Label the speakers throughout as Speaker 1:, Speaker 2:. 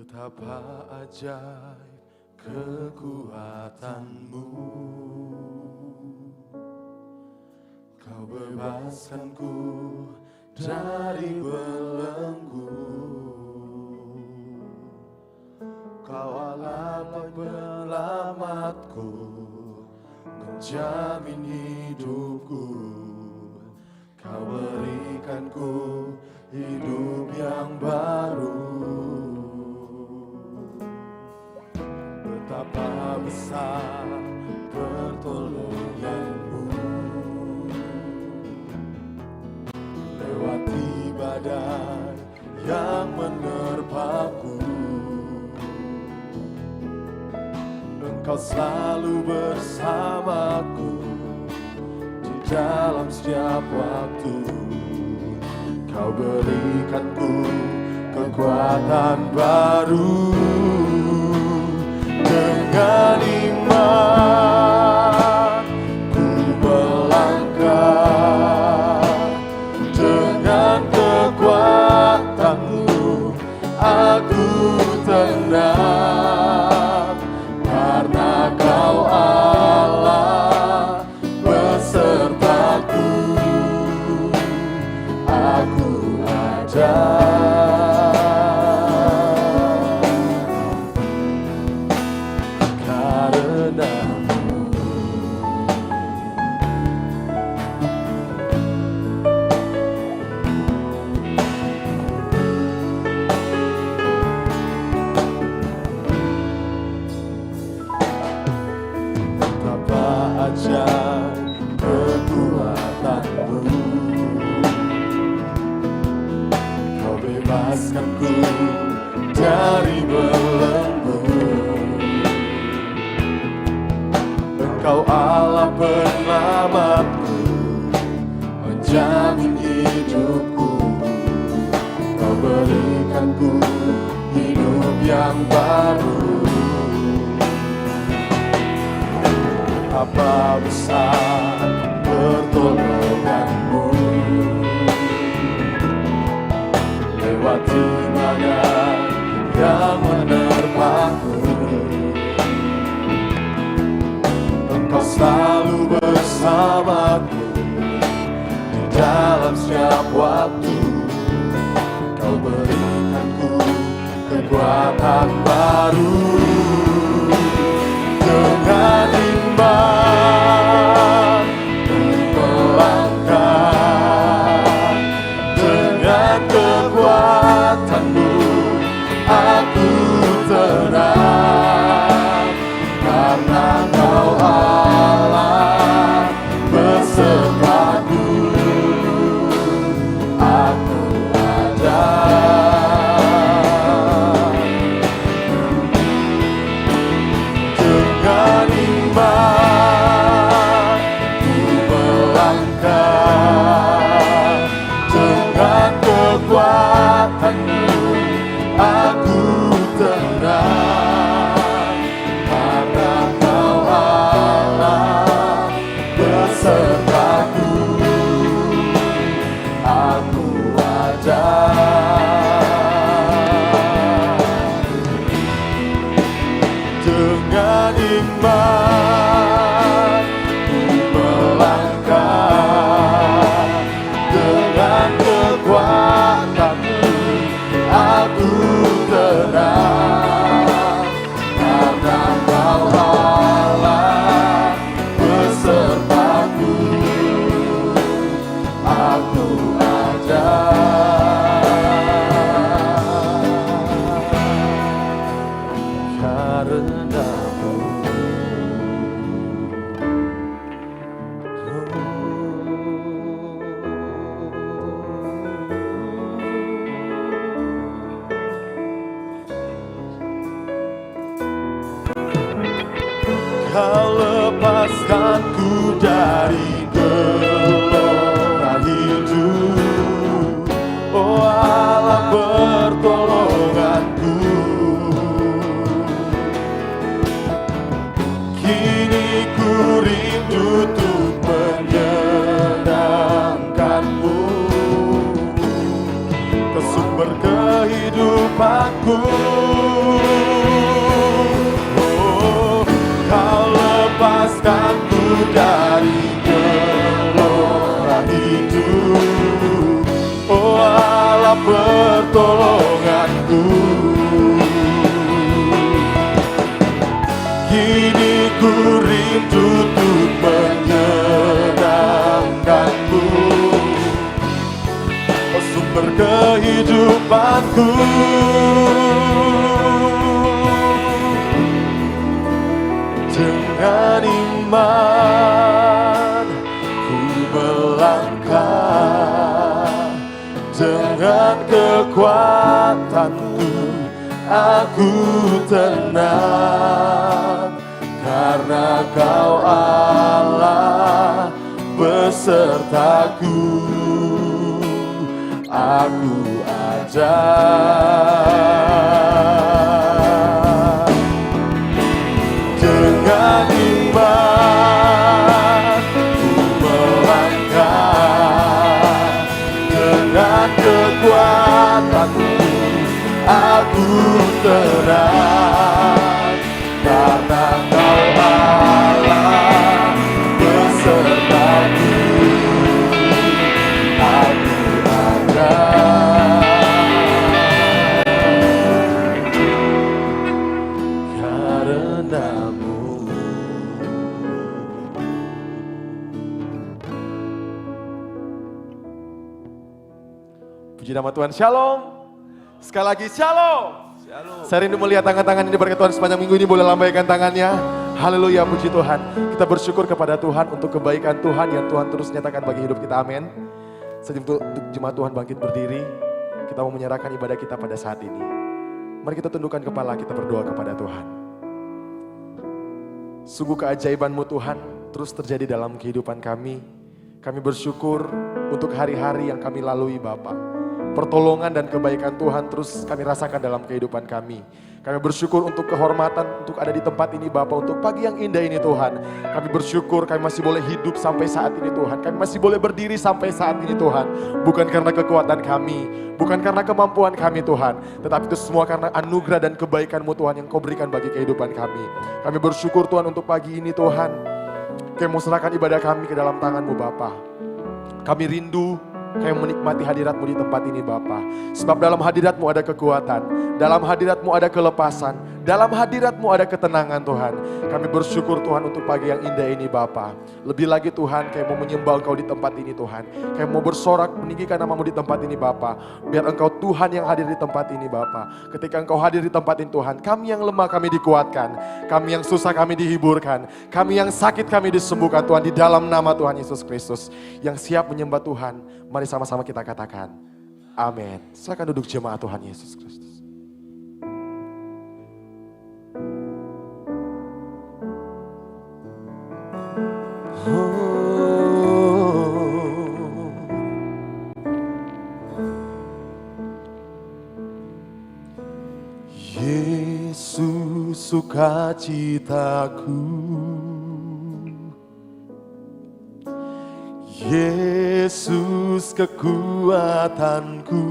Speaker 1: Betapa ajaib kekuatanmu, Kau bebaskanku dari belenggu. Kau Allah penyelamatku, menjamin hidupku. Kau berikanku hidup yang baru. Betapa besar pertolonganmu, lewati badai yang menerpaku. Engkau selalu bersamaku di dalam setiap waktu. Kau berikanku kekuatan baru. Dengan iman ku melangkah, dengan kekuatanmu aku tenang, karena Kau Allah besertaku. Aku ada kekuatanmu. Kau bebaskanku dari belenggu. Engkau Allah penyelamatku, menjamin hidupku. Kau berikanku hidup yang baru. Apa besar pertolonganmu, lewati badai yang menerpaku. Engkau selalu bersamaku di dalam setiap waktu. Kau berikanku kekuatan baru. Dengan iman ku melangkah, dengan kekuatanmu aku tenang, karena Kau Allah besertaku. Aku ada dengan iman ku melangkah, dengan kekuatanmu aku tenang, karena Kau Allah besertaku. Aku ada dengan iman ku melangkah, dengan kekuatanmu aku tenang, karena Kau Allah besertaku. Aku ada karenamu. Kau lepaskanku dari gelora hidup, oh Allah pertolonganku. Kini ku rindu untuk menyenangkanmu, ke sumber kehidupanku. pertolonganku. Kini ku rindu untuk menyenangkanmu, oh sumber kehidupanku. Dengan iman ku melangkah, dengan kekuatanku aku tenang, karena Kau Allah besertaku. Aku ada dengan iman ku melangkah, dengan kekuatanku aku tenang, karena Kau Allah besertaku. Aku ada karenamu. Puji nama Tuhan. Shalom. Sekali lagi shalom. Saya rindu melihat tangan-tangan ini berkat Tuhan sepanjang minggu ini. Boleh lambaikan tangannya. Haleluya, puji Tuhan. Kita bersyukur kepada Tuhan untuk kebaikan Tuhan yang Tuhan terus nyatakan bagi hidup kita. Amin. Untuk jemaat Tuhan bangkit berdiri. Kita mau menyerahkan ibadah kita pada saat ini. Mari kita tundukkan kepala, kita berdoa kepada Tuhan. Sungguh keajaiban-Mu Tuhan terus terjadi dalam kehidupan kami. Kami bersyukur untuk hari-hari yang kami lalui Bapa. Pertolongan dan kebaikan Tuhan terus kami rasakan dalam kehidupan kami. Kami bersyukur untuk kehormatan, untuk ada di tempat ini Bapa, untuk pagi yang indah ini Tuhan. Kami bersyukur kami masih boleh hidup sampai saat ini Tuhan. Kami masih boleh berdiri sampai saat ini Tuhan. Bukan karena kekuatan kami, bukan karena kemampuan kami Tuhan. Tetapi itu semua karena anugerah dan kebaikan-Mu Tuhan yang Kau berikan bagi kehidupan kami. Kami bersyukur Tuhan untuk pagi ini Tuhan. Kami mau serahkan ibadah kami ke dalam tangan-Mu Bapa. Kami rindu Kami menikmati hadirat-Mu di tempat ini Bapa. Sebab dalam hadirat-Mu ada kekuatan, dalam hadirat-Mu ada kelepasan, dalam hadirat-Mu ada ketenangan Tuhan. Kami bersyukur Tuhan untuk pagi yang indah ini Bapa. Lebih lagi Tuhan, kami mau menyembah Engkau di tempat ini Tuhan. Kami mau bersorak meninggikan nama-Mu di tempat ini Bapa. Biar Engkau Tuhan yang hadir di tempat ini Bapa. Ketika Engkau hadir di tempat ini Tuhan, kami yang lemah kami dikuatkan, kami yang susah kami dihiburkan, kami yang sakit kami disembuhkan Tuhan di dalam nama Tuhan Yesus Kristus. Yang siap menyembah Tuhan, mari sama-sama kita katakan amin. Silakan duduk jemaat Tuhan Yesus Kristus. Yesus sukacitaku, Yesus kekuatanku,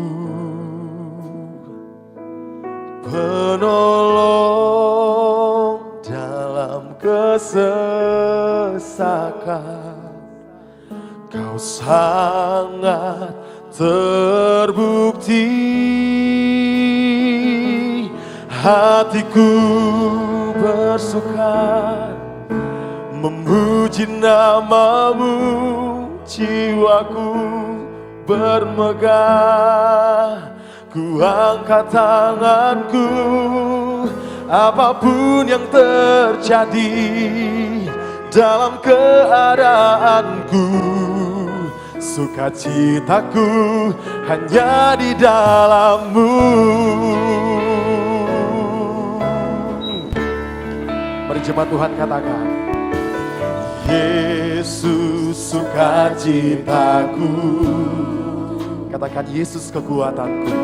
Speaker 1: penolong dalam kesesakan. Kau sangat terbukti, hatiku bersuka memuji nama-Mu, jiwaku bermegah. Ku angkat tanganku, apapun yang terjadi dalam keadaanku, sukacitaku hanya di dalam-Mu. Mari jemaat Tuhan katakan, Yesus sukacitaku. Katakan, Yesus kekuatanku,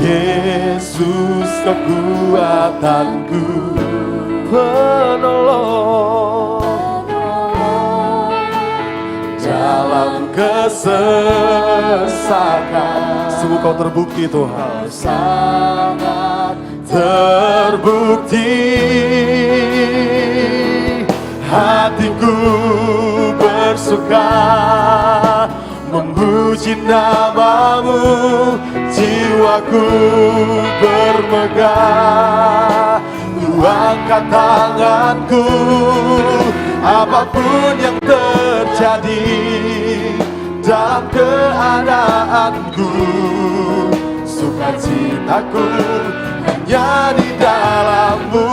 Speaker 1: Yesus kekuatanku, penolong dalam kesesakan. Sungguh Kau terbukti Tuhan, sangat terbukti. Hatiku bersuka memuji memuji namamu, jiwaku bermegah. Ku angkat tanganku, apapun yang terjadi dalam keadaanku, sukacitaku hanya di dalam-Mu.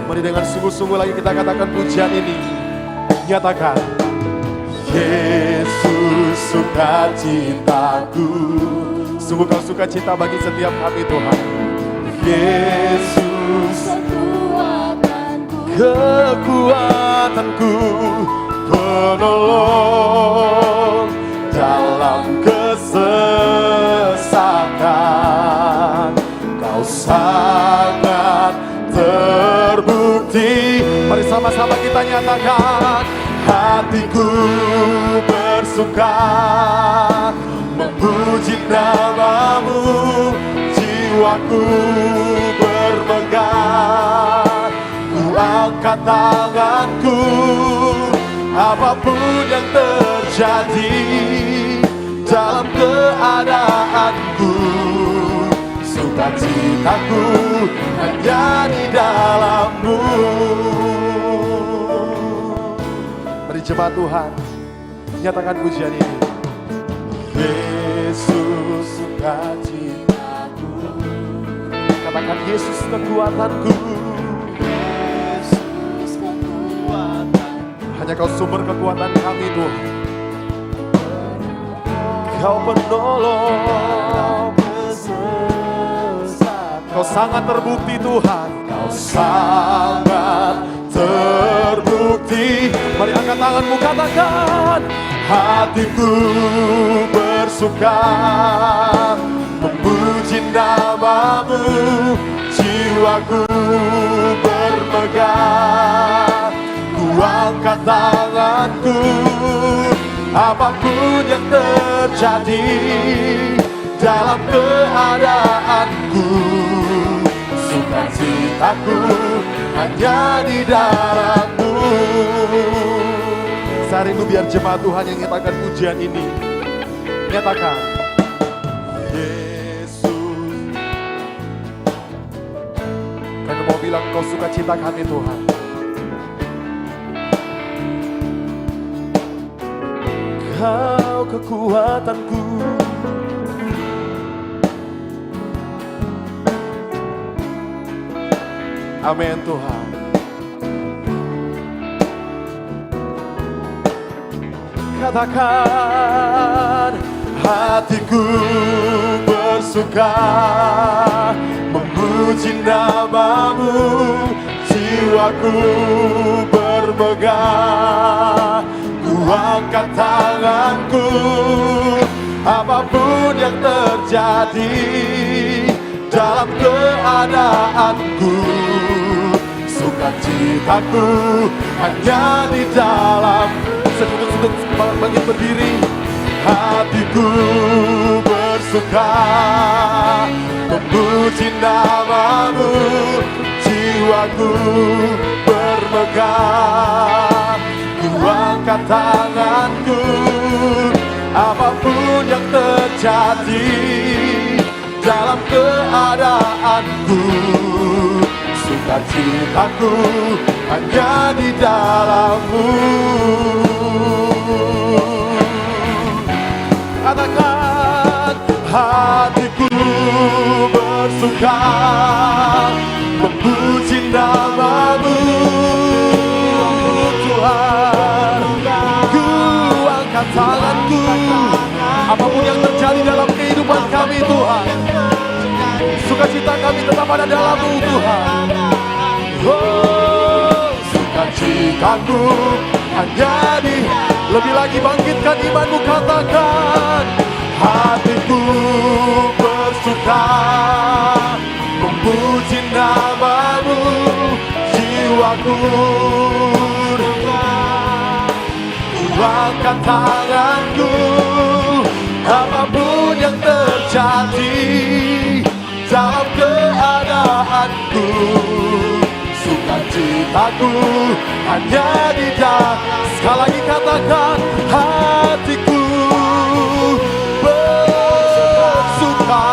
Speaker 1: Mari dengan sungguh-sungguh lagi kita katakan pujian ini. Nyatakan, Yesus sukacitaku. Sungguh Kau sukacita bagi setiap kami Tuhan. Yesus kekuatanku, penolong dalam kesesakan. Kau sangat terbukti. Mari sama-sama kita nyatakan, hatiku bersuka memuji namamu, jiwaku bermegah. Ku angkat tanganku, apapun yang terjadi dalam keadaanku, sukacitaku hanya di dalam-Mu. Mari jemaat Tuhan, nyatakan pujian ini. Yesus sukacitaku. Katakan, Yesus kekuatanku. Yesus kekuatanku. Hanya Kau sumber kekuatan kami Tuhan. Kau penolong kesesatan. Kau sangat terbukti Tuhan. Kau sangat terbukti. Mari angkat tanganmu, katakan, hatiku bersuka memuji namamu, jiwaku bermegah. Ku angkat tanganku, apapun yang terjadi dalam keadaanku, sukacitaku hanya di dalam-Mu. Saya rindu biar jemaat Tuhan yang nyatakan pujian ini. Nyatakan, Yesus. Kami mau bilang Kau sukacita kami Tuhan. Kau kekuatanku. Amin Tuhan. Katakan, hatiku bersuka memuji namamu, jiwaku bermegah. Ku angkat tanganku, apapun yang terjadi dalam keadaanku, sukacitaku hanya di dalam. Sedikit bangkit berdiri. Hatiku bersuka memuji namamu, jiwaku bermegah. Ku angkat tanganku, apapun yang terjadi dalam keadaanku, sukacitaku hanya di dalam-Mu. Katakan, hatiku bersuka memuji namamu, Tuhan. Ku angkat tanganku, apapun yang terjadi dalam kehidupan kami Tuhan, sukacita kami tetap ada dalam-Mu Tuhan. Oh, sukacitaku hanya di. Lebih lagi bangkitkan imanmu, katakan, hatiku bersuka memuji namamu, jiwaku bermegah. Ku angkat tanganku, apapun yang terjadi dalam keadaanku, sukacita Sukacitaku hanya di dalam. Sekali lagi katakan, hatiku bersuka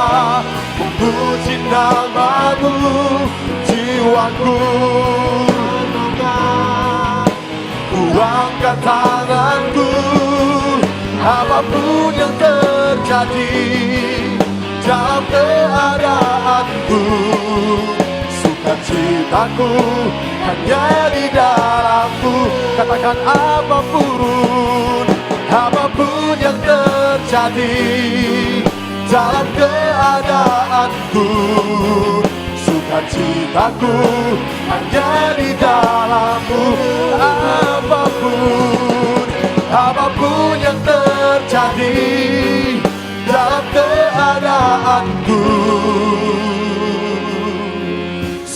Speaker 1: memuji namamu, jiwaku ku angkat tanganku, apapun yang terjadi dalam keadaanku. Sukacitaku hanya di dalammu. Katakan apapun yang terjadi dalam keadaanku. Sukacitaku hanya di dalammu. Apapun yang terjadi dalam keadaanku.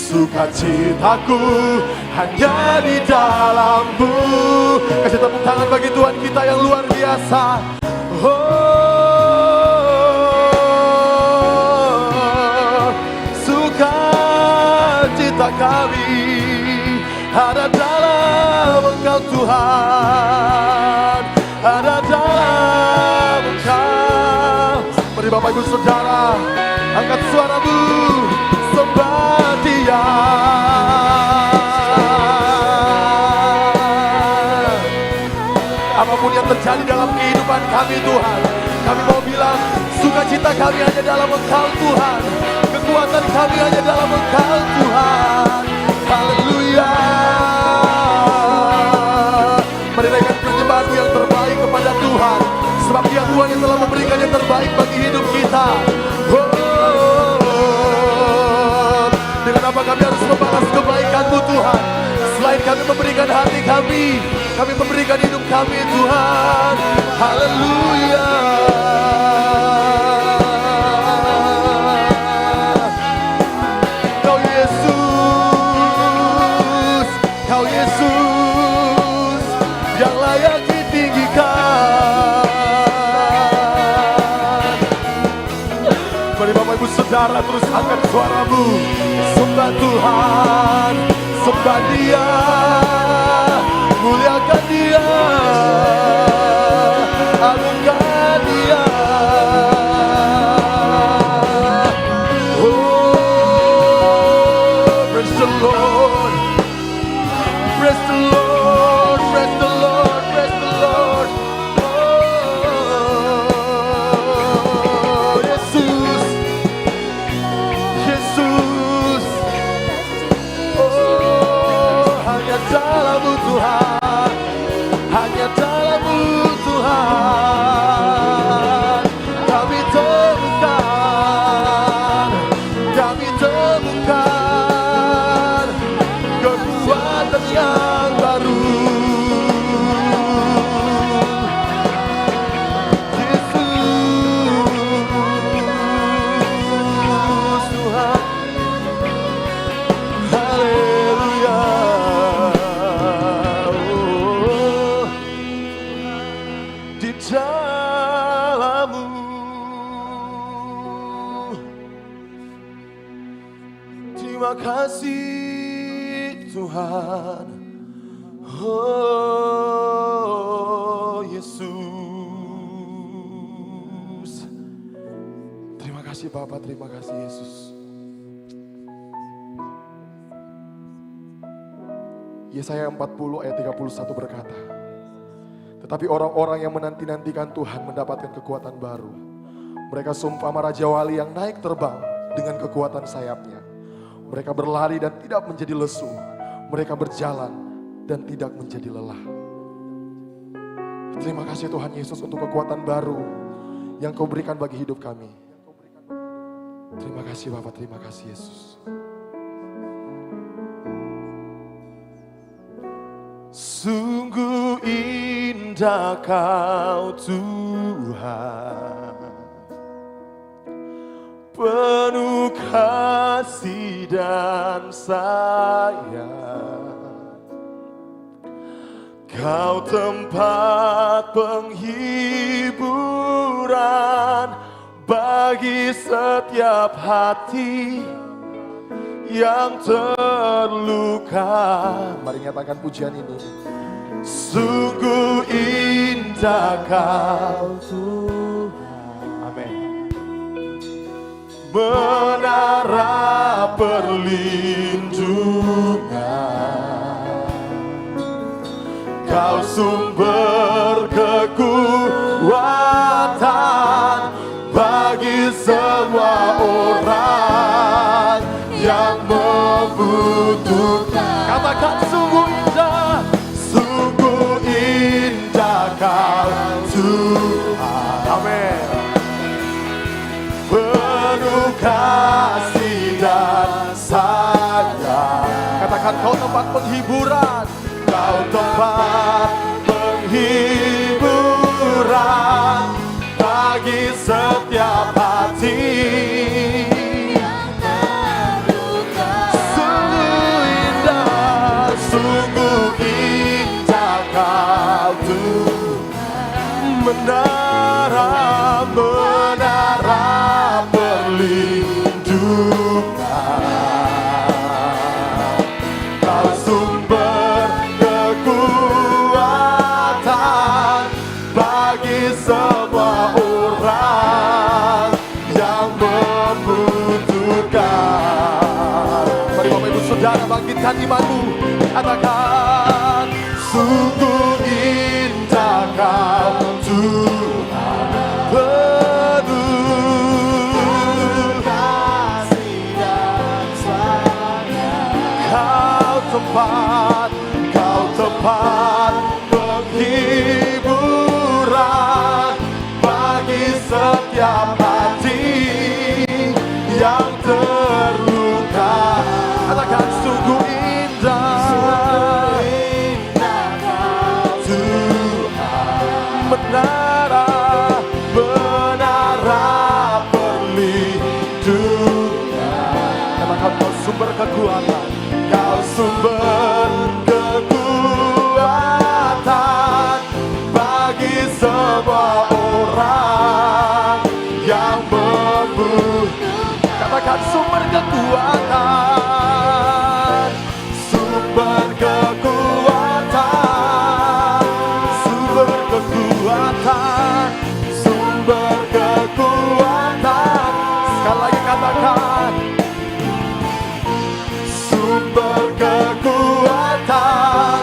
Speaker 1: Sukacitaku hanya di dalammu. Kasih tepuk tangan bagi Tuhan kita yang luar biasa. Sukacita kami ada dalam Engkau Tuhan, ada dalam Engkau. Mari Bapak Ibu Saudara, angkat suaramu, sembah Dia. Apapun yang terjadi dalam kehidupan kami Tuhan, kami mau bilang sukacita kami hanya dalam Engkau Tuhan, kekuatan kami hanya dalam Engkau Tuhan. Haleluya. Mari naikkan penyembahanmu yang terbaik kepada Tuhan, sebab Dia Tuhan yang telah memberikan yang terbaik bagi hidup kita. Dengan apa kami harus membalas kebaikan-Mu Tuhan? Selain kami memberikan hati kami memberikan hidup kami Tuhan. Haleluya. Kau Yesus yang layak ditinggikan. Mari Bapak Ibu Saudara terus angkat suaramu, sembah Tuhan, sembah Dia, muliakan Dia, agungkan Dia. Oh, praise the Lord, praise the Lord, praise the Lord, praise the Lord. Oh, Yesus, Yesus. Oh, hanya dalam-Mu Tuhan, hanya dalam-Mu Tuhan, kami temukan kekuatan yang baru. Yesus Tuhan, haleluya. Oh, di dalam-Mu terima kasih Tuhan. Oh Yesus, terima kasih Bapa, terima kasih Yesus. Yesaya 40 ayat 31 berkata, tetapi orang-orang yang menanti-nantikan Tuhan mendapatkan kekuatan baru. Mereka seumpama raja wali yang naik terbang dengan kekuatan sayapnya. Mereka berlari dan tidak menjadi lesu. Mereka berjalan dan tidak menjadi lelah. Terima kasih Tuhan Yesus untuk kekuatan baru yang Kau berikan bagi hidup kami. Terima kasih Bapak, terima kasih Yesus. Sungguh indah Kau Tuhan, penuh kasih dan sayang. Kau tempat penghiburan bagi setiap hati yang terluka. Mari nyatakan pujian ini. Sungguh indah Kau Tuhan. Amin. Menara perlindungan, Kau sumber kekuatan bagi semua orang yang membutuhkan. Katakan sungguh indah Kau Tuhan. Amin. Penuh kasih dan sayang. Katakan Kau tempat penghiburan, Kau tempat penghiburan bagi setiap hati yang terluka. Sungguh indah Kau Tuhan. Menara perlindungan, Kau sumber kekuatan bagi semua orang yang membutuhkan. Mari Bapak Ibu Saudara bangkitkan imanmu. Katakan sungguh indah Kau Tuhan. Penuh kasih dan sayang. Kau tempat penghiburan bagi setiap hati yang terluka. Katakan sungguh indah Kau Tuhan. Menara perlindungan. Katakan Kau sumber kekuatan, Kau sumber kekuatan bagi semua orang yang membutuhkan. Katakan sumber kekuatan, sumber kekuatan, sumber kekuatan, sumber kekuatan. Sekali lagi katakan sumber kekuatan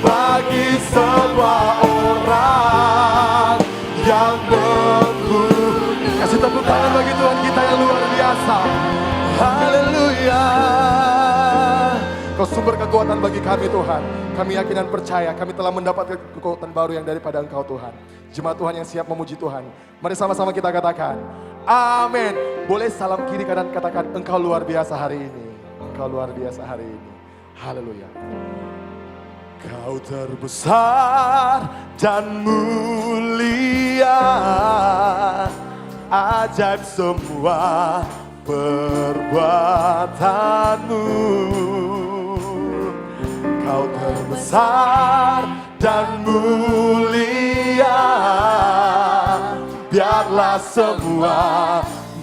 Speaker 1: bagi semua orang yang membutuhkan. Kasih tepuk tangan bagi Tuhan kita yang luar biasa. Haleluya. Kau sumber kekuatan bagi kami Tuhan. Kami yakin dan percaya kami telah mendapat kekuatan baru yang daripada Engkau Tuhan. Jemaat Tuhan yang siap memuji Tuhan. Mari sama-sama kita katakan amin. Boleh salam kiri kanan katakan Engkau luar biasa hari ini. Engkau luar biasa hari ini. Haleluya. Kau terbesar dan mulia, ajaib semua perbuatanmu. Kau terbesar dan mulia, biarlah semua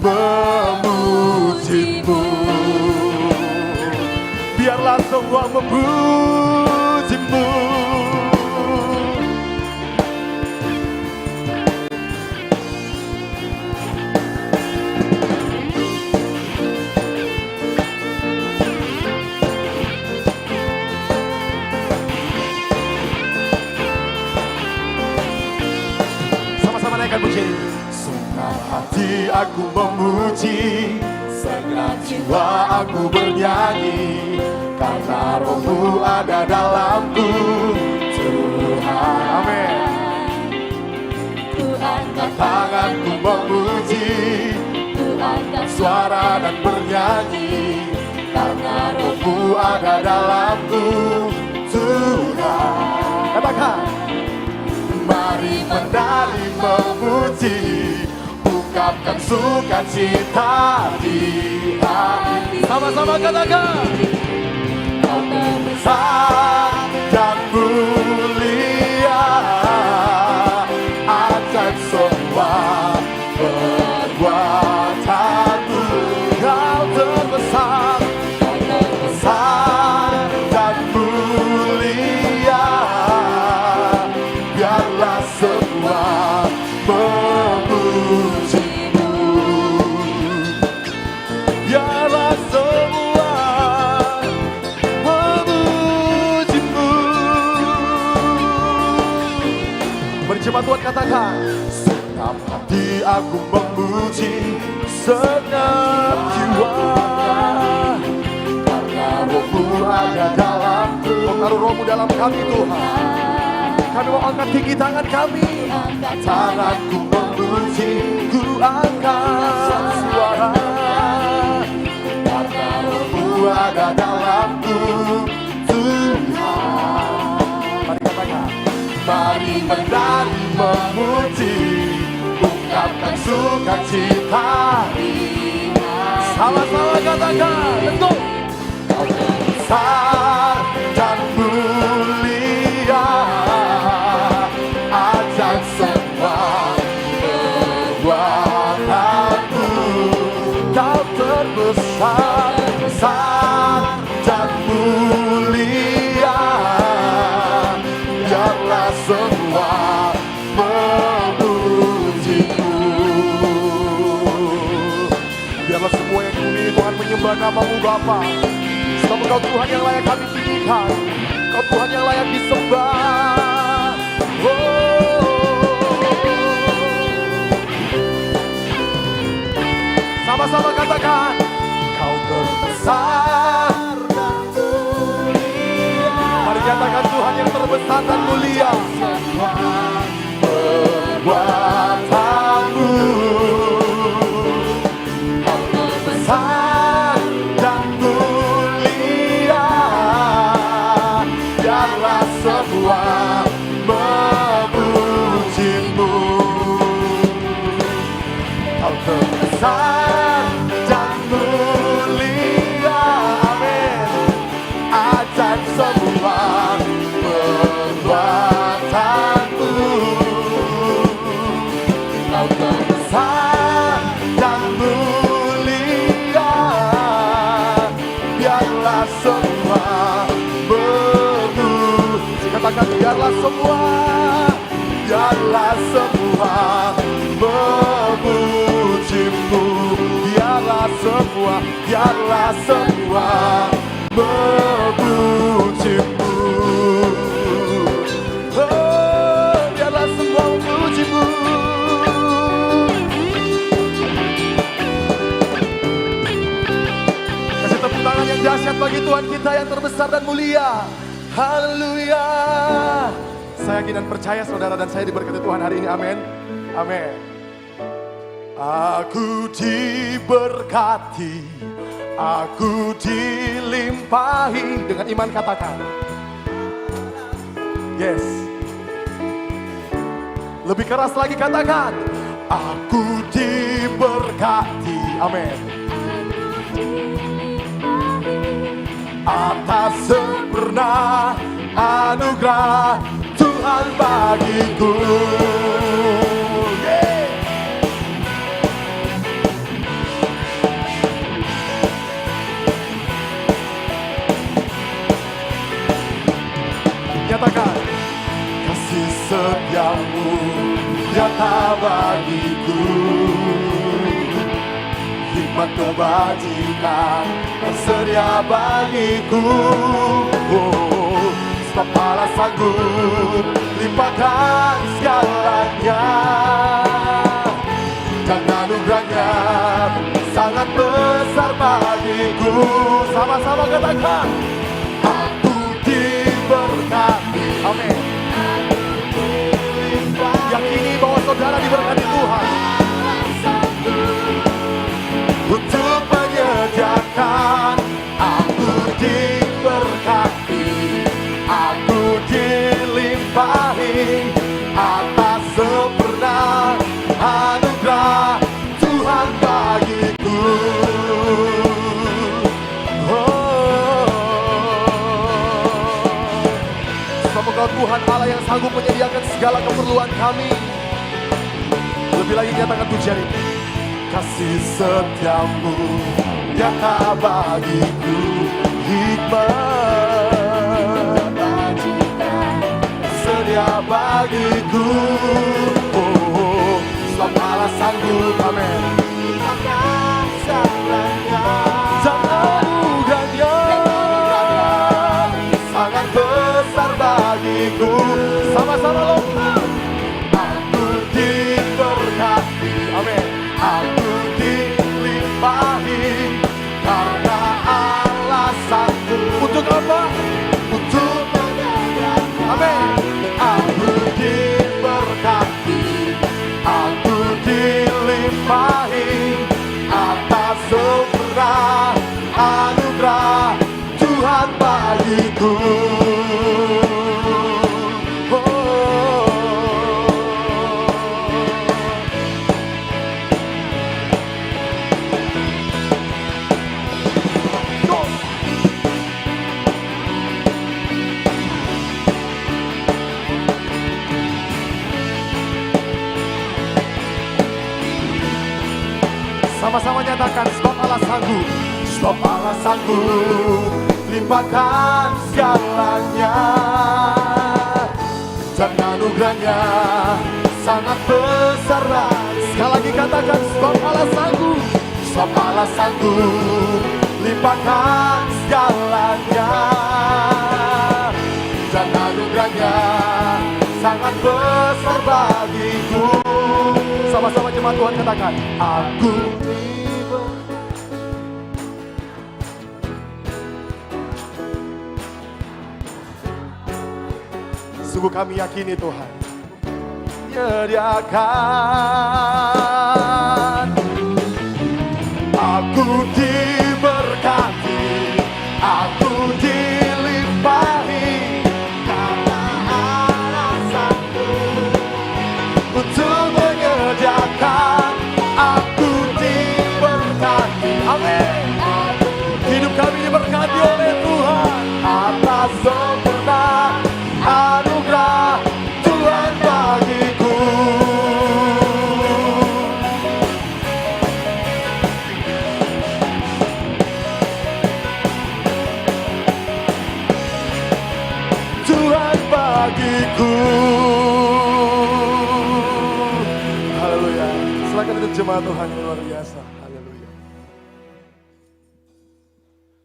Speaker 1: memujimu. Biarlah semua memujimu. Sama-sama naikkan puji. Senang hati aku memuji, senang jiwa aku bernyanyi, karena Roh-Mu ada dalamku, Tuhan. Amin. Ku angkat tanganku memuji, ku angkat suara dan bernyanyi, karena Roh-Mu ada dalamku, Tuhan. Katakan, mari menari memuji, ungkapkan sukacita di hati. Sama-sama katakan, Kau terbesar dan mulia, ajaib semua perbuatanmu. Kau terbesar Tuhan, katakan. Senang hati aku memuji, senang jiwa, karena rohmu ada dalamku. Oh, taruh rohmu dalam kami Tuhan. Kami mau angkat tinggi tangan kami. Angkat tanganku memuji, ku angkat suara, karena rohmu ada dalamku Tuhan. Mari katakan. Mari menari memuji, ungkapkan sukacita. Sama-sama katakan, betul. Kau besar dan mulia, ajak semua perbuatanmu. Kau terbesar, besar dan mulia, biarlah semua memujimu. Biarlah semua yang bumi Tuhan menyembah nama-Mu Bapa. Sebab Engkau Tuhan yang layak kami tinggikan, Engkau Tuhan yang layak disembah. Sama-sama katakan. Kau terbesar dan mulia. Mari katakan Tuhan yang terbesar dan mulia. Perbuatanmu, Kau terbesar dan mulia, biarlah semua memujimu. Kau terbesar dan mulia, amin. Ajak semua perbuatanmu. Kau terbesar dan mulia, biarlah semua memuji. Katakan biarlah semua, biarlah semua memujimu. Biarlah semua, biarlah semua memujimu. Oh, biarlah semua memujimu. Kasih tepuk tangan yang dahsyat bagi Tuhan kita yang terbesar dan mulia. Haleluya. Saya yakin dan percaya saudara dan saya diberkati Tuhan hari ini, amin. Amin. Aku diberkati, aku dilimpahi. Dengan iman katakan. Yes. Lebih keras lagi katakan. Aku diberkati, amin. Atas sempurna anugerah Tuhan bagiku. Nyatakan. Kasih setiamu nyata bagiku, hikmat kebajikan tersedia bagiku. Oh, sebab Allah sanggup limpahkan segalanya, dan anugerahnya sangat besar bagiku. Sama-sama katakan. Aku diberkati, amin. Yakini bahwa saudara diberkati Tuhan untuk menyediakan. Aku diberkati, aku dilimpahi atas sempurna anugerah Tuhan bagiku. Sebab Engkau Tuhan Allah yang sanggup menyediakan segala keperluan kami. Lebih lagi nyatakan pujian ini. Kasih setiamu nyata bagiku, hikmat sedia bagiku. Oh, sebab Allah sanggup, amin. Dan anugerahnya sangat besar bagiku. Sama-sama lomba. Tuhan bagiku. Sama-sama nyatakan, sebab Allah sanggup, sebab Allah sanggup limpahkan segalanya, dan anugerahnya sangat besar. Sekali lagi katakan, sebab Allah sanggup, sebab Allah sanggup limpahkan segalanya, dan anugerahnya sangat besar bagiku. Sama-sama jemaat Tuhan katakan, aku sungguh kami yakini Tuhan menyediakan. Aku diberkati, aku dilimpahi, karena Allah sanggup untuk menyediakan. Aku diberkati, amin. Hidup kami diberkati oleh Tuhan atas sempurna anugerah Tuhan bagiku. Tuhan bagiku. Haleluya. Silakan duduk jemaat Tuhan yang luar biasa. Haleluya.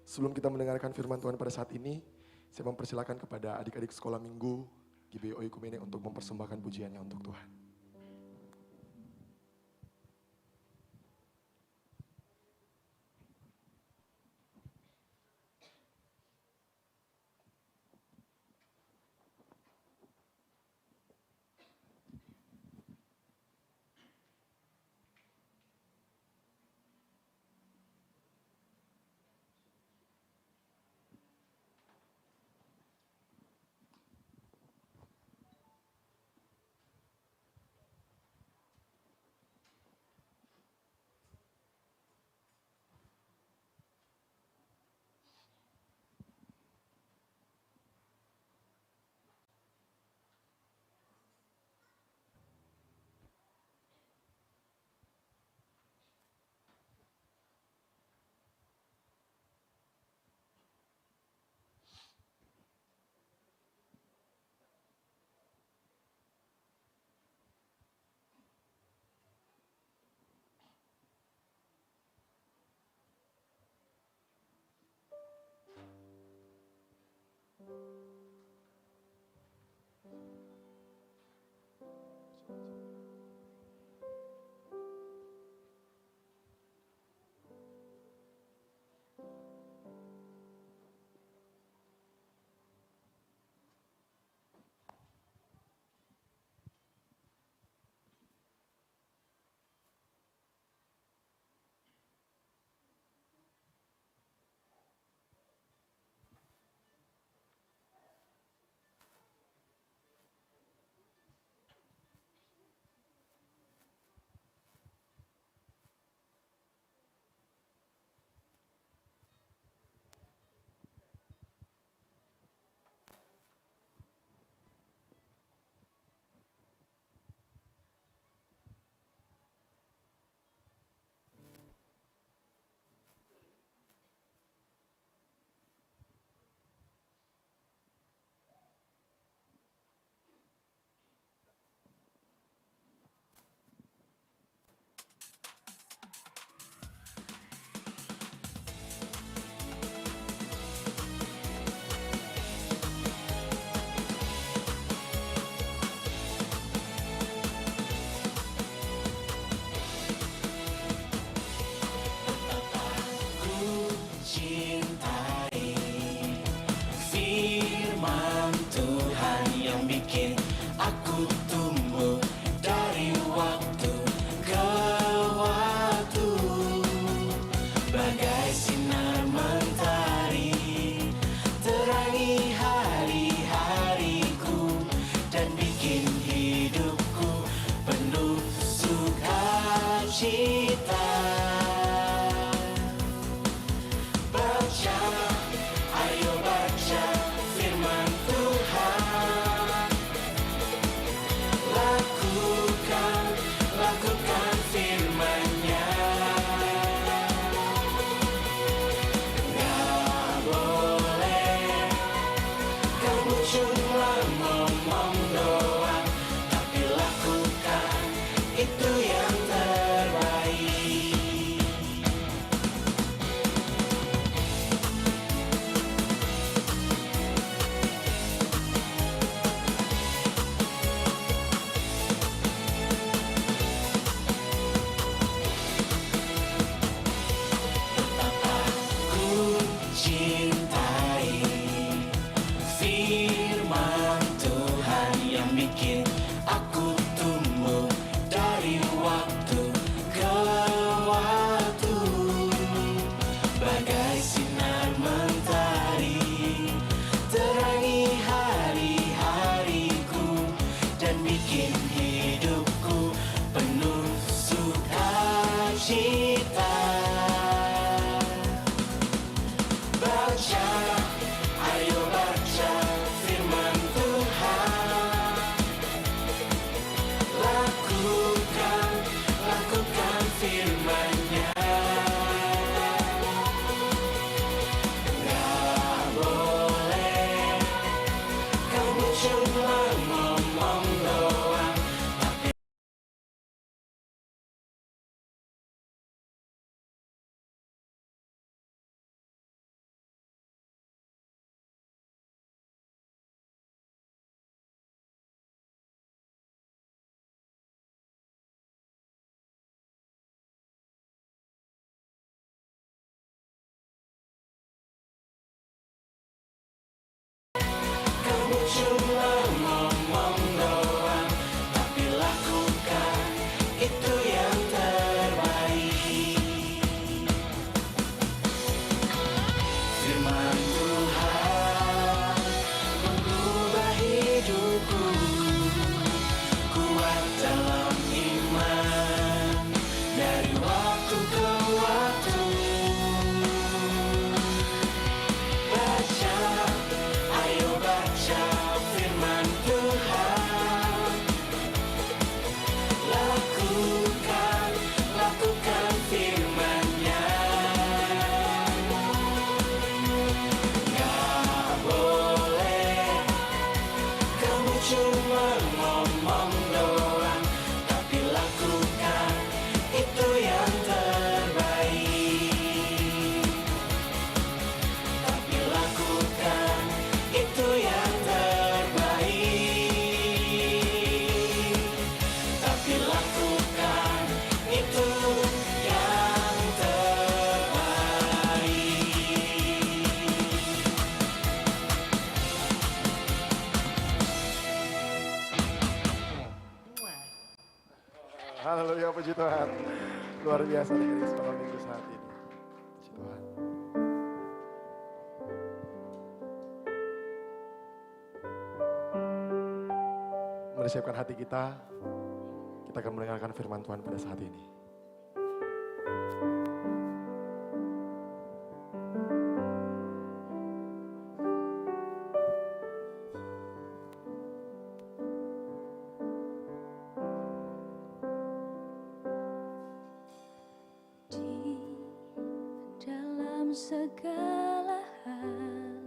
Speaker 1: Sebelum kita mendengarkan firman Tuhan pada saat ini, saya mempersilakan kepada adik-adik sekolah minggu GBI Oikumene untuk mempersembahkan pujiannya untuk Tuhan.
Speaker 2: cuma ngomong doang, tapi lakukan itu yang terbaik. Betapa ku cintai firman Tuhan yang bikin aku tumbuh dari waktu ke waktu, bagai sinar mentari terangi hari-hariku dan bikin hidupku penuh sukacita. Baca, ayo baca firman Tuhan. Lakukan firman-Nya. Gak boleh kamu cuma ngomong doang, tapi kamu cuma ngomong doang, tapi lakukan itu yang terbaik. Firman Tuhan mengubah hidupku, kuat dalam iman dari waktu ke waktu. Baca, ayo baca firman Tuhan. Lakukan firman-Nya. Gak boleh kamu cuma ngomong doang, tapi lakukan itu yang terbaik. Tapi lakukan itu yang terbaik. Tapi lakukan itu yang terbaik.
Speaker 1: Haleluya, puji Tuhan. Luar biasa nih selama minggu saat ini. Puji Tuhan. Mempersiapkan hati kita akan mendengarkan firman Tuhan pada saat ini.
Speaker 3: Di dalam segala hal,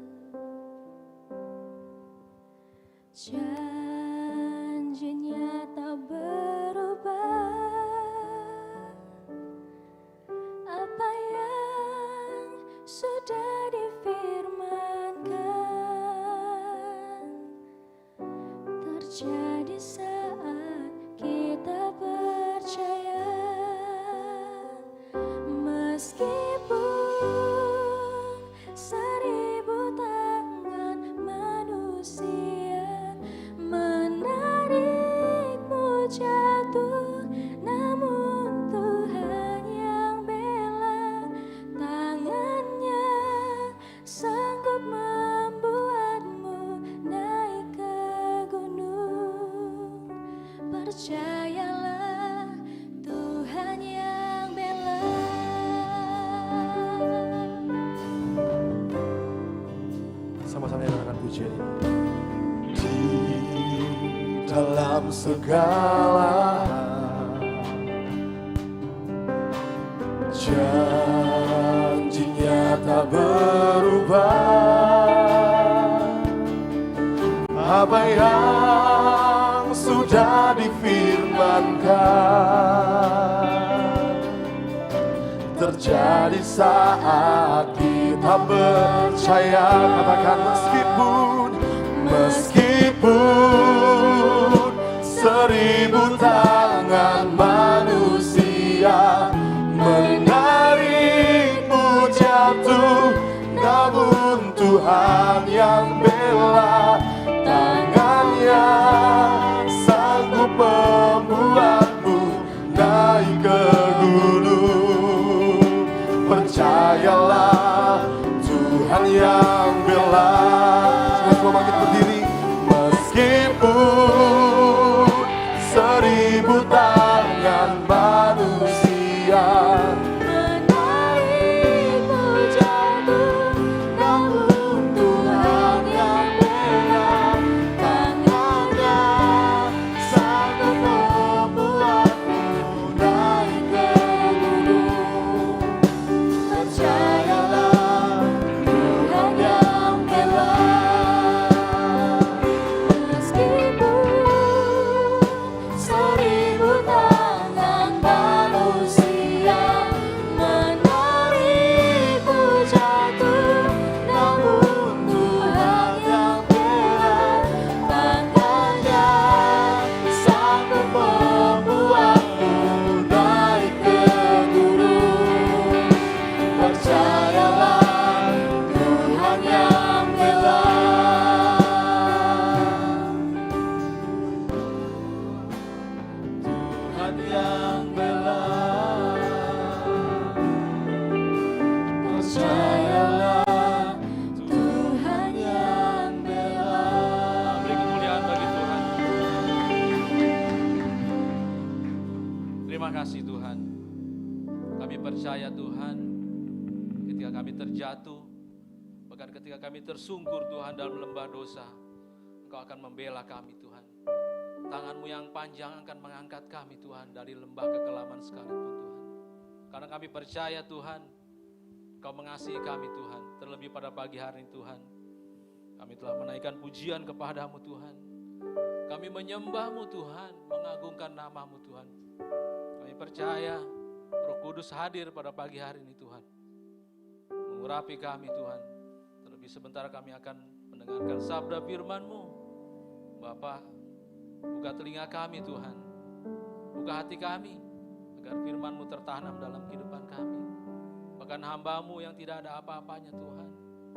Speaker 3: janjinya tak berubah. Apa yang sudah difirmankan terjadi saat kita percaya. Meskipun 1000 tangan manusia menarikmu jatuh, namun Tuhan yang bela, tangannya sanggup membuatmu naik ke gunung. Percayalah, Tuhan yang bela.
Speaker 1: Sama-sama nyanyikan pujian ini. Di dalam segala hal, janjinya tak berubah. apa yang sudah difirmankan terjadi saat kita percaya. Katakan meskipun 1000 tangan manusia menarikmu jatuh, namun Tuhan yang bela, tangannya sanggup membuatmu naik ke gunung. Percayalah, Tuhan yang bela. Semua bangkit berdiri. Meskipun 1000 tangan manusia
Speaker 3: menarikmu jatuh, namun Tuhan yang bela, tangannya
Speaker 1: sanggup membuatmu naik ke gunung.
Speaker 3: percayalah, Tuhan yang bela. Meskipun 1000 tangan manusia menarikmu jatuh, namun Tuhan yang bela, tangannya sanggup membuatmu naik ke gunung. Percayalah, Tuhan yang bela.
Speaker 1: Tuhan yang bela. Percayalah,
Speaker 3: Tuhan yang bela.
Speaker 4: Beri kemuliaan bagi Tuhan. Terima kasih Tuhan. Kami percaya Tuhan, ketika kami terjatuh, bahkan ketika kami tersungkur Tuhan dalam lembah dosa, Engkau akan membela kami Tuhan. Tangan-Mu yang panjang akan mengangkat kami Tuhan dari lembah kekelaman sekalipun Tuhan. Karena kami percaya Tuhan, Engkau mengasihi kami Tuhan. Terlebih pada pagi hari ini Tuhan, kami telah menaikkan pujian kepadamu Tuhan. Kami menyembah-Mu Tuhan, mengagungkan nama-Mu Tuhan. Kami percaya Roh Kudus hadir pada pagi hari ini Tuhan, mengurapi kami Tuhan. Terlebih sebentar kami akan mendengarkan sabda firman-Mu. Bapa, buka telinga kami Tuhan, buka hati kami, agar firman-Mu tertanam dalam kehidupan kami. Bahkan hamba-Mu yang tidak ada apa-apanya Tuhan,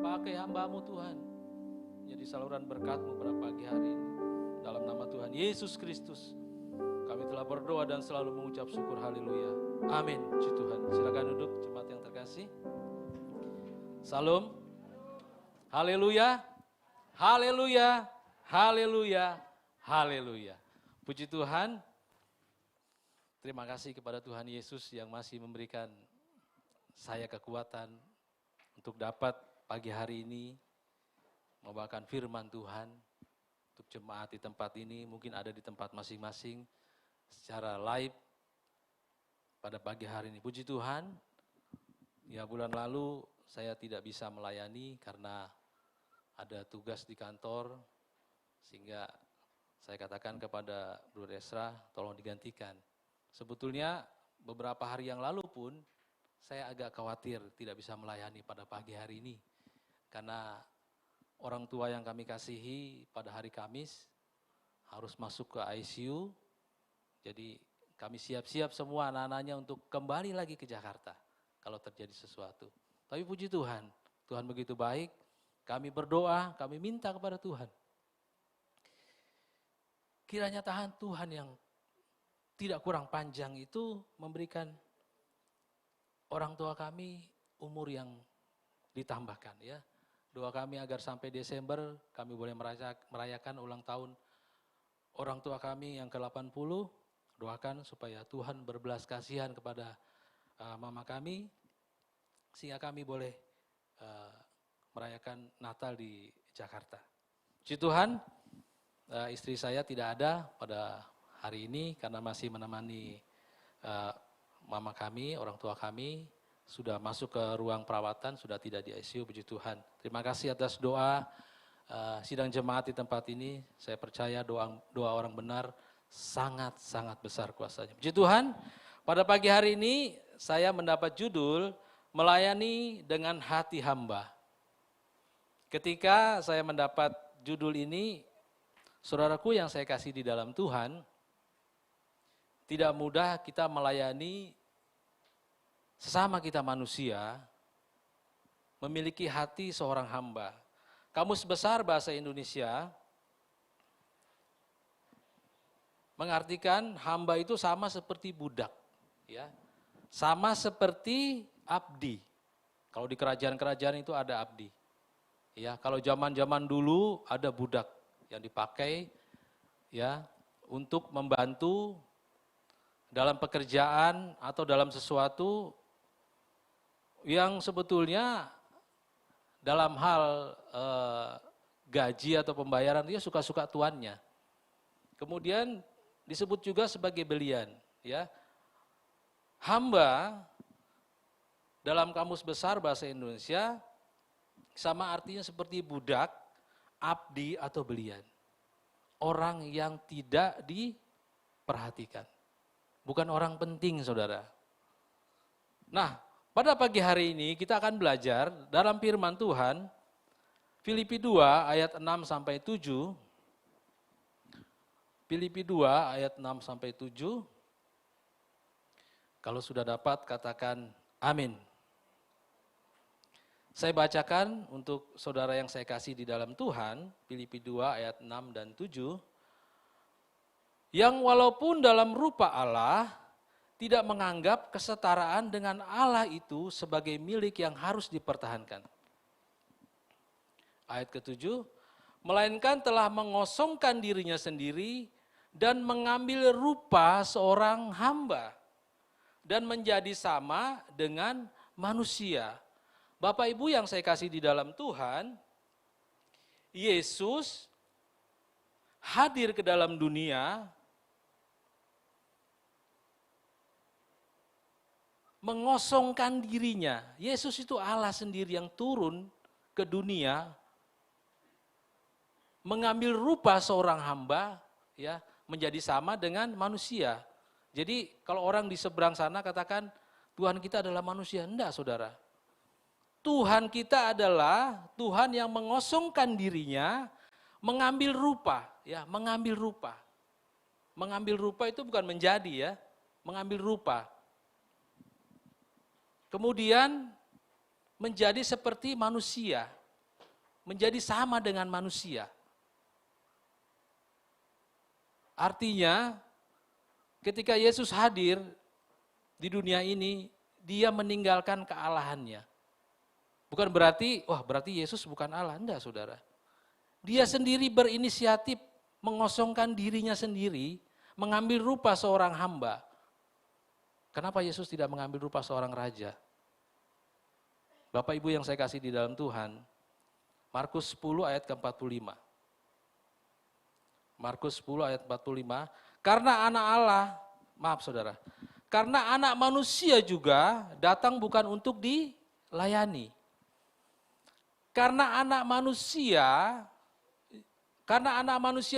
Speaker 4: pakai hamba-Mu Tuhan, menjadi saluran berkat-Mu pada pagi hari ini. Dalam nama Tuhan Yesus Kristus, kami telah berdoa dan selalu mengucap syukur, haleluya, amin. Puji Tuhan, silakan duduk jemaat yang terkasih. Salam, haleluya, haleluya, haleluya, haleluya. Puji Tuhan. Terima kasih kepada Tuhan Yesus yang masih memberikan saya kekuatan untuk dapat pagi hari ini membawakan firman Tuhan untuk jemaat di tempat ini, mungkin ada di tempat masing-masing secara live pada pagi hari ini. Puji Tuhan, ya bulan lalu saya tidak bisa melayani karena ada tugas di kantor, sehingga saya katakan kepada Bro Esra, tolong digantikan. Sebetulnya beberapa hari yang lalu pun saya agak khawatir tidak bisa melayani pada pagi hari ini. Karena orang tua yang kami kasihi pada hari Kamis harus masuk ke ICU. Jadi kami siap-siap semua anak-anaknya untuk kembali lagi ke Jakarta kalau terjadi sesuatu. Tapi puji Tuhan, Tuhan begitu baik. Kami berdoa, kami minta kepada Tuhan. Kiranya tahan Tuhan yang tidak kurang panjang itu memberikan orang tua kami umur yang ditambahkan ya. Doa kami agar sampai Desember kami boleh merayakan ulang tahun orang tua kami yang ke-80. Doakan supaya Tuhan berbelas kasihan kepada mama kami, sehingga kami boleh merayakan Natal di Jakarta. Puji Tuhan, istri saya tidak ada pada hari ini karena masih menemani mama kami, orang tua kami, sudah masuk ke ruang perawatan, sudah tidak di ICU, puji Tuhan. Terima kasih atas doa sidang jemaat di tempat ini, saya percaya doa orang benar sangat-sangat besar kuasanya. Puji Tuhan, pada pagi hari ini saya mendapat judul melayani dengan hati hamba. Ketika saya mendapat judul ini, saudaraku yang saya kasih di dalam Tuhan, tidak mudah kita melayani sesama kita manusia, memiliki hati seorang hamba. Kamus Besar Bahasa Indonesia mengartikan hamba itu sama seperti budak, ya, sama seperti abdi. Kalau di kerajaan-kerajaan itu ada abdi. Ya, kalau zaman-zaman dulu ada budak yang dipakai ya untuk membantu dalam pekerjaan atau dalam sesuatu yang sebetulnya dalam hal gaji atau pembayaran dia suka-suka tuannya. Kemudian disebut juga sebagai belian, ya. Hamba dalam Kamus Besar Bahasa Indonesia sama artinya seperti budak, abdi atau belian. Orang yang tidak diperhatikan. Bukan orang penting, saudara. Nah, pada pagi hari ini kita akan belajar dalam firman Tuhan, Filipi 2 ayat 6 sampai 7. Filipi 2 ayat 6 sampai 7. Kalau sudah dapat katakan amin. Saya bacakan untuk saudara yang saya kasih di dalam Tuhan, Filipi 2 ayat 6 dan 7. Yang walaupun dalam rupa Allah, tidak menganggap kesetaraan dengan Allah itu sebagai milik yang harus dipertahankan. Ayat ke-7, melainkan telah mengosongkan dirinya sendiri dan mengambil rupa seorang hamba dan menjadi sama dengan manusia. Bapak Ibu yang saya kasih di dalam Tuhan, Yesus hadir ke dalam dunia, mengosongkan dirinya. Yesus itu Allah sendiri yang turun ke dunia, mengambil rupa seorang hamba, ya, menjadi sama dengan manusia. Jadi kalau orang di seberang sana katakan, Tuhan kita adalah manusia. Enggak, saudara. Tuhan kita adalah Tuhan yang mengosongkan dirinya, mengambil rupa, ya, mengambil rupa. Mengambil rupa itu bukan menjadi, ya, mengambil rupa. Kemudian menjadi seperti manusia, menjadi sama dengan manusia. Artinya, ketika Yesus hadir di dunia ini, dia meninggalkan kealahannya. Bukan berarti, berarti Yesus bukan Allah. Enggak, saudara. Dia sendiri berinisiatif mengosongkan dirinya sendiri, mengambil rupa seorang hamba. Kenapa Yesus tidak mengambil rupa seorang raja? Bapak Ibu yang saya kasih di dalam Tuhan, Markus 10 ayat ke-45. Markus 10 ayat 45, karena anak Allah, maaf saudara, karena anak manusia juga datang bukan untuk dilayani. Karena anak manusia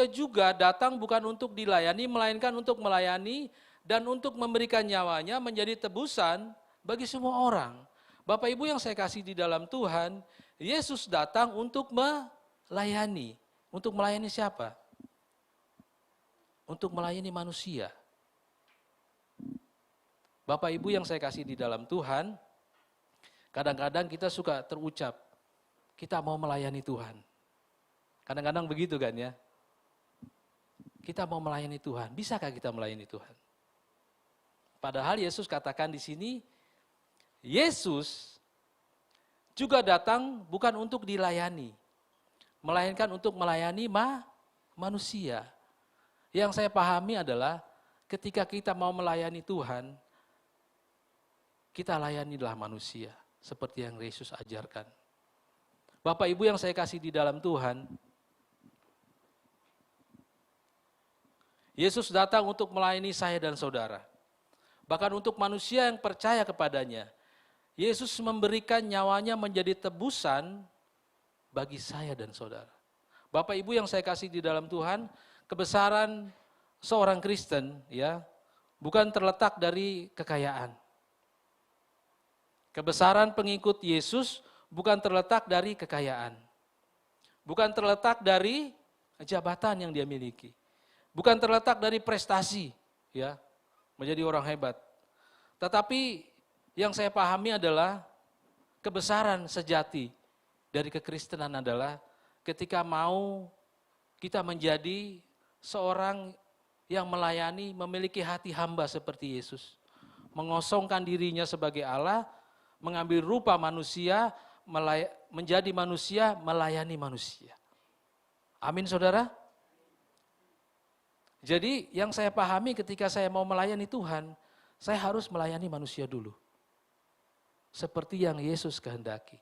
Speaker 4: juga datang bukan untuk dilayani, melainkan untuk melayani dan untuk memberikan nyawanya menjadi tebusan bagi semua orang. Bapak Ibu yang saya kasih di dalam Tuhan, Yesus datang untuk melayani. Untuk melayani siapa? Untuk melayani manusia. Bapak Ibu yang saya kasih di dalam Tuhan, kadang-kadang kita suka terucap, kita mau melayani Tuhan. Kadang-kadang begitu kan ya. Kita mau melayani Tuhan. Bisakah kita melayani Tuhan? Padahal Yesus katakan di sini, Yesus juga datang bukan untuk dilayani, melainkan untuk melayani manusia. Yang saya pahami adalah ketika kita mau melayani Tuhan, kita layanilah manusia seperti yang Yesus ajarkan. Bapak Ibu yang saya kasih di dalam Tuhan, Yesus datang untuk melayani saya dan saudara. Bahkan untuk manusia yang percaya kepadanya. Yesus memberikan nyawanya menjadi tebusan bagi saya dan saudara. Bapak Ibu yang saya kasih di dalam Tuhan, kebesaran seorang Kristen ya bukan terletak dari kekayaan. Kebesaran pengikut Yesus bukan terletak dari kekayaan. Bukan terletak dari jabatan yang dia miliki. Bukan terletak dari prestasi ya, menjadi orang hebat. Tetapi yang saya pahami adalah kebesaran sejati dari kekristenan adalah ketika mau kita menjadi seorang yang melayani, memiliki hati hamba seperti Yesus. Mengosongkan dirinya sebagai Allah, mengambil rupa manusia, menjadi manusia, melayani manusia. Amin saudara? Jadi yang saya pahami ketika saya mau melayani Tuhan, saya harus melayani manusia dulu. Seperti yang Yesus kehendaki.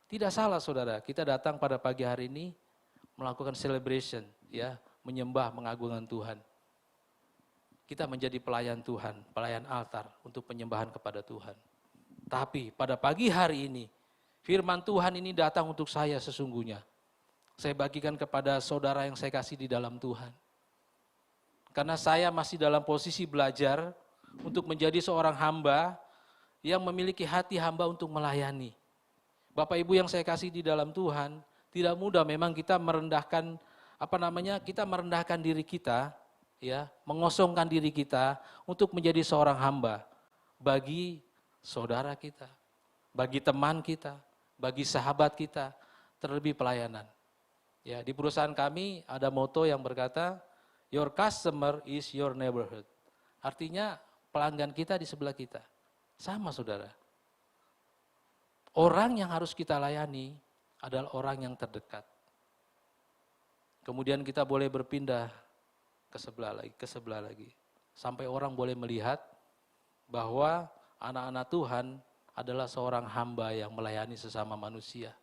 Speaker 4: Tidak salah saudara, kita datang pada pagi hari ini melakukan celebration, ya, menyembah, mengagungkan Tuhan. Kita menjadi pelayan Tuhan, pelayan altar untuk penyembahan kepada Tuhan. Tapi pada pagi hari ini, firman Tuhan ini datang untuk saya sesungguhnya. Saya bagikan kepada saudara yang saya kasih di dalam Tuhan. Karena saya masih dalam posisi belajar untuk menjadi seorang hamba yang memiliki hati hamba untuk melayani. Bapak Ibu yang saya kasih di dalam Tuhan, tidak mudah memang kita merendahkan kita merendahkan diri kita, ya, mengosongkan diri kita untuk menjadi seorang hamba bagi saudara kita, bagi teman kita, bagi sahabat kita, terlebih pelayanan. Ya, di perusahaan kami ada moto yang berkata, your customer is your neighborhood. Artinya pelanggan kita di sebelah kita. Sama saudara. Orang yang harus kita layani adalah orang yang terdekat. Kemudian kita boleh berpindah ke sebelah lagi. Sampai orang boleh melihat bahwa anak-anak Tuhan adalah seorang hamba yang melayani sesama manusia.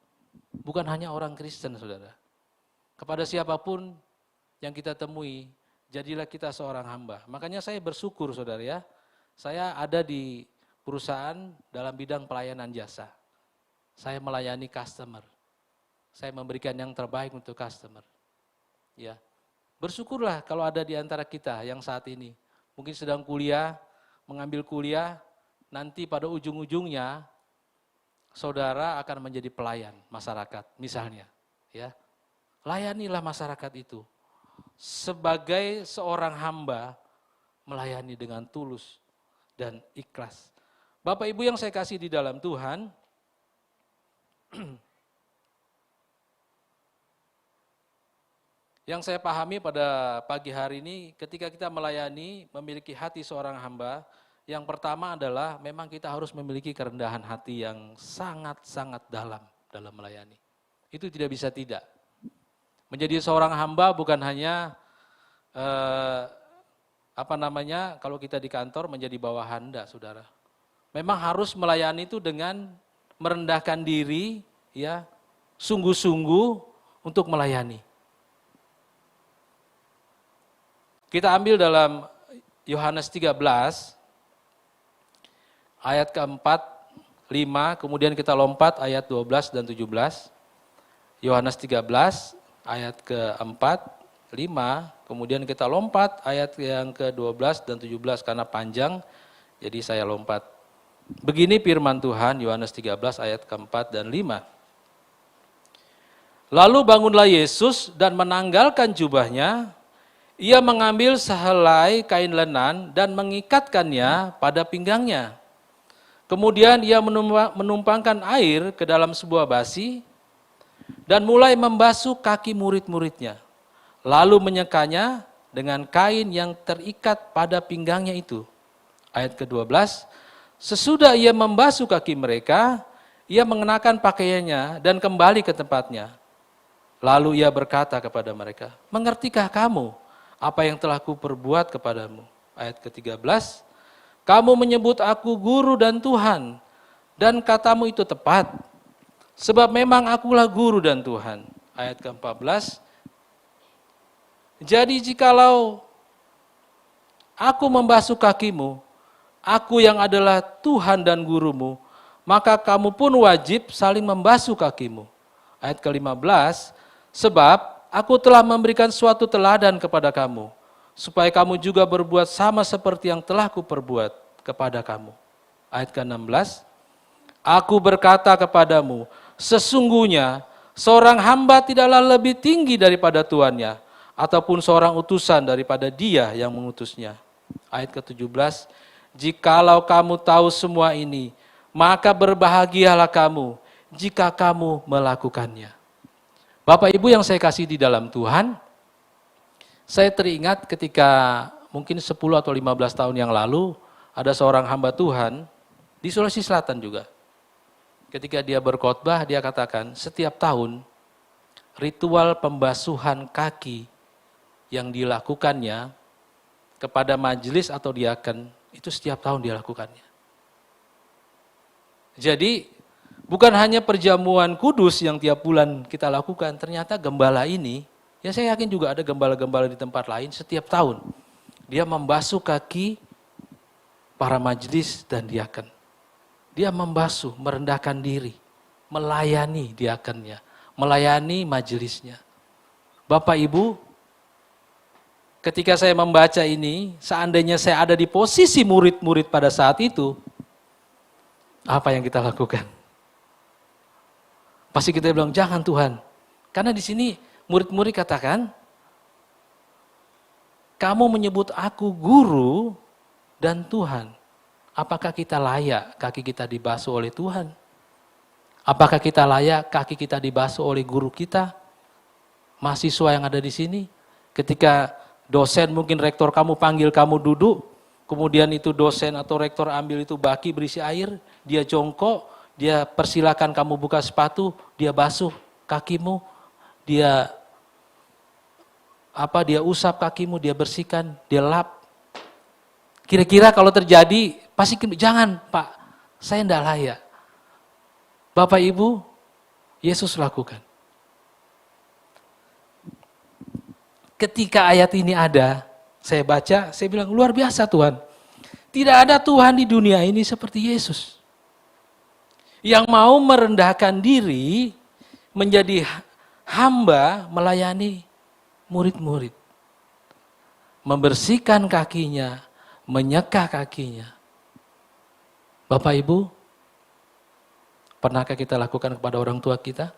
Speaker 4: Bukan hanya orang Kristen saudara. Kepada siapapun yang kita temui, jadilah kita seorang hamba. Makanya saya bersyukur saudara ya, saya ada di perusahaan dalam bidang pelayanan jasa. Saya melayani customer. Saya memberikan yang terbaik untuk customer. Ya. Bersyukurlah kalau ada di antara kita yang saat ini mungkin sedang kuliah, mengambil kuliah, nanti pada ujung-ujungnya saudara akan menjadi pelayan masyarakat misalnya, ya. Layanilah masyarakat itu sebagai seorang hamba melayani dengan tulus dan ikhlas. Bapak Ibu yang saya kasih di dalam Tuhan, yang saya pahami pada pagi hari ini ketika kita melayani, memiliki hati seorang hamba, yang pertama adalah memang kita harus memiliki kerendahan hati yang sangat-sangat dalam melayani. Itu tidak bisa tidak. Menjadi seorang hamba bukan hanya kalau kita di kantor menjadi bawahan, enggak saudara. Memang harus melayani itu dengan merendahkan diri, ya, sungguh-sungguh untuk melayani. Kita ambil dalam Yohanes 13, ayat keempat, 5, kemudian kita lompat ayat 12 dan 17. Yohanes 13, ayat keempat, 5, kemudian kita lompat ayat yang ke-12 dan 17 karena panjang, jadi saya lompat. Begini firman Tuhan, Yohanes 13 ayat keempat dan 5. Lalu bangunlah Yesus dan menanggalkan jubahnya, ia mengambil sehelai kain lenan dan mengikatkannya pada pinggangnya. Kemudian ia menumpangkan air ke dalam sebuah basi dan mulai membasuh kaki murid-muridnya. Lalu menyekanya dengan kain yang terikat pada pinggangnya itu. Ayat ke-12, sesudah ia membasuh kaki mereka, ia mengenakan pakaiannya dan kembali ke tempatnya. Lalu ia berkata kepada mereka, mengertikah kamu apa yang telah kuperbuat kepadamu? Ayat ke-13, kamu menyebut aku guru dan Tuhan, dan katamu itu tepat, sebab memang akulah guru dan Tuhan. Ayat ke-14, jadi jikalau aku membasuh kakimu, aku yang adalah Tuhan dan gurumu, maka kamu pun wajib saling membasuh kakimu. Ayat ke-15, sebab aku telah memberikan suatu teladan kepada kamu, supaya kamu juga berbuat sama seperti yang telah kuperbuat kepada kamu. Ayat ke-16, aku berkata kepadamu, sesungguhnya seorang hamba tidaklah lebih tinggi daripada tuannya, ataupun seorang utusan daripada dia yang mengutusnya. Ayat ke-17, jikalau kamu tahu semua ini, maka berbahagialah kamu jika kamu melakukannya. Bapak Ibu yang saya kasih di dalam Tuhan, saya teringat ketika mungkin 10 atau 15 tahun yang lalu, ada seorang hamba Tuhan di Sulawesi Selatan juga. Ketika dia berkhotbah, dia katakan setiap tahun ritual pembasuhan kaki yang dilakukannya kepada majelis atau diaken, itu setiap tahun dia lakukannya. Jadi bukan hanya perjamuan kudus yang tiap bulan kita lakukan, ternyata gembala ini, ya saya yakin juga ada gembala-gembala di tempat lain, setiap tahun dia membasuh kaki para majelis dan diaken. Dia membasuh, merendahkan diri, melayani diakennya, melayani majelisnya. Bapak Ibu, ketika saya membaca ini, seandainya saya ada di posisi murid-murid pada saat itu, apa yang kita lakukan? Pasti kita bilang, jangan Tuhan. Karena di sini murid-murid katakan, kamu menyebut aku guru dan Tuhan. Apakah kita layak kaki kita dibasuh oleh Tuhan? Apakah kita layak kaki kita dibasuh oleh guru kita? Mahasiswa yang ada di sini, ketika dosen mungkin rektor kamu panggil kamu duduk, kemudian itu dosen atau rektor ambil itu baki berisi air, dia jongkok, dia persilakan kamu buka sepatu, dia basuh kakimu, dia usap kakimu, dia bersihkan, dia lap. Kira-kira kalau terjadi, pasti jangan Pak, saya tidak layak. Bapak Ibu, Yesus lakukan. Ketika ayat ini ada, saya baca, saya bilang luar biasa Tuhan. Tidak ada Tuhan di dunia ini seperti Yesus. Yang mau merendahkan diri, menjadi hamba melayani murid-murid. Membersihkan kakinya, menyeka kakinya. Bapak Ibu, pernahkah kita lakukan kepada orang tua kita?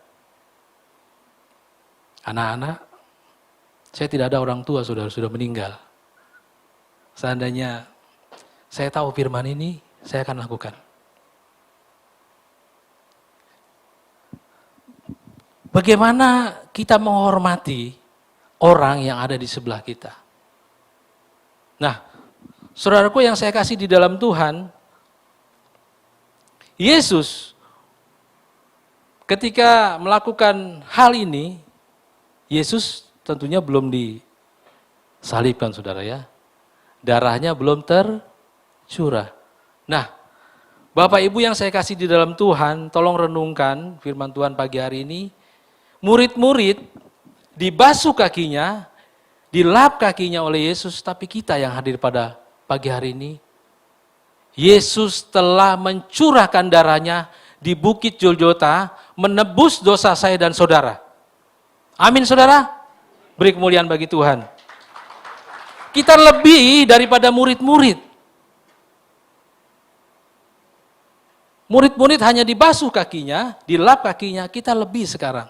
Speaker 4: Anak-anak, saya tidak ada orang tua sudah meninggal. Seandainya saya tahu firman ini, saya akan lakukan. Bagaimana kita menghormati orang yang ada di sebelah kita? Nah, saudaraku yang saya kasih di dalam Tuhan, Yesus ketika melakukan hal ini, Yesus tentunya belum disalibkan saudara ya. Darahnya belum tercurah. Nah, Bapak Ibu yang saya kasih di dalam Tuhan, tolong renungkan firman Tuhan pagi hari ini. Murid-murid dibasuh kakinya, dilap kakinya oleh Yesus, tapi kita yang hadir pada pagi hari ini, Yesus telah mencurahkan darahnya di Bukit Golgota, menebus dosa saya dan saudara. Amin saudara? Beri kemuliaan bagi Tuhan. Kita lebih daripada murid-murid. Murid-murid hanya dibasuh kakinya, dilap kakinya, kita lebih sekarang.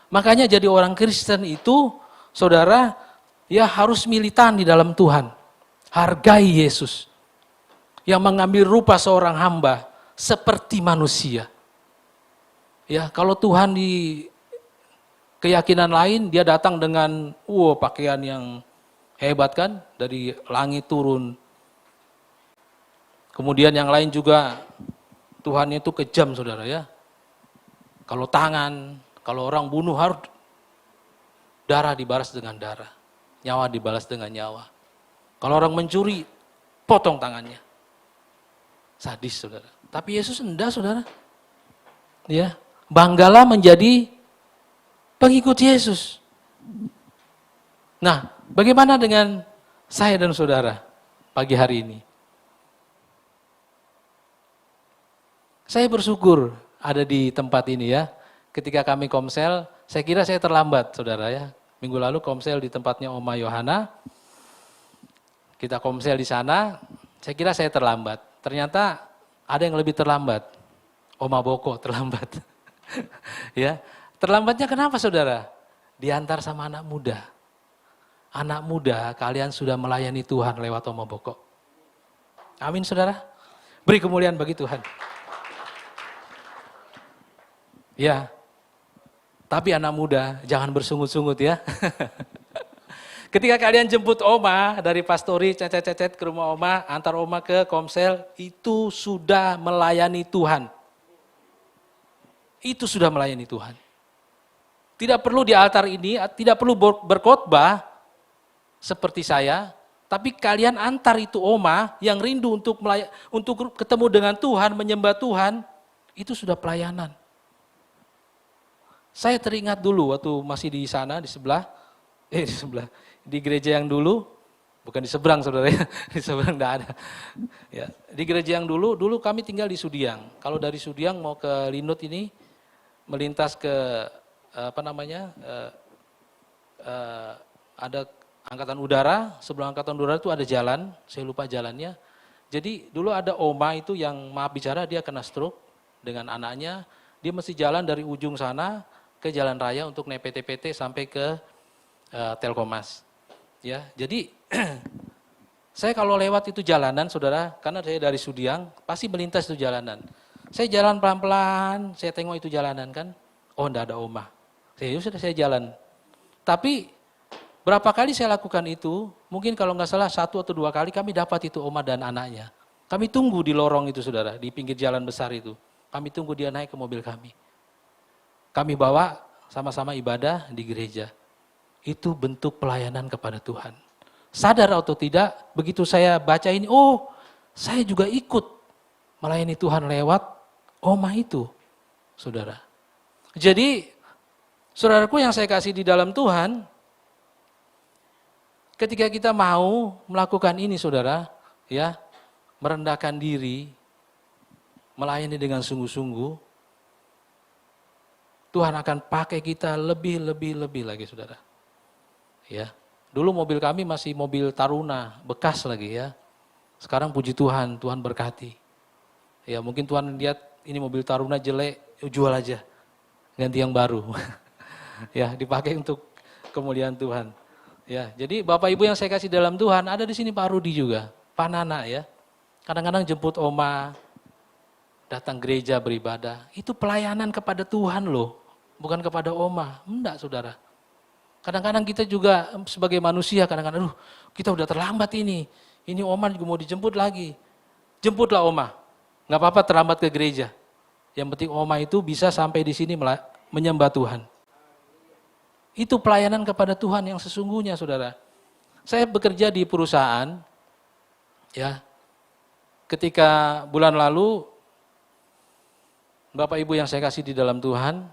Speaker 4: Makanya jadi orang Kristen itu, saudara, ya harus militan di dalam Tuhan. Hargai Yesus. Yang mengambil rupa seorang hamba seperti manusia. Ya, kalau Tuhan di keyakinan lain, dia datang dengan pakaian yang hebat kan, dari langit turun. Kemudian yang lain juga, Tuhan itu kejam saudara ya. Kalau tangan, kalau orang bunuh harus darah dibalas dengan darah. Nyawa dibalas dengan nyawa. Kalau orang mencuri, potong tangannya. Sadis saudara. Tapi Yesus enggak saudara. Ya, banggalah menjadi pengikut Yesus. Nah, bagaimana dengan saya dan saudara pagi hari ini? Saya bersyukur ada di tempat ini ya. Ketika kami komsel, saya kira saya terlambat saudara ya. Minggu lalu komsel di tempatnya Oma Yohana. Kita komsel di sana, saya kira saya terlambat. Ternyata ada yang lebih terlambat. Oma Boko terlambat. Ya, terlambatnya kenapa saudara? Diantar sama anak muda. Anak muda, kalian sudah melayani Tuhan lewat Oma Boko. Amin saudara. Beri kemuliaan bagi Tuhan. Ya, tapi anak muda jangan bersungut-sungut ya. Ketika kalian jemput Oma dari pastori cecet-cecet ke rumah Oma, antar Oma ke komsel, itu sudah melayani Tuhan. Itu sudah melayani Tuhan. Tidak perlu di altar ini, tidak perlu berkhotbah seperti saya, tapi kalian antar itu Oma yang rindu untuk ketemu dengan Tuhan, menyembah Tuhan, itu sudah pelayanan. Saya teringat dulu waktu masih di sana, di gereja yang dulu, bukan di seberang saudara ya, di seberang enggak ada. Ya, di gereja yang dulu kami tinggal di Sudiang. Kalau dari Sudiang mau ke Linut ini, melintas ke ada angkatan udara, sebelum angkatan udara itu ada jalan, saya lupa jalannya. Jadi dulu ada Oma itu yang maaf bicara, dia kena stroke dengan anaknya, dia mesti jalan dari ujung sana ke jalan raya untuk naik PT-PT sampai ke Telkomas. Ya, jadi saya kalau lewat itu jalanan, saudara, karena saya dari Sudiang, pasti melintas itu jalanan. Saya jalan pelan-pelan, saya tengok itu jalanan kan, oh enggak ada Oma. Saya jalan. Tapi berapa kali saya lakukan itu, mungkin kalau nggak salah 1 atau 2 kali kami dapat itu Oma dan anaknya. Kami tunggu di lorong itu saudara, di pinggir jalan besar itu. Kami tunggu dia naik ke mobil kami. Kami bawa sama-sama ibadah di gereja. Itu bentuk pelayanan kepada Tuhan. Sadar atau tidak, begitu saya baca ini, oh saya juga ikut melayani Tuhan lewat Oma itu, saudara. Jadi, saudaraku yang saya kasih di dalam Tuhan, ketika kita mau melakukan ini saudara, ya, merendahkan diri, melayani dengan sungguh-sungguh, Tuhan akan pakai kita lebih lagi saudara. Ya, dulu mobil kami masih mobil Taruna, bekas lagi ya. Sekarang puji Tuhan, Tuhan berkati. Ya mungkin Tuhan lihat ini mobil Taruna jelek, jual aja, ganti yang baru. Ya dipakai untuk kemuliaan Tuhan. Ya, jadi Bapak Ibu yang saya kasih dalam Tuhan, ada di sini Pak Rudi juga, Pak Nana ya. Kadang-kadang jemput Oma, datang gereja beribadah, itu pelayanan kepada Tuhan loh, bukan kepada Oma. Enggak saudara. Kadang-kadang kita juga sebagai manusia, kadang-kadang, kita udah terlambat ini Oma juga mau dijemput lagi. Jemputlah Oma, nggak apa-apa terlambat ke gereja. Yang penting Oma itu bisa sampai di sini menyembah Tuhan. Itu pelayanan kepada Tuhan yang sesungguhnya saudara. Saya bekerja di perusahaan, ya. Ketika bulan lalu, Bapak Ibu yang saya kasih di dalam Tuhan,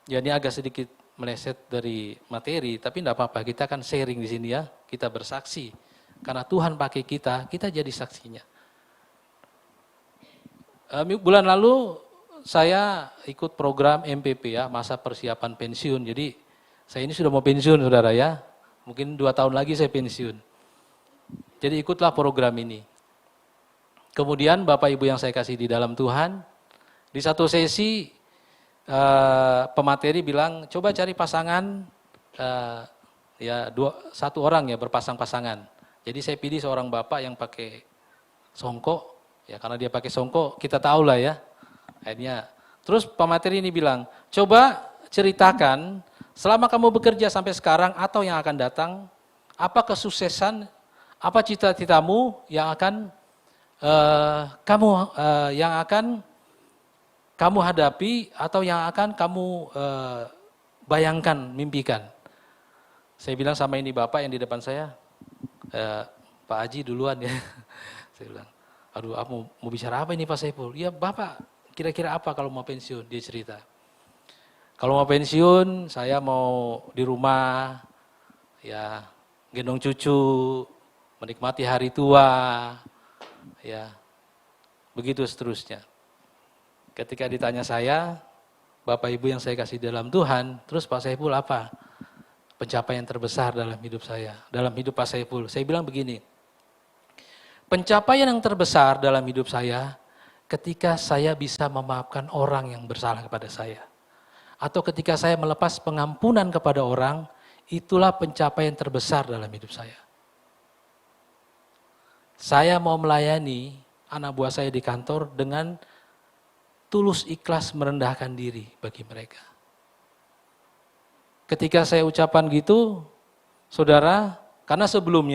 Speaker 4: ya ini agak sedikit meleset dari materi, tapi enggak apa-apa, kita akan sharing di sini ya, kita bersaksi. Karena Tuhan pakai kita jadi saksinya. Bulan lalu saya ikut program MPP ya, masa persiapan pensiun. Jadi saya ini sudah mau pensiun saudara ya, mungkin 2 tahun lagi saya pensiun. Jadi ikutlah program ini. Kemudian Bapak Ibu yang saya kasih di dalam Tuhan, di satu sesi pemateri bilang, coba cari pasangan, satu orang ya berpasang-pasangan. Jadi saya pilih seorang bapak yang pakai songkok, ya karena dia pakai songkok kita tahu lah ya. Akhirnya, terus pemateri ini bilang, coba ceritakan selama kamu bekerja sampai sekarang atau yang akan datang, apa kesuksesan, apa cita-citamu yang akan kamu hadapi atau yang akan kamu bayangkan, mimpikan. Saya bilang sama ini bapak yang di depan saya, Pak Haji duluan ya. Saya bilang, aduh mau bicara apa ini Pak Saiful? Ya bapak, kira-kira apa kalau mau pensiun? Dia cerita. Kalau mau pensiun, saya mau di rumah, ya gendong cucu, menikmati hari tua, ya begitu seterusnya. Ketika ditanya saya, Bapak Ibu yang saya kasih dalam Tuhan, terus Pak Saiful apa? pencapaian terbesar dalam hidup saya, dalam hidup Pak Saiful. Saya bilang begini, pencapaian yang terbesar dalam hidup saya ketika saya bisa memaafkan orang yang bersalah kepada saya. Atau ketika saya melepas pengampunan kepada orang, itulah pencapaian terbesar dalam hidup saya. Saya mau melayani anak buah saya di kantor dengan tulus ikhlas merendahkan diri bagi mereka. Ketika saya ucapan gitu, saudara, karena sebelum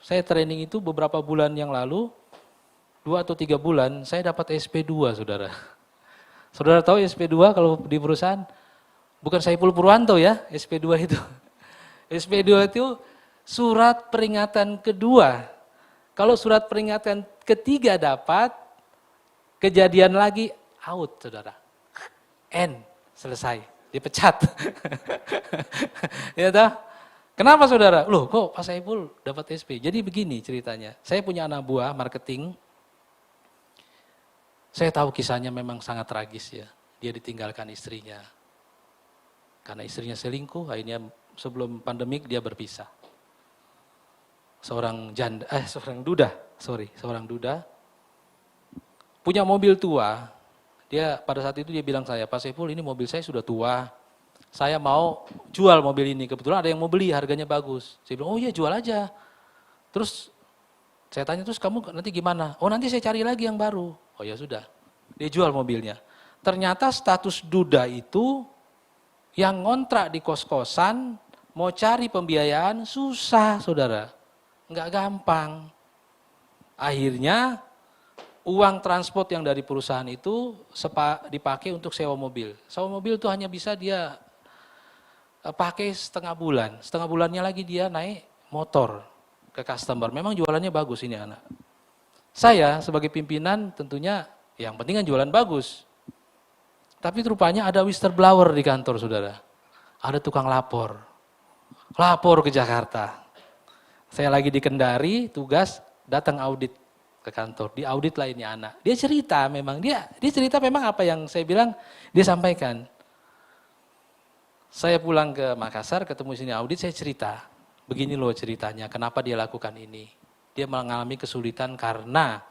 Speaker 4: saya training itu beberapa bulan yang lalu, 2 atau 3 bulan, saya dapat SP2, saudara. Saudara tahu SP2 kalau di perusahaan? Bukan Saiful Purwanto ya, SP2 itu. SP2 itu surat peringatan kedua. Kalau surat peringatan ketiga dapat, kejadian lagi, out, saudara. N, selesai, dipecat. Ya toh? Kenapa saudara? Loh kok Pak Saiful dapat SP? Jadi begini ceritanya, saya punya anak buah marketing, saya tahu kisahnya memang sangat tragis ya. Dia ditinggalkan istrinya. Karena istrinya selingkuh, akhirnya sebelum pandemik dia berpisah. Seorang duda, punya mobil tua. Dia pada saat itu dia bilang saya, Pak Saiful ini mobil saya sudah tua, saya mau jual mobil ini. Kebetulan ada yang mau beli, harganya bagus. Saya bilang, oh iya jual aja. Terus saya tanya, terus kamu nanti gimana? Oh nanti saya cari lagi yang baru. Oh ya sudah, dia jual mobilnya. Ternyata status duda itu yang ngontrak di kos-kosan, mau cari pembiayaan susah saudara. Enggak gampang. Akhirnya uang transport yang dari perusahaan itu dipakai untuk sewa mobil. Sewa mobil itu hanya bisa dia pakai setengah bulan. Setengah bulannya lagi dia naik motor ke customer. Memang jualannya bagus ini anak. Saya sebagai pimpinan tentunya yang penting kan jualan bagus. Tapi rupanya ada whistleblower di kantor saudara. Ada tukang lapor. Lapor ke Jakarta. Saya lagi di Kendari, tugas datang audit ke kantor. Di audit lainnya anak. Dia cerita memang, dia cerita memang apa yang saya bilang, dia sampaikan. Saya pulang ke Makassar, ketemu sini audit, saya cerita. Begini loh ceritanya, kenapa dia lakukan ini. Dia mengalami kesulitan karena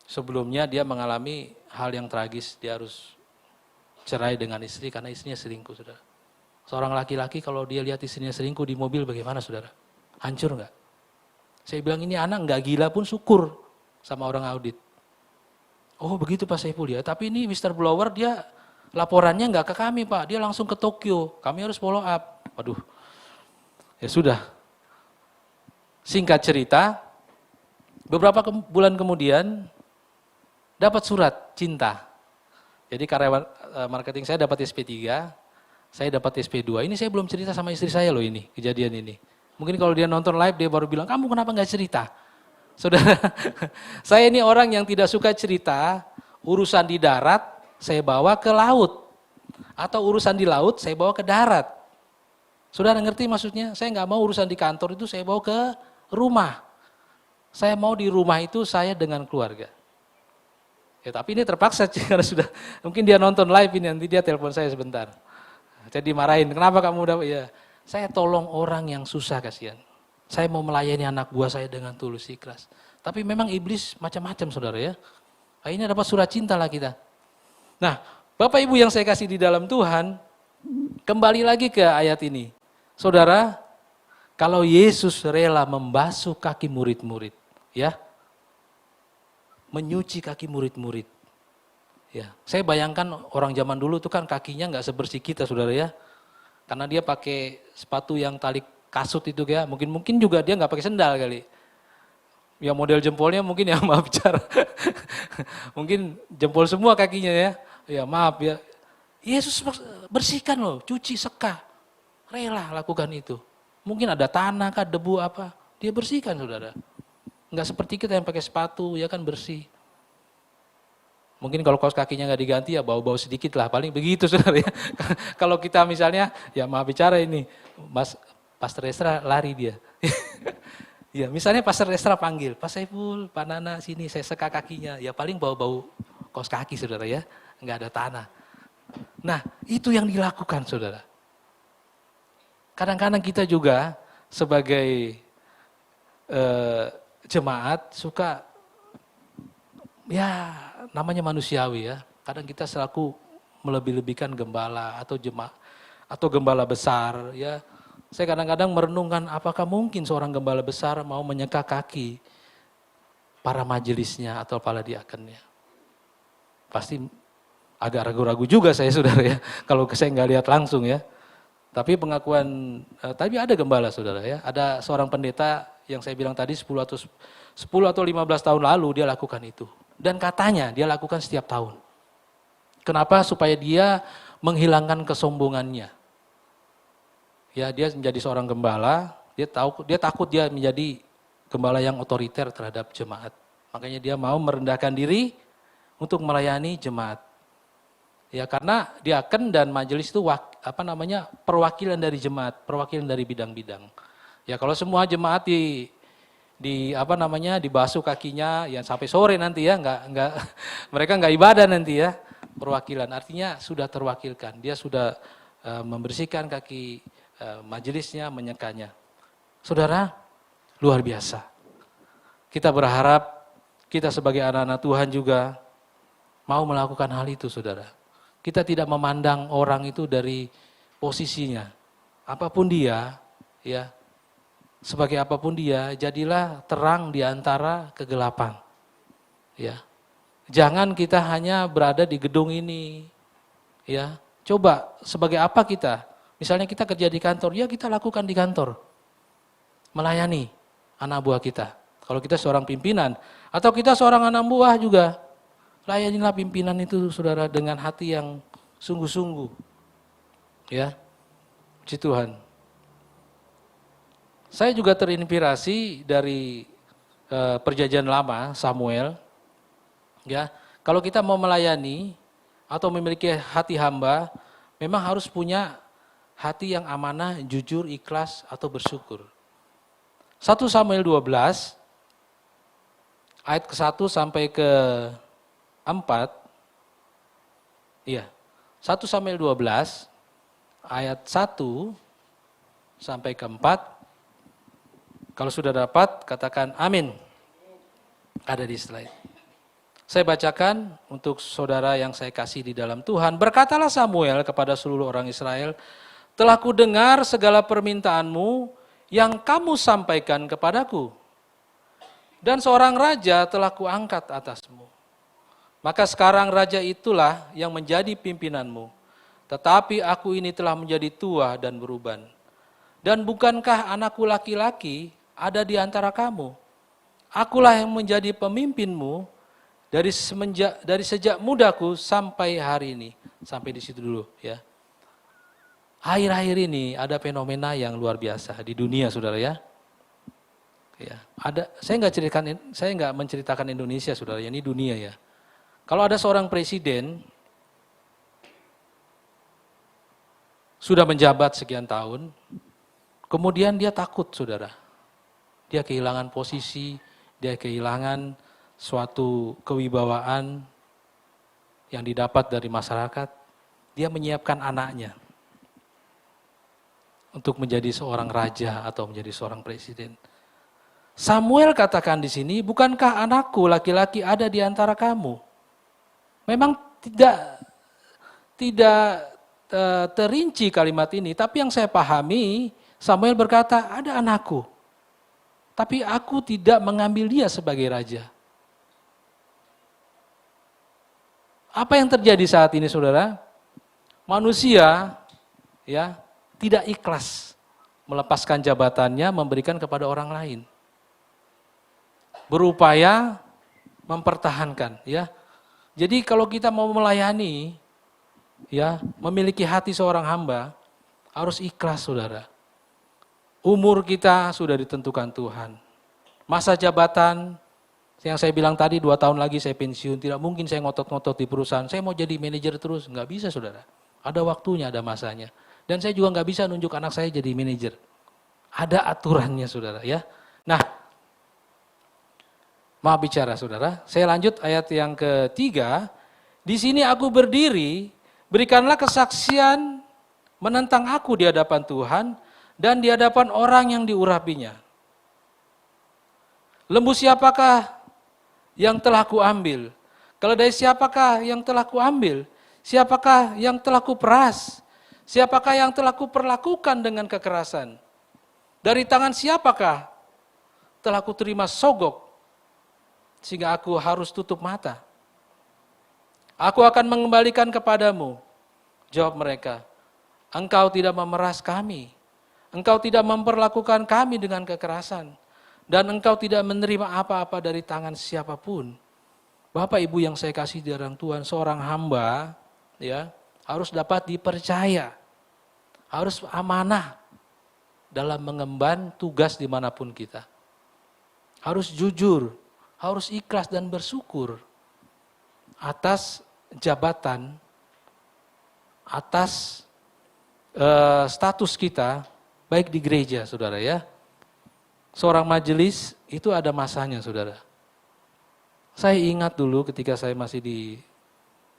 Speaker 4: sebelumnya dia mengalami hal yang tragis, dia harus cerai dengan istri karena istrinya selingkuh, saudara. Seorang laki-laki kalau dia lihat istrinya selingkuh di mobil bagaimana saudara? Hancur enggak? Saya bilang ini anak enggak gila pun syukur sama orang audit. Oh begitu Pak Saiful ya, tapi ini Mr. Blower dia laporannya enggak ke kami Pak, dia langsung ke Tokyo, kami harus follow up. Waduh, ya sudah. Singkat cerita, beberapa bulan kemudian dapat surat cinta. Jadi karyawan marketing saya dapat SP3, saya dapat SP2. Ini saya belum cerita sama istri saya loh ini, kejadian ini. Mungkin kalau dia nonton live dia baru bilang, kamu kenapa nggak cerita? Saudara, saya ini orang yang tidak suka cerita, urusan di darat saya bawa ke laut. Atau urusan di laut saya bawa ke darat. Saudara ngerti maksudnya? Saya nggak mau urusan di kantor itu saya bawa ke rumah. Saya mau di rumah itu saya dengan keluarga. Ya tapi ini terpaksa karena sudah, mungkin dia nonton live ini nanti dia telepon saya sebentar. Jadi dimarahin, kenapa kamu udah, ya saya tolong orang yang susah kasihan. Saya mau melayani anak buah saya dengan tulus ikhlas. Tapi memang iblis macam-macam saudara ya. Akhirnya dapat surat cinta lah kita. Nah Bapak Ibu yang saya kasih di dalam Tuhan, kembali lagi ke ayat ini. Saudara, kalau Yesus rela membasuh kaki murid-murid, ya, menyuci kaki murid-murid. Ya, saya bayangkan orang zaman dulu itu kan kakinya nggak sebersih kita, saudara ya, karena dia pakai sepatu yang tali kasut itu ya, mungkin juga dia nggak pakai sendal kali. Ya model jempolnya mungkin ya maaf bicara, mungkin jempol semua kakinya ya, ya maaf ya. Yesus bersihkan loh, cuci seka, rela lakukan itu. Mungkin ada tanah kah, debu apa, dia bersihkan saudara. Enggak seperti kita yang pakai sepatu, ya kan bersih. Mungkin kalau kaos kakinya nggak diganti ya bau-bau sedikit lah, paling begitu saudara ya. Kalau kita misalnya, ya maaf bicara ini, Pastor Esra lari dia. Ya misalnya Pastor Esra panggil, Pak Saiful, Pak Nana sini saya seka kakinya, ya paling bau-bau kaos kaki saudara ya, nggak ada tanah. Nah itu yang dilakukan saudara. kadang-kadang kita juga sebagai jemaat suka, ya namanya manusiawi ya. Kadang kita selaku melebih-lebihkan gembala atau jemaat atau gembala besar ya. Saya kadang-kadang merenungkan apakah mungkin seorang gembala besar mau menyeka kaki para majelisnya atau para diakennya. Pasti agak ragu-ragu juga saya saudara ya, kalau saya nggak lihat langsung ya. Tapi pengakuan, tapi ada gembala saudara ya, ada seorang pendeta yang saya bilang tadi 10 atau 15 tahun lalu dia lakukan itu. Dan katanya dia lakukan setiap tahun. Kenapa? Supaya dia menghilangkan kesombongannya. Ya, dia menjadi seorang gembala, dia takut dia menjadi gembala yang otoriter terhadap jemaat. Makanya dia mau merendahkan diri untuk melayani jemaat. Ya, karena diaken dan majelis itu perwakilan dari jemaat, perwakilan dari bidang-bidang. Ya, kalau semua jemaat dibasuh kakinya ya sampai sore nanti ya, mereka nggak ibadah nanti ya. Perwakilan artinya sudah terwakilkan, dia sudah membersihkan kaki majelisnya, menyekanya. Saudara, luar biasa. Kita berharap kita sebagai anak-anak Tuhan juga mau melakukan hal itu, saudara. Kita tidak memandang orang itu dari posisinya. Apapun dia, ya, sebagai apapun dia, jadilah terang di antara kegelapan. Ya. Jangan kita hanya berada di gedung ini. Ya. Coba sebagai apa kita? Misalnya kita kerja di kantor, ya kita lakukan di kantor. Melayani anak buah kita. Kalau kita seorang pimpinan, atau kita seorang anak buah juga, layanilah pimpinan itu saudara dengan hati yang sungguh-sungguh. Ya, puji Tuhan. Saya juga terinspirasi dari perjanjian lama Samuel. Ya, kalau kita mau melayani atau memiliki hati hamba, memang harus punya hati yang amanah, jujur, ikhlas atau bersyukur. 1 Samuel 12 ayat ke-1 sampai ke-4. Iya. 1 Samuel 12 ayat 1 sampai ke-4. Kalau sudah dapat katakan amin. Ada di slide. Saya bacakan untuk saudara yang saya kasih di dalam Tuhan. Berkatalah Samuel kepada seluruh orang Israel, telah kudengar segala permintaanmu yang kamu sampaikan kepadaku. Dan seorang raja telah kuangkat atasmu. Maka sekarang raja itulah yang menjadi pimpinanmu. Tetapi aku ini telah menjadi tua dan beruban. Dan bukankah anakku laki-laki ada di antara kamu? Akulah yang menjadi pemimpinmu dari sejak mudaku sampai hari ini. Sampai di situ dulu ya. Akhir-akhir ini ada fenomena yang luar biasa di dunia saudara ya. Ya, saya nggak menceritakan Indonesia saudara, ini dunia ya. Kalau ada seorang presiden sudah menjabat sekian tahun, kemudian dia takut saudara. Dia kehilangan posisi, dia kehilangan suatu kewibawaan yang didapat dari masyarakat. Dia menyiapkan anaknya untuk menjadi seorang raja atau menjadi seorang presiden. Samuel katakan di sini, bukankah anakku laki-laki ada di antara kamu? Memang tidak terinci kalimat ini, tapi yang saya pahami, Samuel berkata, ada anakku. Tapi aku tidak mengambil dia sebagai raja. Apa yang terjadi saat ini saudara? Manusia ya tidak ikhlas melepaskan jabatannya, memberikan kepada orang lain. Berupaya mempertahankan ya. Jadi kalau kita mau melayani ya, memiliki hati seorang hamba harus ikhlas saudara. Umur kita sudah ditentukan Tuhan. Masa jabatan yang saya bilang tadi 2 tahun lagi saya pensiun, tidak mungkin saya ngotot-ngotot di perusahaan. Saya mau jadi manajer terus, nggak bisa saudara. Ada waktunya, ada masanya. Dan saya juga nggak bisa nunjuk anak saya jadi manajer. Ada aturannya saudara ya. Nah, maaf bicara saudara, saya lanjut ayat yang ketiga. Di sini aku berdiri, berikanlah kesaksian menentang aku di hadapan Tuhan dan di hadapan orang yang diurapinya. Lembu siapakah yang telah kuambil? Keledai siapakah yang telah kuambil? Siapakah yang telah kuperas? Siapakah yang telah kuperlakukan dengan kekerasan? Dari tangan siapakah telah kuterima sogok sehingga aku harus tutup mata? Aku akan mengembalikan kepadamu. Jawab mereka, engkau tidak memeras kami. Engkau tidak memperlakukan kami dengan kekerasan. Dan engkau tidak menerima apa-apa dari tangan siapapun. Bapak Ibu yang saya kasih di dalam Tuhan, seorang hamba ya harus dapat dipercaya. Harus amanah dalam mengemban tugas dimanapun kita. Harus jujur, harus ikhlas dan bersyukur atas jabatan, atas status kita, baik di gereja, saudara ya. Seorang majelis itu ada masanya, saudara. Saya ingat dulu ketika saya masih di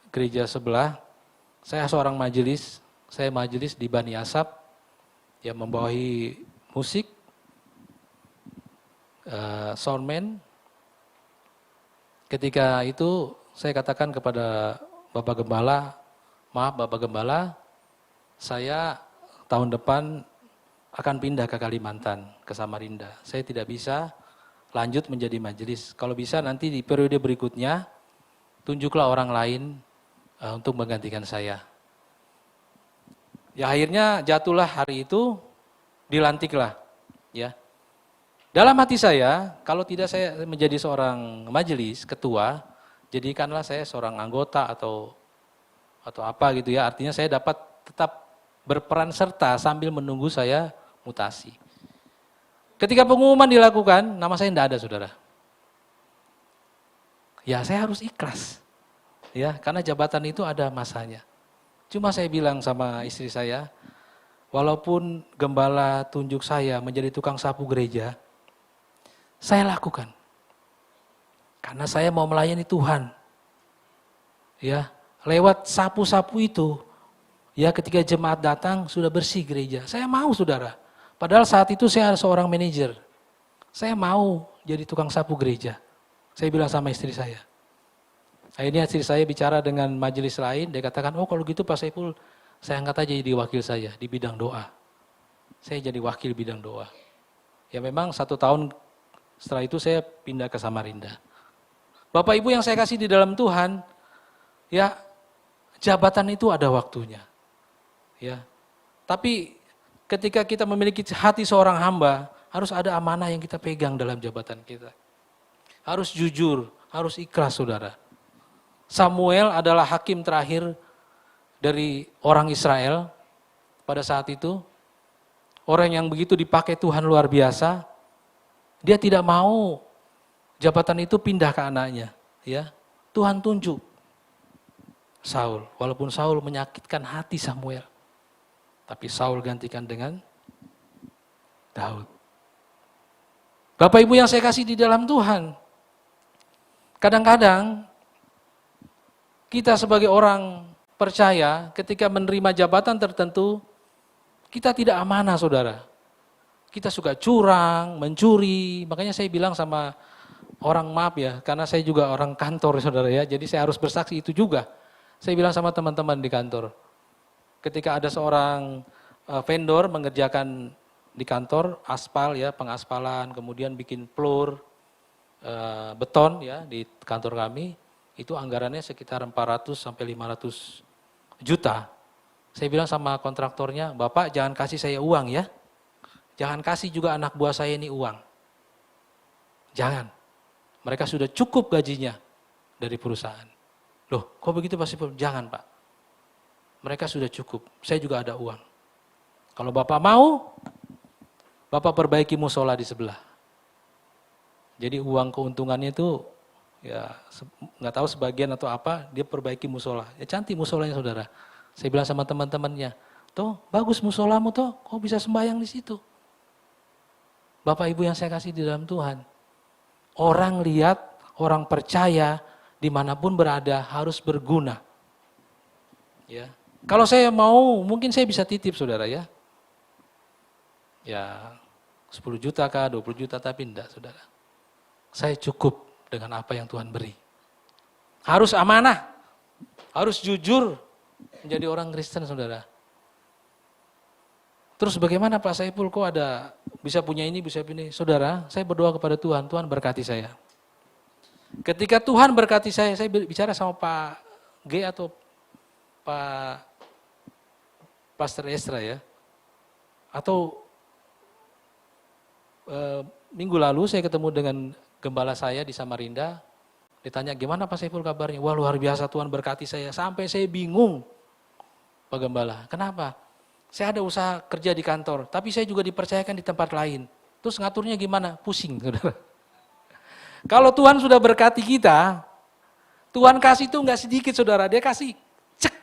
Speaker 4: gereja sebelah, saya seorang majelis, saya majelis di Bani Asap, yang membawahi musik, soundman. Ketika itu saya katakan kepada Bapak Gembala, maaf Bapak Gembala, saya tahun depan akan pindah ke Kalimantan, ke Samarinda. Saya tidak bisa lanjut menjadi majelis. Kalau bisa nanti di periode berikutnya, tunjuklah orang lain untuk menggantikan saya. Ya akhirnya jatuhlah hari itu, dilantiklah. Ya. Dalam hati saya, kalau tidak saya menjadi seorang majelis, ketua, jadikanlah saya seorang anggota atau apa gitu ya. Artinya saya dapat tetap berperan serta sambil menunggu saya mutasi. Ketika pengumuman dilakukan, nama saya tidak ada, saudara. Ya saya harus ikhlas. Ya, karena jabatan itu ada masanya. Cuma saya bilang sama istri saya, walaupun gembala tunjuk saya menjadi tukang sapu gereja, saya lakukan. Karena saya mau melayani Tuhan. Ya, lewat sapu-sapu itu, ya ketika jemaat datang sudah bersih gereja. Saya mau, saudara. Padahal saat itu saya seorang manajer. Saya mau jadi tukang sapu gereja. Saya bilang sama istri saya. Akhirnya istri saya bicara dengan majelis lain, dia katakan, oh kalau gitu Pak Saiful, saya angkat aja jadi wakil saya di bidang doa. Saya jadi wakil bidang doa. Ya memang 1 tahun setelah itu saya pindah ke Samarinda. Bapak Ibu yang saya kasih di dalam Tuhan, ya jabatan itu ada waktunya. Ya. Tapi ketika kita memiliki hati seorang hamba, harus ada amanah yang kita pegang dalam jabatan kita. Harus jujur, harus ikhlas, saudara. Samuel adalah hakim terakhir dari orang Israel pada saat itu. Orang yang begitu dipakai Tuhan luar biasa. Dia tidak mau jabatan itu pindah ke anaknya. Ya, Tuhan tunjuk Saul, walaupun Saul menyakitkan hati Samuel. Tapi Saul gantikan dengan Daud. Bapak Ibu yang saya kasih di dalam Tuhan, kadang-kadang kita sebagai orang percaya ketika menerima jabatan tertentu, kita tidak amanah, saudara. Kita suka curang, mencuri, makanya saya bilang sama orang, maaf ya, karena saya juga orang kantor, saudara ya, jadi saya harus bersaksi itu juga. Saya bilang sama teman-teman di kantor, ketika ada seorang vendor mengerjakan di kantor aspal ya, pengaspalan, kemudian bikin floor beton ya di kantor kami, itu anggarannya sekitar 400 sampai 500 juta. Saya bilang sama kontraktornya, Bapak jangan kasih saya uang ya. Jangan kasih juga anak buah saya ini uang. Jangan. Mereka sudah cukup gajinya dari perusahaan. Loh, kok begitu Pak Sipul? Jangan Pak. Mereka sudah cukup, saya juga ada uang. Kalau Bapak mau, Bapak perbaiki musola di sebelah. Jadi uang keuntungannya itu, ya nggak tahu sebagian atau apa, dia perbaiki musola. Ya cantik musolanya saudara. Saya bilang sama teman-temannya, toh bagus musolamu toh, kok bisa sembahyang di situ? Bapak Ibu yang saya kasih di dalam Tuhan. Orang lihat, orang percaya, dimanapun berada harus berguna. Ya. Kalau saya mau, mungkin saya bisa titip saudara ya. Ya 10 juta kah, 20 juta, tapi enggak saudara. Saya cukup dengan apa yang Tuhan beri. Harus amanah, harus jujur menjadi orang Kristen saudara. Terus bagaimana Pak Saiful kok ada bisa punya ini, bisa ini? Saudara, saya berdoa kepada Tuhan, Tuhan berkati saya. Ketika Tuhan berkati saya bicara sama Pak G atau Pak Pastor Esra ya. Atau minggu lalu saya ketemu dengan gembala saya di Samarinda. Ditanya gimana Pak Saiful kabarnya? Wah luar biasa Tuhan berkati saya. Sampai saya bingung Pak Gembala. Kenapa? Saya ada usaha kerja di kantor. Tapi saya juga dipercayakan di tempat lain. Terus ngaturnya gimana? Pusing saudara. Kalau Tuhan sudah berkati kita, Tuhan kasih itu enggak sedikit saudara. Dia kasih cek.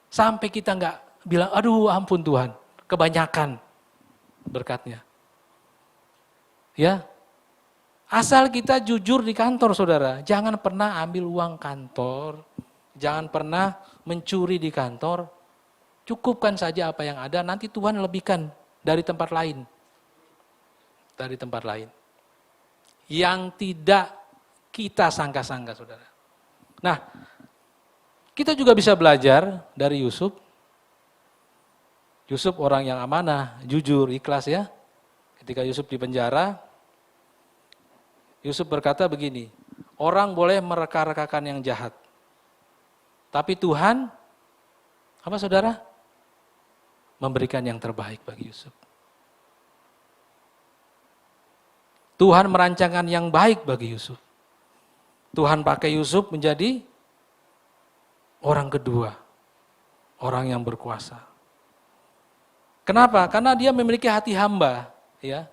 Speaker 4: Sampai kita enggak bilang aduh ampun Tuhan. Kebanyakan berkatnya. Ya, asal kita jujur di kantor saudara, jangan pernah ambil uang kantor, jangan pernah mencuri di kantor, cukupkan saja apa yang ada, nanti Tuhan lebihkan dari tempat lain. Dari tempat lain. Yang tidak kita sangka-sangka saudara. Nah, kita juga bisa belajar dari Yusuf. Yusuf orang yang amanah, jujur, ikhlas ya. Ketika Yusuf di penjara, Yusuf berkata begini, orang boleh mereka-rekakan yang jahat. Tapi Tuhan, apa saudara? Memberikan yang terbaik bagi Yusuf. Tuhan merancangkan yang baik bagi Yusuf. Tuhan pakai Yusuf menjadi orang kedua, orang yang berkuasa. Kenapa? Karena dia memiliki hati hamba, ya,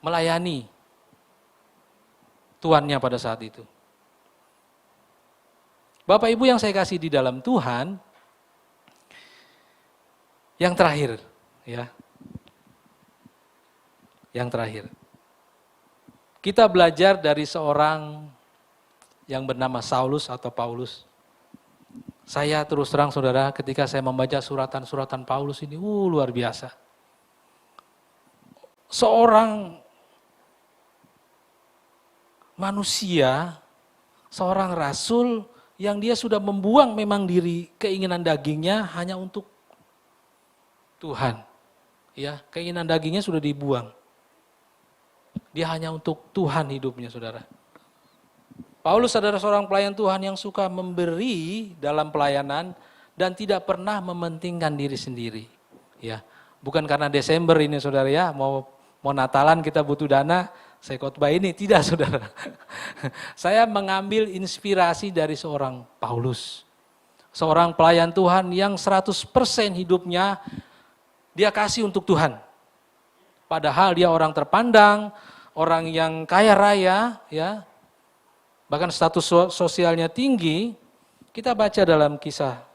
Speaker 4: melayani tuannya pada saat itu. Bapak Ibu yang saya kasih di dalam Tuhan, yang terakhir, ya, yang terakhir, kita belajar dari seorang yang bernama Saulus atau Paulus. Saya terus terang saudara, ketika saya membaca suratan-suratan Paulus ini, luar biasa. Seorang manusia, seorang rasul yang dia sudah membuang memang diri keinginan dagingnya hanya untuk Tuhan. Ya, keinginan dagingnya sudah dibuang. Dia hanya untuk Tuhan hidupnya, saudara. Paulus adalah seorang pelayan Tuhan yang suka memberi dalam pelayanan dan tidak pernah mementingkan diri sendiri. Ya, bukan karena Desember ini, saudara ya, mau Natalan kita butuh dana, saya khotbah ini, tidak saudara. Saya mengambil inspirasi dari seorang Paulus. Seorang pelayan Tuhan yang 100% hidupnya dia kasih untuk Tuhan. Padahal dia orang terpandang, orang yang kaya raya, ya, bahkan status sosialnya tinggi. Kita baca dalam Kisah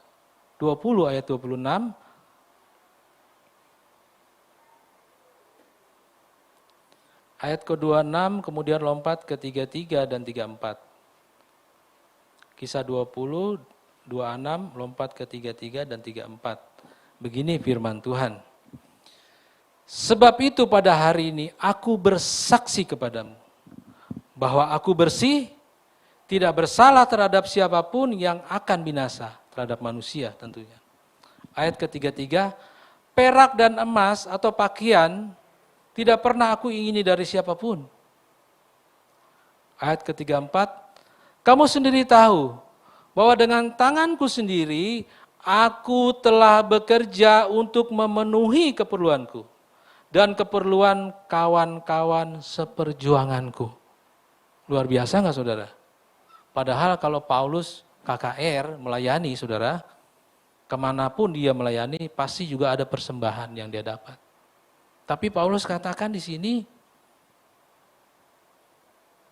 Speaker 4: 20 ayat 26. Ayat ke-26 kemudian lompat ke 33 dan 34. Kisah 20, 26 lompat ke 33 dan 34. Begini firman Tuhan. Sebab itu pada hari ini aku bersaksi kepadamu bahwa aku bersih, tidak bersalah terhadap siapapun yang akan binasa, terhadap manusia tentunya. Ayat ke-33, perak dan emas atau pakaian tidak pernah aku ingini dari siapapun. Ayat ke-34, kamu sendiri tahu bahwa dengan tanganku sendiri aku telah bekerja untuk memenuhi keperluanku dan keperluan kawan-kawan seperjuanganku. Luar biasa enggak saudara? Padahal kalau Paulus KKR melayani saudara, kemanapun dia melayani pasti juga ada persembahan yang dia dapat. Tapi Paulus katakan di sini,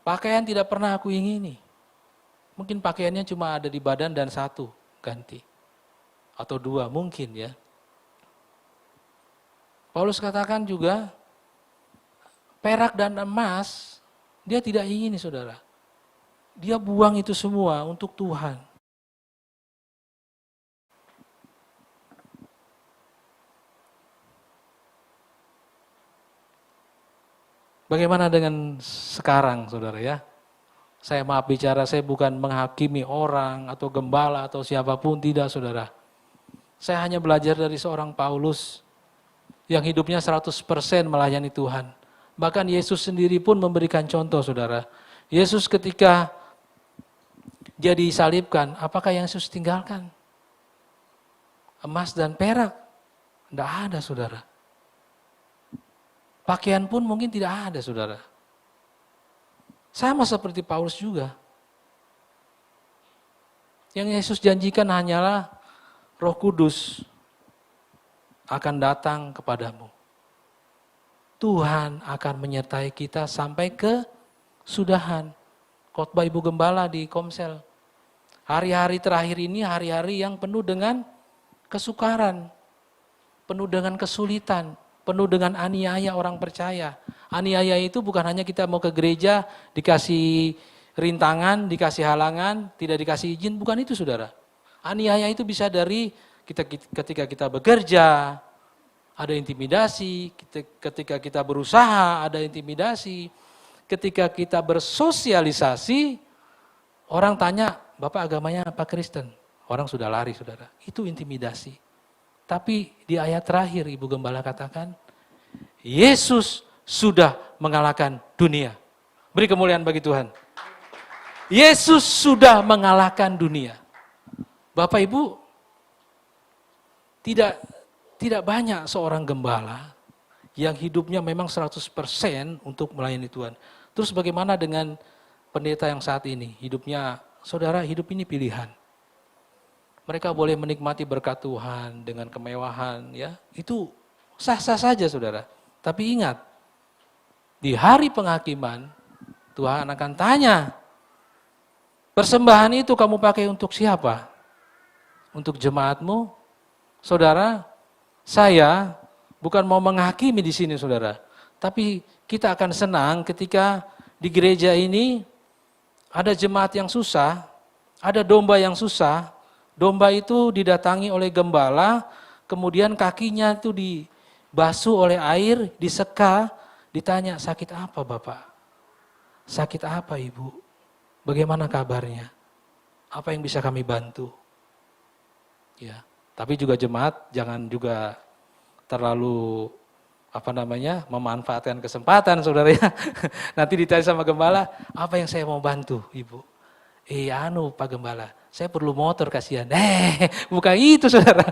Speaker 4: pakaian tidak pernah aku ingini. Mungkin pakaiannya cuma ada di badan dan satu ganti. Atau dua mungkin ya. Paulus katakan juga, perak dan emas, dia tidak ingini saudara. Dia buang itu semua untuk Tuhan. Bagaimana dengan sekarang, saudara ya? Saya maaf bicara, saya bukan menghakimi orang atau gembala atau siapapun, tidak saudara. Saya hanya belajar dari seorang Paulus yang hidupnya 100% melayani Tuhan. Bahkan Yesus sendiri pun memberikan contoh saudara. Yesus ketika dia disalibkan, apakah yang Yesus tinggalkan? Emas dan perak? Tidak ada saudara. Pakaian pun mungkin tidak ada saudara. Sama seperti Paulus juga. Yang Yesus janjikan hanyalah Roh Kudus akan datang kepadamu. Tuhan akan menyertai kita sampai ke sudahan. Khotbah Ibu Gembala di Komsel. Hari-hari terakhir ini hari-hari yang penuh dengan kesukaran, penuh dengan kesulitan, penuh dengan aniaya orang percaya. Aniaya itu bukan hanya kita mau ke gereja, dikasih rintangan, dikasih halangan, tidak dikasih izin, bukan itu saudara. Aniaya itu bisa dari ketika kita bekerja, ada intimidasi, ketika kita berusaha, ada intimidasi, ketika kita bersosialisasi, orang tanya, Bapak agamanya apa Kristen? Orang sudah lari saudara, itu intimidasi. Tapi di ayat terakhir Ibu Gembala katakan, Yesus sudah mengalahkan dunia. Beri kemuliaan bagi Tuhan. Yesus sudah mengalahkan dunia. Bapak Ibu, tidak banyak seorang gembala yang hidupnya memang 100% untuk melayani Tuhan. Terus bagaimana dengan pendeta yang saat ini? Hidupnya, saudara, hidup ini pilihan. Mereka boleh menikmati berkat Tuhan dengan kemewahan, ya. Itu sah-sah saja saudara. Tapi ingat, di hari penghakiman, Tuhan akan tanya, persembahan itu kamu pakai untuk siapa? Untuk jemaatmu? Saudara, saya bukan mau menghakimi di sini saudara. Tapi kita akan senang ketika di gereja ini ada jemaat yang susah, ada domba yang susah. Domba itu didatangi oleh gembala, kemudian kakinya itu dibasuh oleh air, diseka, ditanya, sakit apa Bapak? Sakit apa Ibu? Bagaimana kabarnya? Apa yang bisa kami bantu? Ya, tapi juga jemaat jangan juga terlalu memanfaatkan kesempatan saudara ya. Nanti ditanya sama gembala, apa yang saya mau bantu Ibu? Pak Gembala, saya perlu motor kasihan. Bukan itu saudara.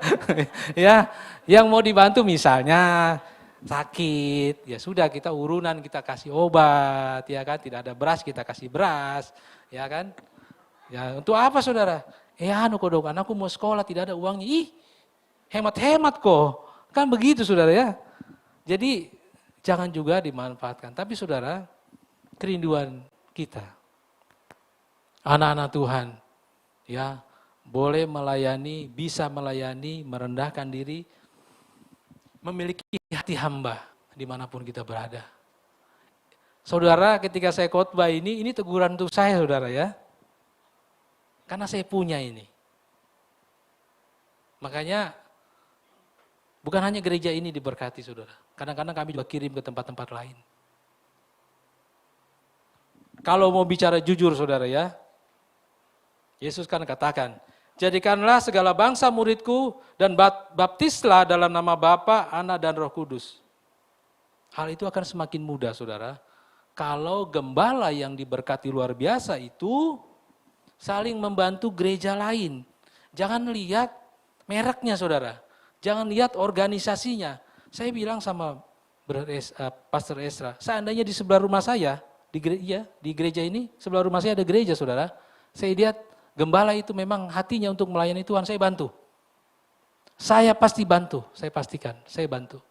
Speaker 4: Ya, yang mau dibantu misalnya sakit, ya sudah kita urunan, kita kasih obat, ya kan, tidak ada beras kita kasih beras, ya kan. Ya, untuk apa saudara? Dok, anakku mau sekolah tidak ada uangnya. Hemat-hemat kok. Kan begitu saudara ya. Jadi jangan juga dimanfaatkan. Tapi saudara, kerinduan kita, anak-anak Tuhan, ya boleh melayani, bisa melayani, merendahkan diri, memiliki hati hamba dimanapun kita berada. Saudara, ketika saya khotbah ini teguran untuk saya saudara ya. Karena saya punya ini. Makanya bukan hanya gereja ini diberkati saudara. Kadang-kadang kami juga kirim ke tempat-tempat lain. Kalau mau bicara jujur saudara ya, Yesus kan katakan, jadikanlah segala bangsa muridku dan baptislah dalam nama Bapa, Anak dan Roh Kudus. Hal itu akan semakin mudah saudara. Kalau gembala yang diberkati luar biasa itu saling membantu gereja lain. Jangan lihat mereknya saudara. Jangan lihat organisasinya. Saya bilang sama Pastor Esra, seandainya di sebelah rumah saya, di gereja ini, sebelah rumah saya ada gereja saudara. Saya lihat gembala itu memang hatinya untuk melayani Tuhan, saya bantu. Saya pasti bantu, saya pastikan, saya bantu.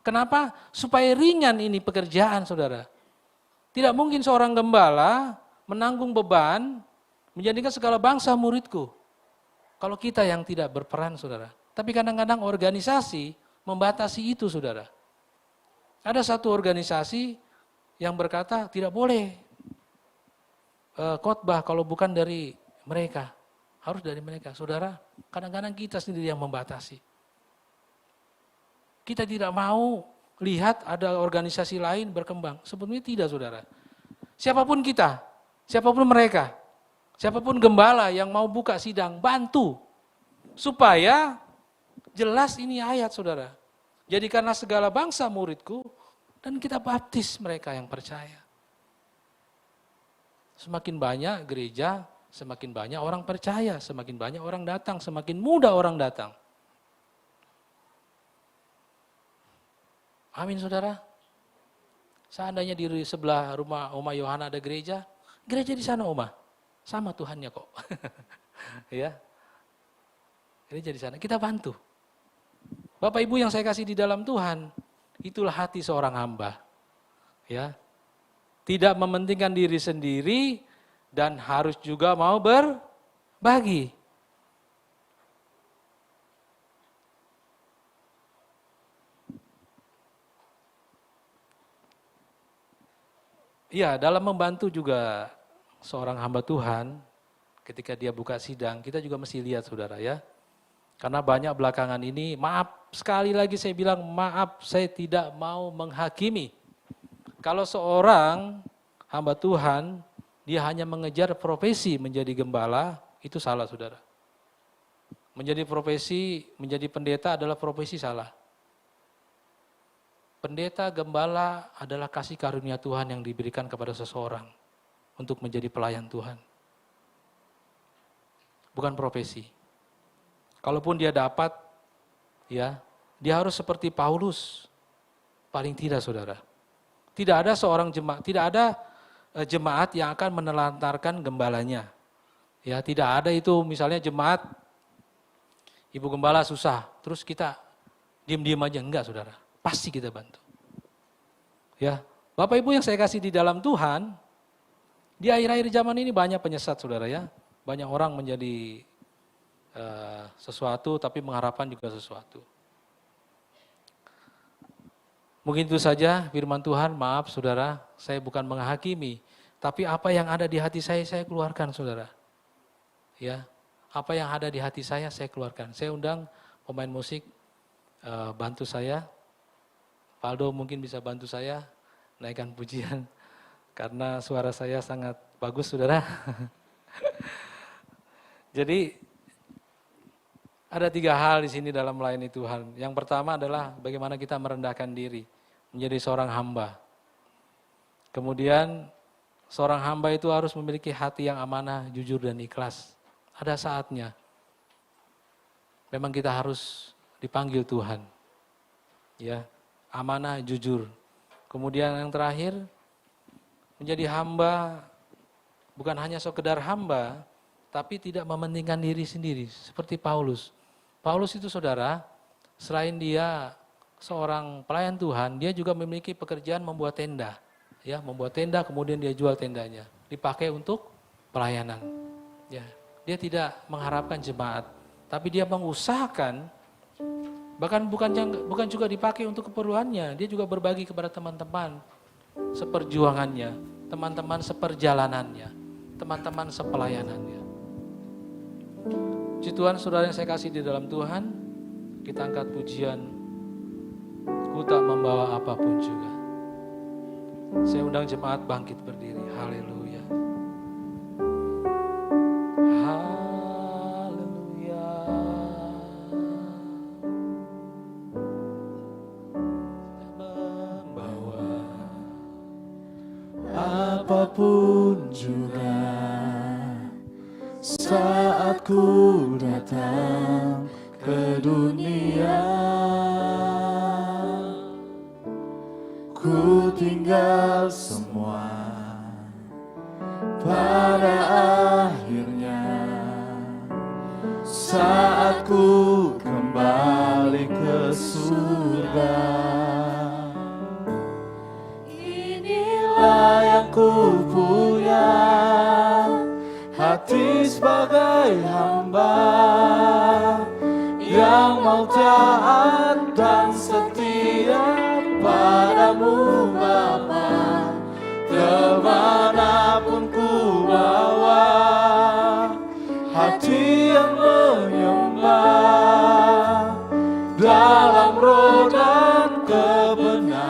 Speaker 4: Kenapa? Supaya ringan ini pekerjaan saudara. Tidak mungkin seorang gembala menanggung beban, menjadikan segala bangsa muridku. Kalau kita yang tidak berperan saudara. Tapi kadang-kadang organisasi membatasi itu saudara. Ada satu organisasi yang berkata tidak boleh khotbah kalau bukan dari mereka. Harus dari mereka. Saudara, kadang-kadang kita sendiri yang membatasi. Kita tidak mau lihat ada organisasi lain berkembang. Sebetulnya tidak, saudara. Siapapun kita, siapapun mereka, siapapun gembala yang mau buka sidang, bantu. Supaya jelas ini ayat, saudara. Jadikanlah segala bangsa muridku, dan kita baptis mereka yang percaya. Semakin banyak gereja, semakin banyak orang percaya, semakin banyak orang datang, semakin mudah orang datang. Amin, saudara. Seandainya di sebelah rumah Oma Yohana ada gereja di sana Oma, sama Tuhannya kok. Ya, gereja di sana, kita bantu. Bapak Ibu yang saya kasih di dalam Tuhan, itulah hati seorang hamba. Ya, tidak mementingkan diri sendiri dan harus juga mau berbagi. Ya, dalam membantu juga seorang hamba Tuhan, ketika dia buka sidang, kita juga mesti lihat, saudara, ya. Karena banyak belakangan ini, maaf, sekali lagi saya bilang maaf, saya tidak mau menghakimi. Kalau seorang hamba Tuhan, dia hanya mengejar profesi menjadi gembala, itu salah, saudara. Menjadi profesi, menjadi pendeta adalah profesi salah. Pendeta, gembala adalah kasih karunia Tuhan yang diberikan kepada seseorang untuk menjadi pelayan Tuhan. Bukan profesi. Kalaupun dia dapat, ya, dia harus seperti Paulus. Paling tidak, saudara. Tidak ada seorang jemaat, tidak ada jemaat yang akan menelantarkan gembalanya. Ya, tidak ada itu misalnya jemaat ibu gembala susah, terus kita diam-diam aja, enggak, saudara. Pasti kita bantu. Ya, Bapak Ibu yang saya kasih di dalam Tuhan, di akhir-akhir zaman ini banyak penyesat, saudara, ya. Banyak orang menjadi sesuatu tapi mengharapkan juga sesuatu. Mungkin itu saja firman Tuhan, maaf saudara, saya bukan menghakimi, tapi apa yang ada di hati saya keluarkan, saudara. Ya, apa yang ada di hati saya keluarkan. Saya undang pemain musik bantu saya. Faldo mungkin bisa bantu saya naikkan pujian karena suara saya sangat bagus, saudara. Jadi ada 3 hal di sini dalam melayani Tuhan. Yang pertama adalah bagaimana kita merendahkan diri menjadi seorang hamba. Kemudian seorang hamba itu harus memiliki hati yang amanah, jujur dan ikhlas. Ada saatnya memang kita harus dipanggil Tuhan. Ya. Amanah, jujur. Kemudian yang terakhir, menjadi hamba, bukan hanya sekedar hamba, tapi tidak mementingkan diri sendiri, seperti Paulus. Paulus itu, saudara, selain dia seorang pelayan Tuhan, dia juga memiliki pekerjaan membuat tenda. Ya, membuat tenda, kemudian dia jual tendanya, dipakai untuk pelayanan. Ya, dia tidak mengharapkan jemaat, tapi dia mengusahakan. Bahkan bukan juga dipakai untuk keperluannya, dia juga berbagi kepada teman-teman seperjuangannya, teman-teman seperjalanannya, teman-teman sepelayanannya. Puji Tuhan, saudara yang saya kasih di dalam Tuhan, kita angkat pujian, ku tak membawa apapun juga. Saya undang jemaat bangkit berdiri, haleluya.
Speaker 3: Apapun juga saat ku datang ke dunia, ku tinggal semua pada akhirnya. Saat ku kembali ke surga, yang ku punya, hati sebagai hamba yang mau taat dan setia padamu Bapa. Kemanapun ku bawa, hati yang menyembah dalam roh dan kebenaran.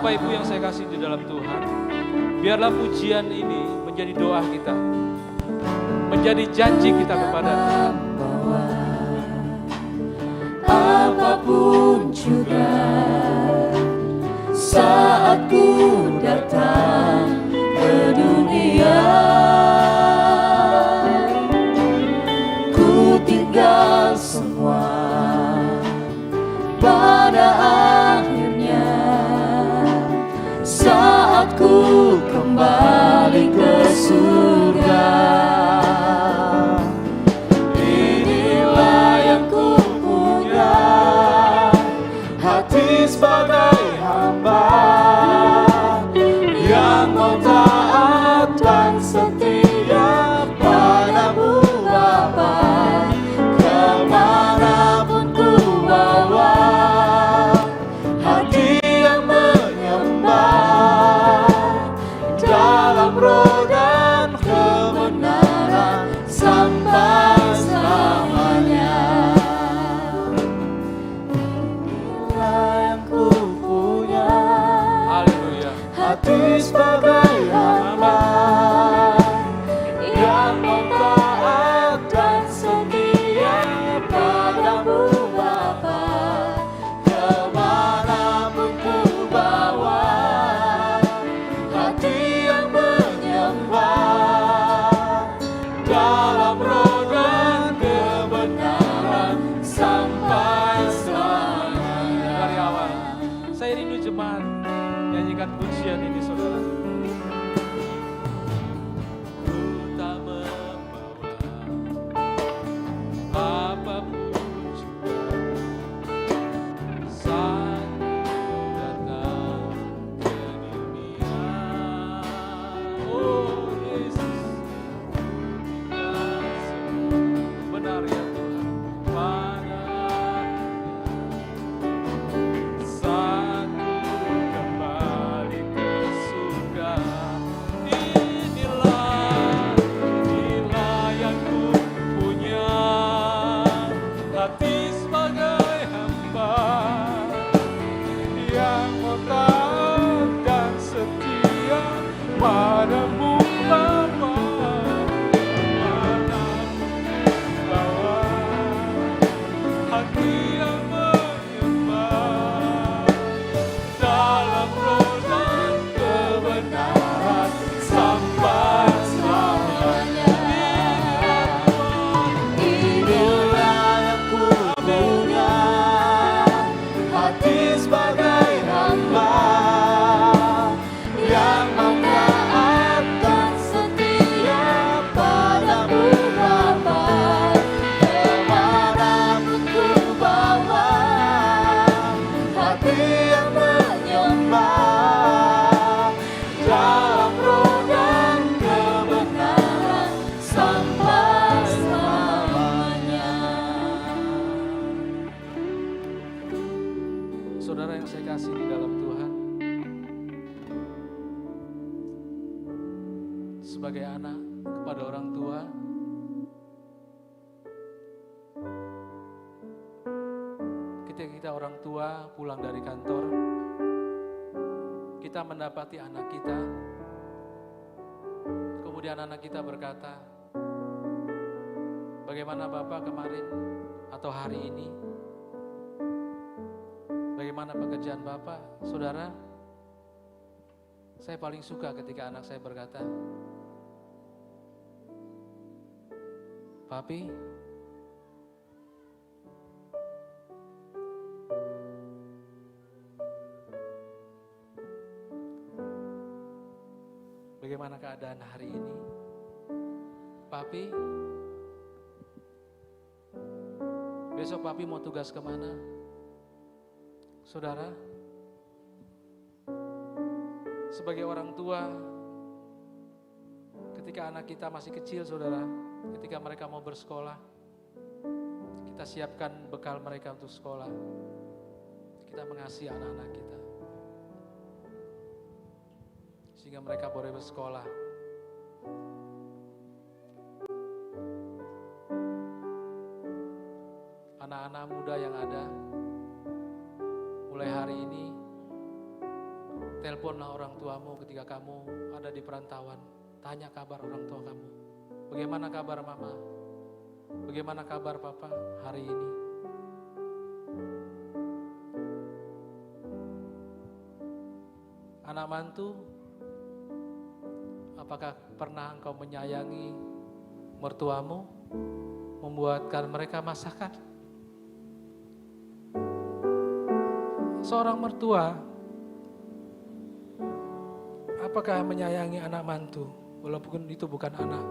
Speaker 4: Bapak Ibu yang saya kasih di dalam Tuhan, biarlah pujian ini menjadi doa kita, menjadi janji kita kepada Tuhan.
Speaker 3: Apapun juga saat ku datang ke dunia, ku tinggal semua pada akhirnya. Saat ku kembali ke surga, inilah yang ku punya, hati sebagai hamba yang mau taat dan setia padamu Bapa. Kemanapun ku bawa, hati yang menyembah dalam roh dan kebenaran sampai selamanya. Inilah yang ku punya,
Speaker 4: Haleluya.
Speaker 3: hati sebagai hamba yang mau taat dan setia padamu Bapa. Kemanapun ku bawa, hati yang menyembah dalam roh dan kebenaran sampai selamanya.
Speaker 4: Dari awal, saya rindu jemaat nyanyikan pujian ini, saudara. Ku tak membawa apapun juga saat ku datang ke dunia. Oh Yesus, ku tinggal semua. Benar ya Tuhan, pada saat ku kembali ke surga. Inilah yang ku punya, hati sebagai hamba yang mau taat dan setia padamu Bapa. Mana bawa hati yang menyembah dalam roh dan kebenaran sampai selamanya.
Speaker 3: Inilah yang ku punya, hati sebagai hamba yang mau taat dan setia padamu Bapa. Kemanapun ku bawa, hati yang menyembah dalam roh dan kebenaran sampai selamanya.
Speaker 4: Saudara yang saya kasih di dalam Tuhan, sebagai anak kepada orang tua, ketika kita orang tua pulang dari kantor, kita mendapati anak kita, kemudian anak kita berkata, bagaimana Bapak kemarin atau hari ini? Bagaimana pekerjaan Bapak? Saudara, saya paling suka ketika anak saya berkata, Papi, bagaimana keadaan hari ini? Papi, besok Papi mau tugas kemana? Saudara, sebagai orang tua, ketika anak kita masih kecil, saudara, ketika mereka mau bersekolah, kita siapkan bekal mereka untuk sekolah. Kita mengasihi anak-anak kita, sehingga mereka boleh bersekolah. Anak-anak muda yang ada, mulai hari ini, Teleponlah orang tuamu ketika kamu ada di perantauan. Tanya kabar orang tua kamu. Bagaimana kabar mama? Bagaimana kabar papa hari ini? Anak mantu, apakah pernah engkau menyayangi mertuamu, membuatkan mereka masakan? Seorang mertua, apakah menyayangi anak mantu, walaupun itu bukan anak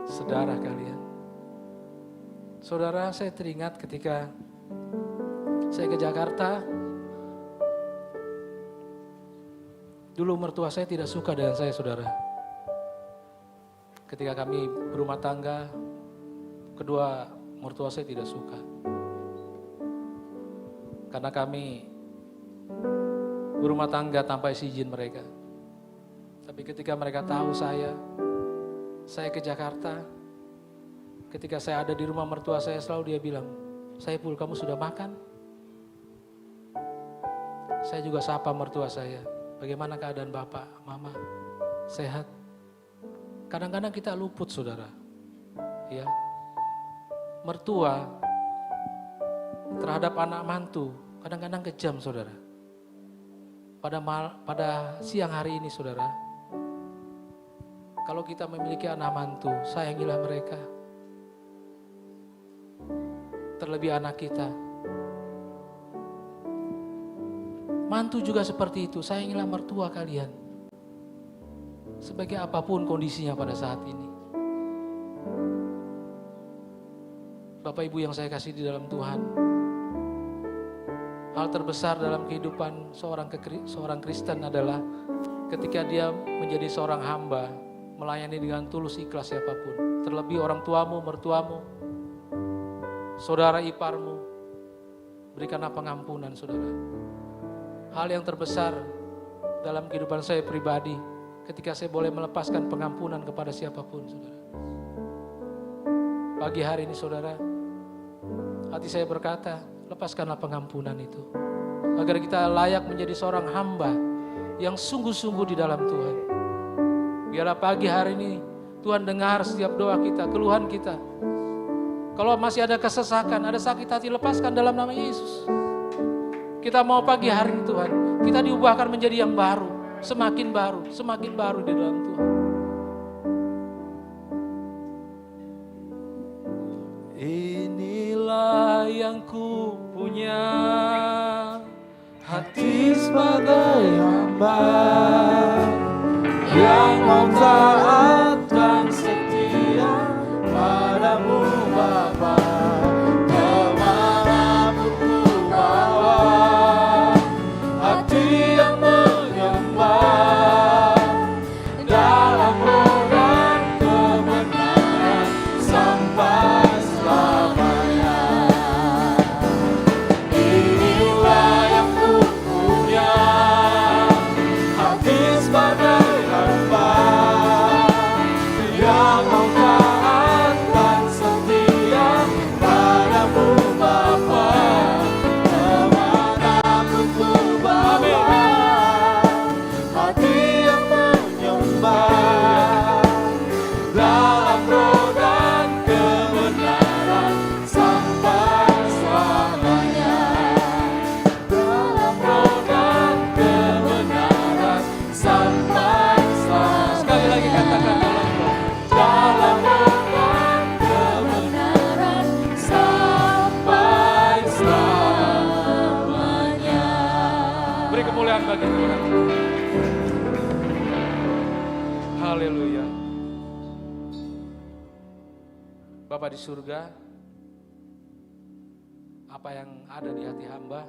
Speaker 4: saudara kalian? Saudara, saya teringat ketika saya ke Jakarta. Dulu mertua saya tidak suka dengan saya, saudara. Ketika kami berumah tangga, kedua mertua saya tidak suka. Karena kami berumah tangga tanpa izin mereka. Tapi ketika mereka tahu saya ke Jakarta, ketika saya ada di rumah mertua saya, selalu dia bilang, "Saiful, kamu sudah makan?" Saya juga sapa mertua saya, "Bagaimana keadaan bapak, mama? Sehat?" Kadang-kadang kita luput, saudara. Ya, mertua terhadap anak mantu kadang-kadang kejam, saudara. Pada siang hari ini, saudara, kalau kita memiliki anak mantu, sayangilah mereka. Terlebih anak kita. Mantu juga seperti itu, sayangilah mertua kalian. Sebagai apapun kondisinya pada saat ini. Bapak Ibu yang saya kasih di dalam Tuhan, hal terbesar dalam kehidupan seorang Kristen adalah ketika dia menjadi seorang hamba, melayani dengan tulus ikhlas siapapun. Terlebih orang tuamu, mertuamu, saudara iparmu, berikanlah pengampunan, saudara. Hal yang terbesar dalam kehidupan saya pribadi, ketika saya boleh melepaskan pengampunan kepada siapapun, saudara. Pagi hari ini, saudara, hati saya berkata, lepaskanlah pengampunan itu. Agar kita layak menjadi seorang hamba yang sungguh-sungguh di dalam Tuhan. Biarlah pagi hari ini Tuhan dengar setiap doa kita, keluhan kita. Kalau masih ada kesesakan, ada sakit hati, lepaskan dalam nama Yesus. Kita mau pagi hari ini Tuhan, kita diubahkan menjadi yang baru, semakin baru di dalam Tuhan. Inilah yang ku punya, hati sebagai hamba yang mau taat dan setia padamu Bapa. Kemanapun ku bawa, hati yang menyembah dalam roh dan kebenaran sampai selamanya. Inilah yang ku punya, hati sebagai hamba yang mau taat dan setia padamu Bapa. Kemanapun ku bawa, hati yang menyembah dalam roh dan kebenaran sampai selamanya. Dalam roh dan kebenaran sampai selamanya. Sekali lagi katakan dalam roh dan kebenaran sampai selamanya. Beri kemuliaan bagi Tuhan. Haleluya. Bapa di surga, apa yang ada di hati hamba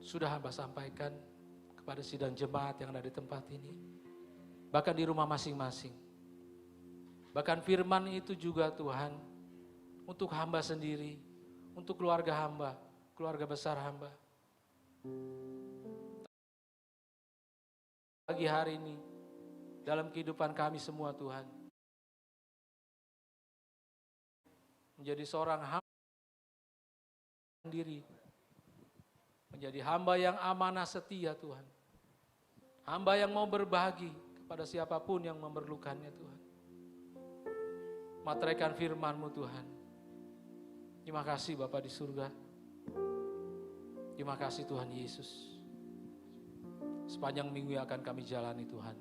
Speaker 4: sudah hamba sampaikan kepada sidang jemaat yang ada di tempat ini, bahkan di rumah masing-masing. Bahkan firman itu juga Tuhan untuk hamba sendiri, untuk keluarga hamba, keluarga besar hamba. Pagi hari ini dalam kehidupan kami semua Tuhan, menjadi seorang hamba sendiri, menjadi hamba yang amanah setia Tuhan. Hamba yang mau berbagi kepada siapapun yang memerlukannya Tuhan. Materaikan firman-Mu Tuhan. Terima kasih Bapa di surga. Terima kasih Tuhan Yesus. Sepanjang minggu yang akan kami jalani Tuhan.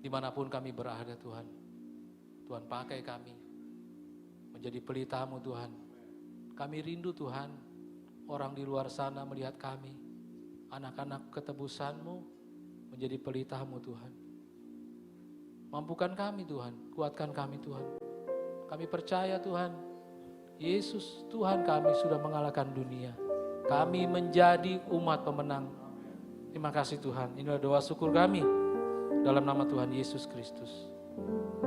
Speaker 4: Dimanapun kami berada Tuhan. Tuhan pakai kami menjadi pelita-Mu Tuhan. Kami rindu Tuhan, orang di luar sana melihat kami, anak-anak ketebusan-Mu menjadi pelita-Mu Tuhan. Mampukan kami Tuhan, kuatkan kami Tuhan. Kami percaya Tuhan, Yesus Tuhan kami sudah mengalahkan dunia. Kami menjadi umat pemenang. Terima kasih Tuhan, inilah doa syukur kami. Dalam nama Tuhan Yesus Kristus.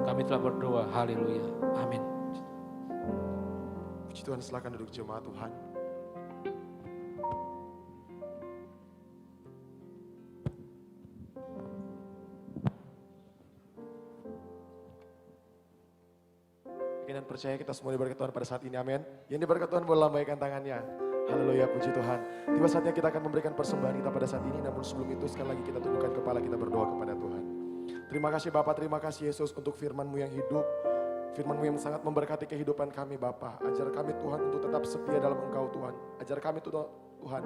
Speaker 4: Kami telah berdoa, haleluya, amin.
Speaker 1: Puji Tuhan, silakan duduk jemaat Tuhan. Dan percaya kita semua diberkati Tuhan pada saat ini, amin. Yang diberkati Tuhan boleh lambaikan tangannya. Haleluya, puji Tuhan. Tiba saatnya kita akan memberikan persembahan kita pada saat ini, namun sebelum itu sekali lagi kita tundukkan kepala, kita berdoa kepada Tuhan. Terima kasih Bapa, terima kasih Yesus untuk firman-Mu yang hidup. Firman-Mu yang sangat memberkati kehidupan kami Bapa. Ajar kami Tuhan untuk tetap setia dalam Engkau Tuhan. Ajar kami Tuhan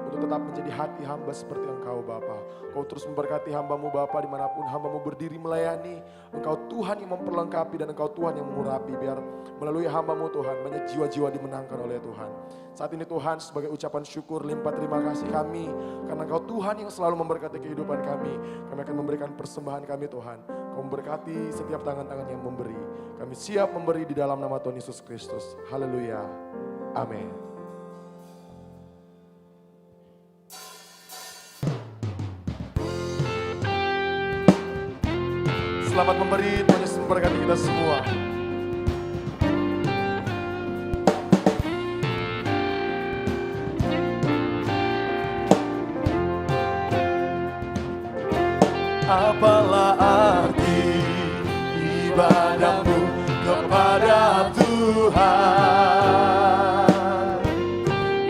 Speaker 1: untuk tetap menjadi hati hamba seperti Engkau Bapa. Kau terus memberkati hamba-Mu Bapa dimanapun hamba-Mu berdiri melayani. Engkau Tuhan yang memperlengkapi dan Engkau Tuhan yang mengurapi. Biar melalui hamba-Mu Tuhan banyak jiwa-jiwa dimenangkan oleh Tuhan. Saat ini Tuhan sebagai ucapan syukur limpah terima kasih kami. Karena Engkau Tuhan yang selalu memberkati kehidupan kami. Kami akan memberikan persembahan kami Tuhan. Kau memberkati setiap tangan-tangan yang memberi. Kami siap memberi di dalam nama Tuhan Yesus Kristus. Haleluya. Amin. Selamat memberi, Tuhan Yesus memberkati kita semua. Apalah arti ibadahmu kepada Tuhan,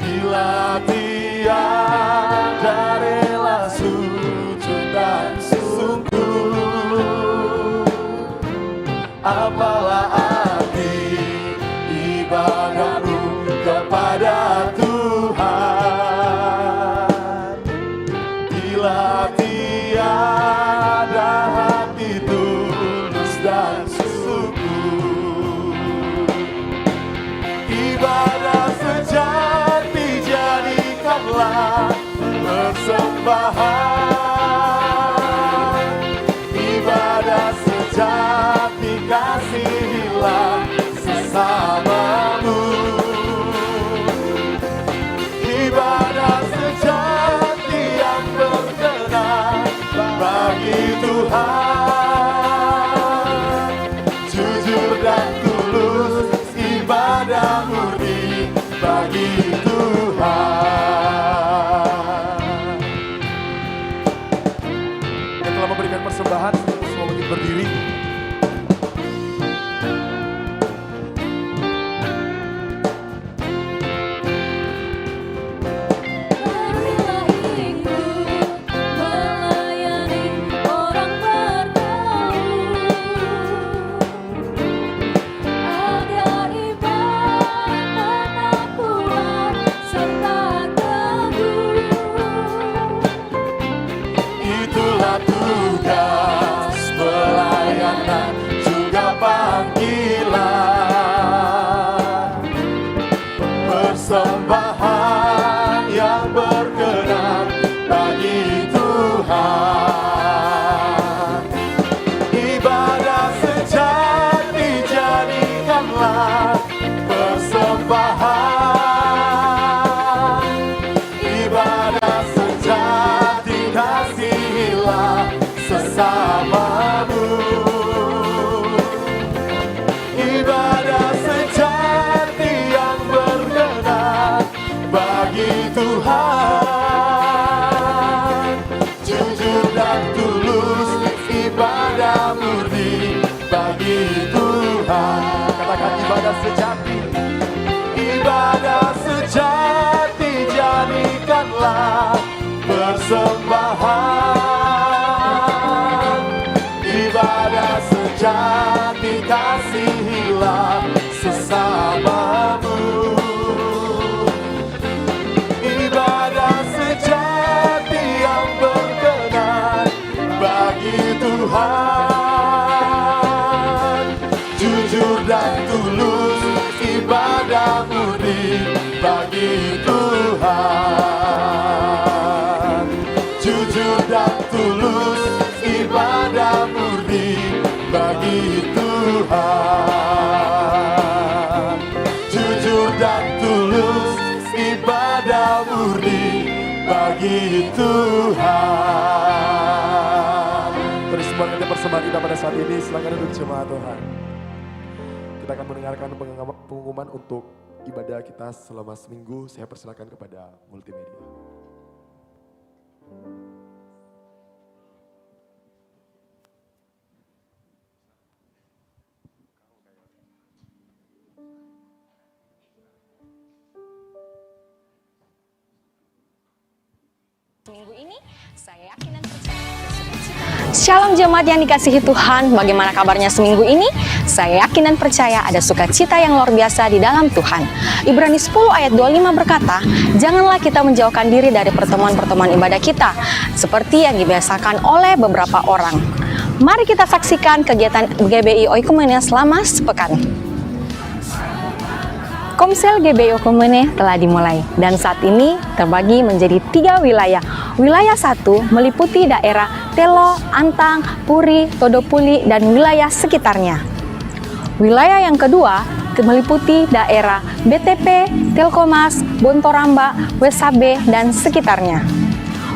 Speaker 1: bila tiada rela sujud dan sungguh. Apalah arti ibadahmu kepada Tuhan, bila tiada hati tulus dan sungguh. Ibadah sejati jadikanlah persembahan. Ibadah sejati kasihilah sesamamu. Ibadah sejati yang berkenan bagi Tuhan, jujur dan tulus, ibadah murni bagi Tuhan. Yang telah memberikan persembahan, semua mungkin berdiri.
Speaker 3: Marilah ikut melayani orang bergaul, agar ibadah kuat serta teguh.
Speaker 1: Itulah tugas pelayanan juga panggilan, persembahan yang berkenan bagi Tuhan. Ibadah sejati jadikanlah persembahan. Ibadah sejati kasihilah sesamamu. Ibadah sejati yang berkenan bagi Tuhan, jujur dan tulus, ibadah murni bagi Tuhan. Katakan ibadah sejati, ibadah sejati murni bagi Tuhan. Terus semangatnya persembahan kita pada saat ini, silakan duduk jemaat Tuhan. Kita akan mendengarkan pengumuman untuk ibadah kita selama seminggu. Saya persilakan kepada multimedia.
Speaker 5: Minggu ini saya yakin dan percaya ada sukacita. Shalom jemaat yang dikasihi Tuhan, bagaimana kabarnya seminggu ini? Saya yakin dan percaya ada sukacita yang luar biasa di dalam Tuhan. Ibrani 10 ayat 25 berkata, janganlah kita menjauhkan diri dari pertemuan-pertemuan ibadah kita, seperti yang dibiasakan oleh beberapa orang. Mari kita saksikan kegiatan GBI Oikumene selama sepekan. Komsel GBI Oikumene telah dimulai dan saat ini terbagi menjadi 3 wilayah. Wilayah 1 meliputi daerah Telo, Antang, Puri, Todopuli, dan wilayah sekitarnya. Wilayah yang kedua meliputi daerah BTP, Telkomas, Bontoramba, Wesabe, dan sekitarnya.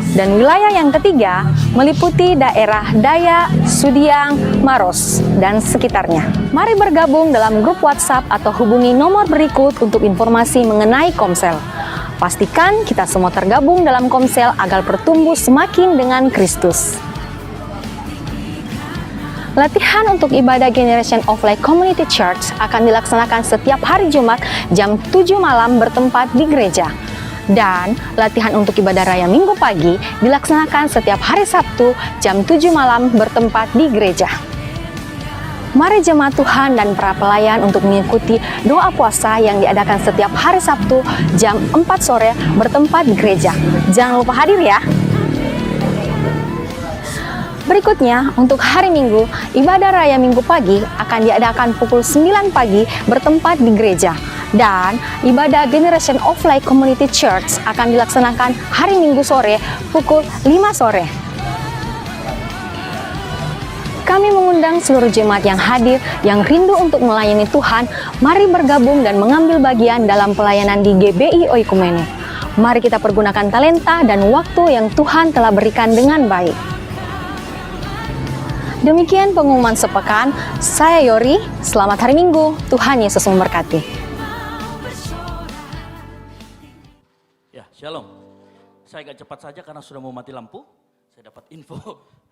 Speaker 5: Dan wilayah yang ketiga meliputi daerah Dayak, Sudiang, Maros, dan sekitarnya. Mari bergabung dalam grup WhatsApp atau hubungi nomor berikut untuk informasi mengenai Komsel. Pastikan kita semua tergabung dalam Komsel agar bertumbuh semakin dengan Kristus. Latihan untuk ibadah Generation of Light Community Church akan dilaksanakan setiap hari Jumat jam 7 malam bertempat di gereja. Dan latihan untuk ibadah raya Minggu pagi dilaksanakan setiap hari Sabtu jam 7 malam bertempat di gereja. Mari jemaat Tuhan dan para pelayan untuk mengikuti doa puasa yang diadakan setiap hari Sabtu jam 4 sore bertempat di gereja. Jangan lupa hadir ya. Berikutnya, untuk hari Minggu, ibadah raya Minggu pagi akan diadakan pukul 9 pagi bertempat di gereja. Dan ibadah Generation of Light Community Church akan dilaksanakan hari Minggu sore pukul 5 sore. Kami mengundang seluruh jemaat yang hadir, yang rindu untuk melayani Tuhan, mari bergabung dan mengambil bagian dalam pelayanan di GBI Oikumene. Mari kita pergunakan talenta dan waktu yang Tuhan telah berikan dengan baik. Demikian pengumuman sepekan, saya Yori, selamat hari Minggu, Tuhan Yesus memberkati.
Speaker 6: Ya, shalom. Saya agak cepat saja karena sudah mau mati lampu. Saya dapat info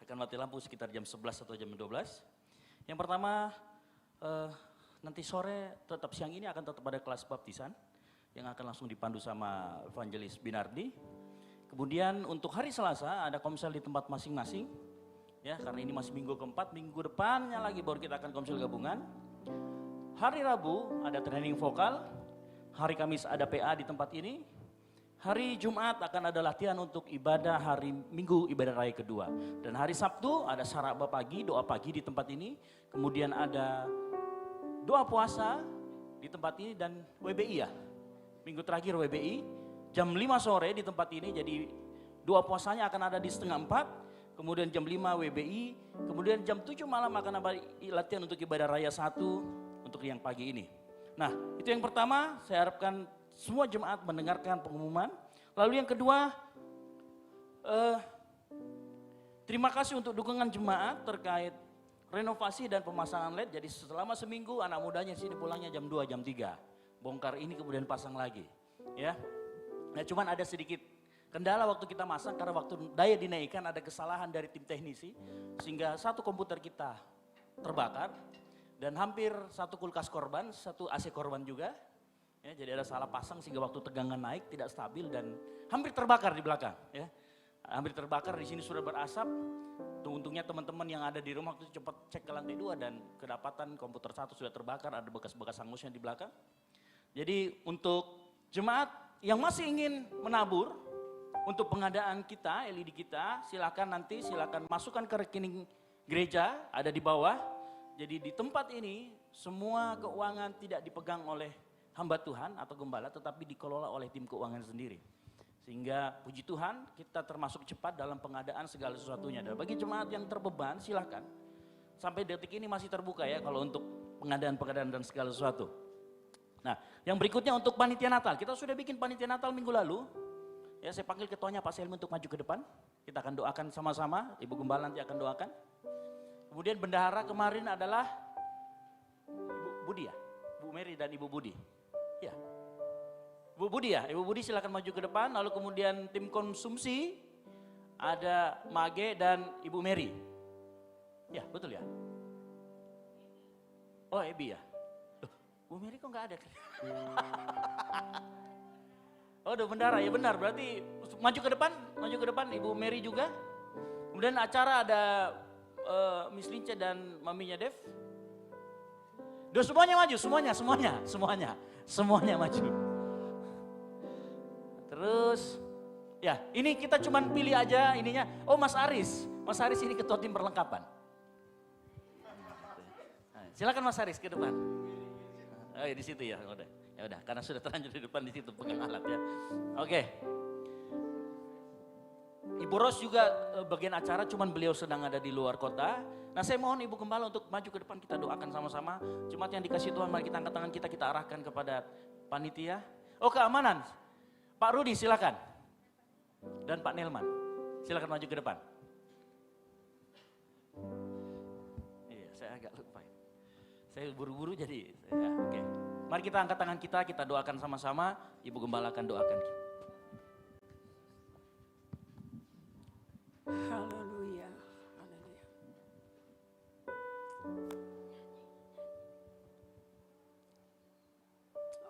Speaker 6: akan mati lampu sekitar jam 11 atau jam 12. Yang pertama, nanti sore tetap siang ini akan tetap ada kelas baptisan yang akan langsung dipandu sama Evangelis Binardi. Kemudian untuk hari Selasa ada komsel di tempat masing-masing. Ya, karena ini masih minggu keempat, minggu depannya lagi baru kita akan komsel gabungan. Hari Rabu ada training vokal. Hari Kamis ada PA di tempat ini. Hari Jumat akan ada latihan untuk ibadah hari Minggu, ibadah raya kedua. Dan hari Sabtu ada saraba pagi, doa pagi di tempat ini. Kemudian ada doa puasa di tempat ini dan WBI ya. Minggu terakhir WBI, jam 5 sore di tempat ini. Jadi doa puasanya akan ada di 3:30. Kemudian jam 5 WBI, kemudian jam 7 malam akan ada latihan untuk ibadah raya 1 untuk yang pagi ini. Nah, itu yang pertama, saya harapkan semua jemaat mendengarkan pengumuman. Lalu yang kedua, terima kasih untuk dukungan jemaat terkait renovasi dan pemasangan LED. Jadi selama seminggu anak mudanya sini pulangnya jam 2, jam 3. Bongkar ini kemudian pasang lagi. Ya, nah, cuman ada sedikit kendala waktu kita masang karena waktu daya dinaikkan ada kesalahan dari tim teknisi. Sehingga satu komputer kita terbakar dan hampir satu kulkas korban, satu AC korban juga. Ya, jadi ada salah pasang sehingga waktu tegangan naik tidak stabil dan hampir terbakar di belakang. Ya. Hampir terbakar, di sini sudah berasap. Untungnya teman-teman yang ada di rumah waktu itu cepat cek ke lantai 2 dan kedapatan komputer 1 sudah terbakar, ada bekas-bekas hangusnya di belakang. Jadi untuk jemaat yang masih ingin menabur untuk pengadaan kita, LED kita, silakan masukkan ke rekening gereja, ada di bawah. Jadi di tempat ini semua keuangan tidak dipegang oleh hamba Tuhan atau gembala, tetapi dikelola oleh tim keuangan sendiri. Sehingga puji Tuhan kita termasuk cepat dalam pengadaan segala sesuatunya. Dan bagi jemaat yang terbeban silakan. Sampai detik ini masih terbuka ya kalau untuk pengadaan dan segala sesuatu. Nah, yang berikutnya untuk panitia Natal. Kita sudah bikin panitia Natal minggu lalu. Ya, saya panggil ketuanya Pak Selmi untuk maju ke depan. Kita akan doakan sama-sama, Ibu Gembala nanti akan doakan. Kemudian bendahara kemarin adalah Ibu Budi ya, Bu Mary dan Ibu Budi. Ya, Bu Budi ya, Ibu Budi silakan maju ke depan. Lalu kemudian tim konsumsi ada Mage dan Ibu Mary. Ya, betul ya. Oh, Ebi ya. Loh, Bu Mary kok nggak ada? Oh, udah bendara ya, benar. Berarti maju ke depan Ibu Mary juga. Kemudian acara ada Miss Lince dan maminya Dev. Duh, semuanya maju, semuanya maju. Terus, ya ini kita cuman pilih aja ininya. Oh, Mas Aris ini ketua tim perlengkapan. Nah, silakan Mas Aris ke depan. Oh, di situ ya, udah, karena sudah terlanjur di depan di situ pegang alat ya. Oke. Ibu Ros juga bagian acara, cuman beliau sedang ada di luar kota. Nah, saya mohon Ibu Gembala untuk maju ke depan, kita doakan sama-sama. Jemaat yang dikasih Tuhan, mari kita angkat tangan kita arahkan kepada panitia. Oh, keamanan. Pak Rudi silakan. Dan Pak Nelman, silakan maju ke depan. Iya, saya agak lupa. Saya buru-buru jadi, ya, oke. Mari kita angkat tangan kita doakan sama-sama. Ibu Gembala akan doakan.
Speaker 7: Haleluya, haleluya.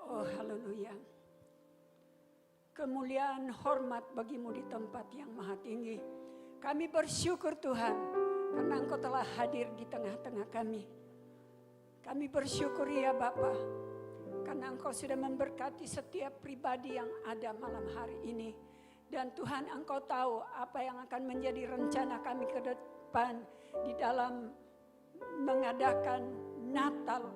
Speaker 7: Oh, haleluya. Kemuliaan hormat bagimu di tempat yang maha tinggi. Kami bersyukur Tuhan, karena Engkau telah hadir di tengah-tengah kami. Kami bersyukur ya Bapa, karena Engkau sudah memberkati setiap pribadi yang ada malam hari ini. Dan Tuhan, Engkau tahu apa yang akan menjadi rencana kami ke depan di dalam mengadakan Natal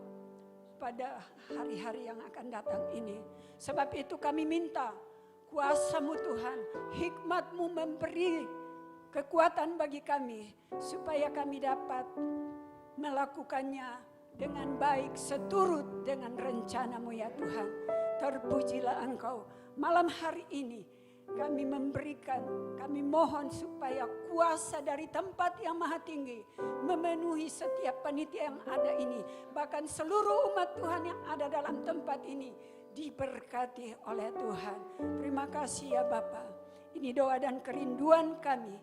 Speaker 7: pada hari-hari yang akan datang ini. Sebab itu kami minta kuasa-Mu Tuhan, hikmat-Mu memberi kekuatan bagi kami supaya kami dapat melakukannya dengan baik seturut dengan rencana-Mu ya Tuhan. Terpujilah Engkau. Malam hari ini kami mohon supaya kuasa dari tempat yang maha tinggi memenuhi setiap panitia yang ada ini. Bahkan seluruh umat Tuhan yang ada dalam tempat ini diberkati oleh Tuhan. Terima kasih ya Bapa. Ini doa dan kerinduan kami.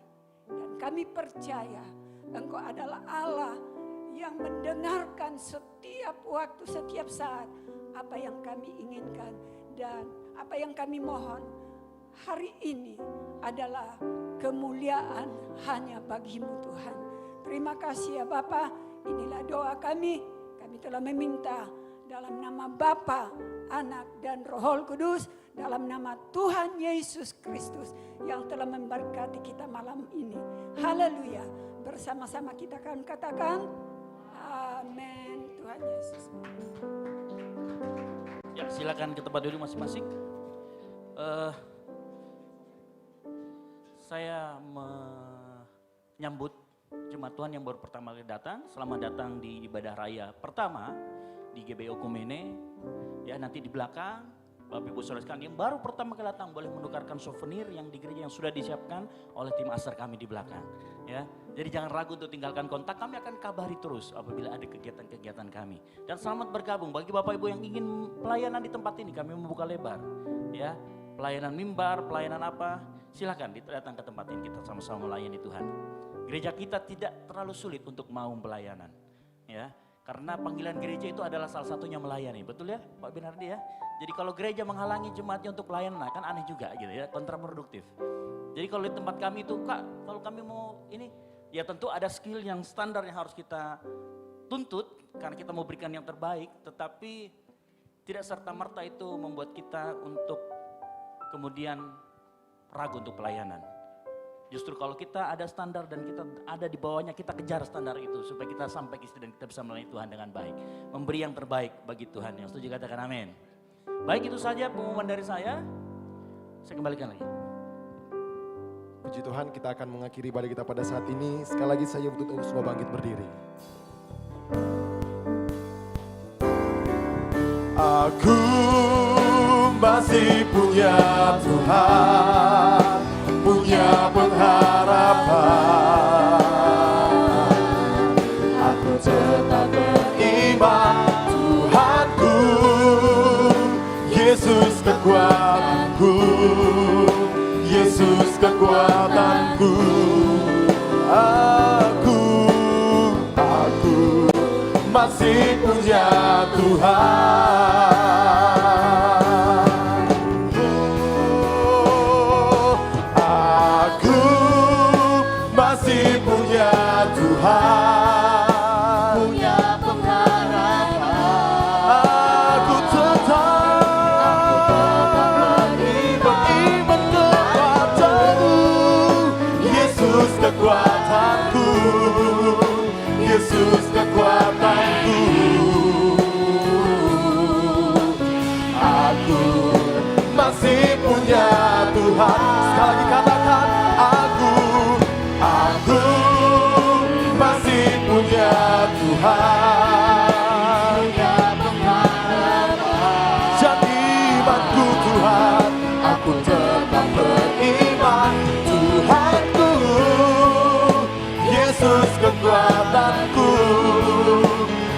Speaker 7: Dan kami percaya Engkau adalah Allah yang mendengarkan setiap waktu, setiap saat apa yang kami inginkan dan apa yang kami mohon. Hari ini adalah kemuliaan hanya bagi-Mu Tuhan. Terima kasih ya Bapa. Inilah doa kami. Kami telah meminta dalam nama Bapa, Anak dan Roh Kudus, dalam nama Tuhan Yesus Kristus yang telah memberkati kita malam ini. Haleluya. Bersama-sama kita akan katakan amin. Tuhan Yesus.
Speaker 6: Ya, silakan ke tempat duduk masing-masing. Saya menyambut jemaat Tuhan yang baru pertama kali datang. Selamat datang di ibadah raya pertama di GBI Okumene. Ya, nanti di belakang Bapak Ibu Saudara sekalian yang baru pertama kali datang boleh menukarkan souvenir yang di gereja yang sudah disiapkan oleh tim Aser kami di belakang. Ya, jadi jangan ragu untuk tinggalkan kontak. Kami akan kabari terus apabila ada kegiatan-kegiatan kami. Dan selamat bergabung bagi Bapak Ibu yang ingin pelayanan di tempat ini. Kami membuka lebar. Ya, pelayanan mimbar, pelayanan apa? Silakan datang ke tempat ini, kita sama-sama melayani Tuhan. Gereja kita tidak terlalu sulit untuk mau pelayanan, ya, karena panggilan gereja itu adalah salah satunya melayani, betul ya, Pak Binardi ya. Jadi kalau gereja menghalangi jemaatnya untuk pelayanan, kan aneh juga gitu ya, kontraproduktif. Jadi kalau di tempat kami itu, Kak, kalau kami mau ini, ya tentu ada skill yang standar yang harus kita tuntut, karena kita mau berikan yang terbaik, tetapi tidak serta-merta itu membuat kita untuk kemudian ragu untuk pelayanan. Justru kalau kita ada standar dan kita ada di bawahnya, kita kejar standar itu supaya kita sampai ke situ dan kita bisa melayani Tuhan dengan baik. Memberi yang terbaik bagi Tuhan. Yang setuju katakan amin. Baik, itu saja pengumuman dari saya. Saya kembalikan lagi.
Speaker 1: Puji Tuhan, kita akan mengakhiri ibadah kita pada saat ini. Sekali lagi saya butuh untuk semua bangkit berdiri. Aku masih punya Tuhan, punya pengharapan. Aku tetap beriman, Tuhanku, Yesus kekuatanku, Yesus kekuatanku. Aku masih punya Tuhan. Aku masih punya Tuhan, punya pengharapan. Aku tetap beriman kepadamu, Yesus kekuatanku, Yesus kekuatanku. Aku masih punya Tuhan. Sekali lagi katakan, aku masih punya Tuhan. Jadi imanku Tuhan, aku tetap beriman, Tuhanku, Yesus kekuatanku,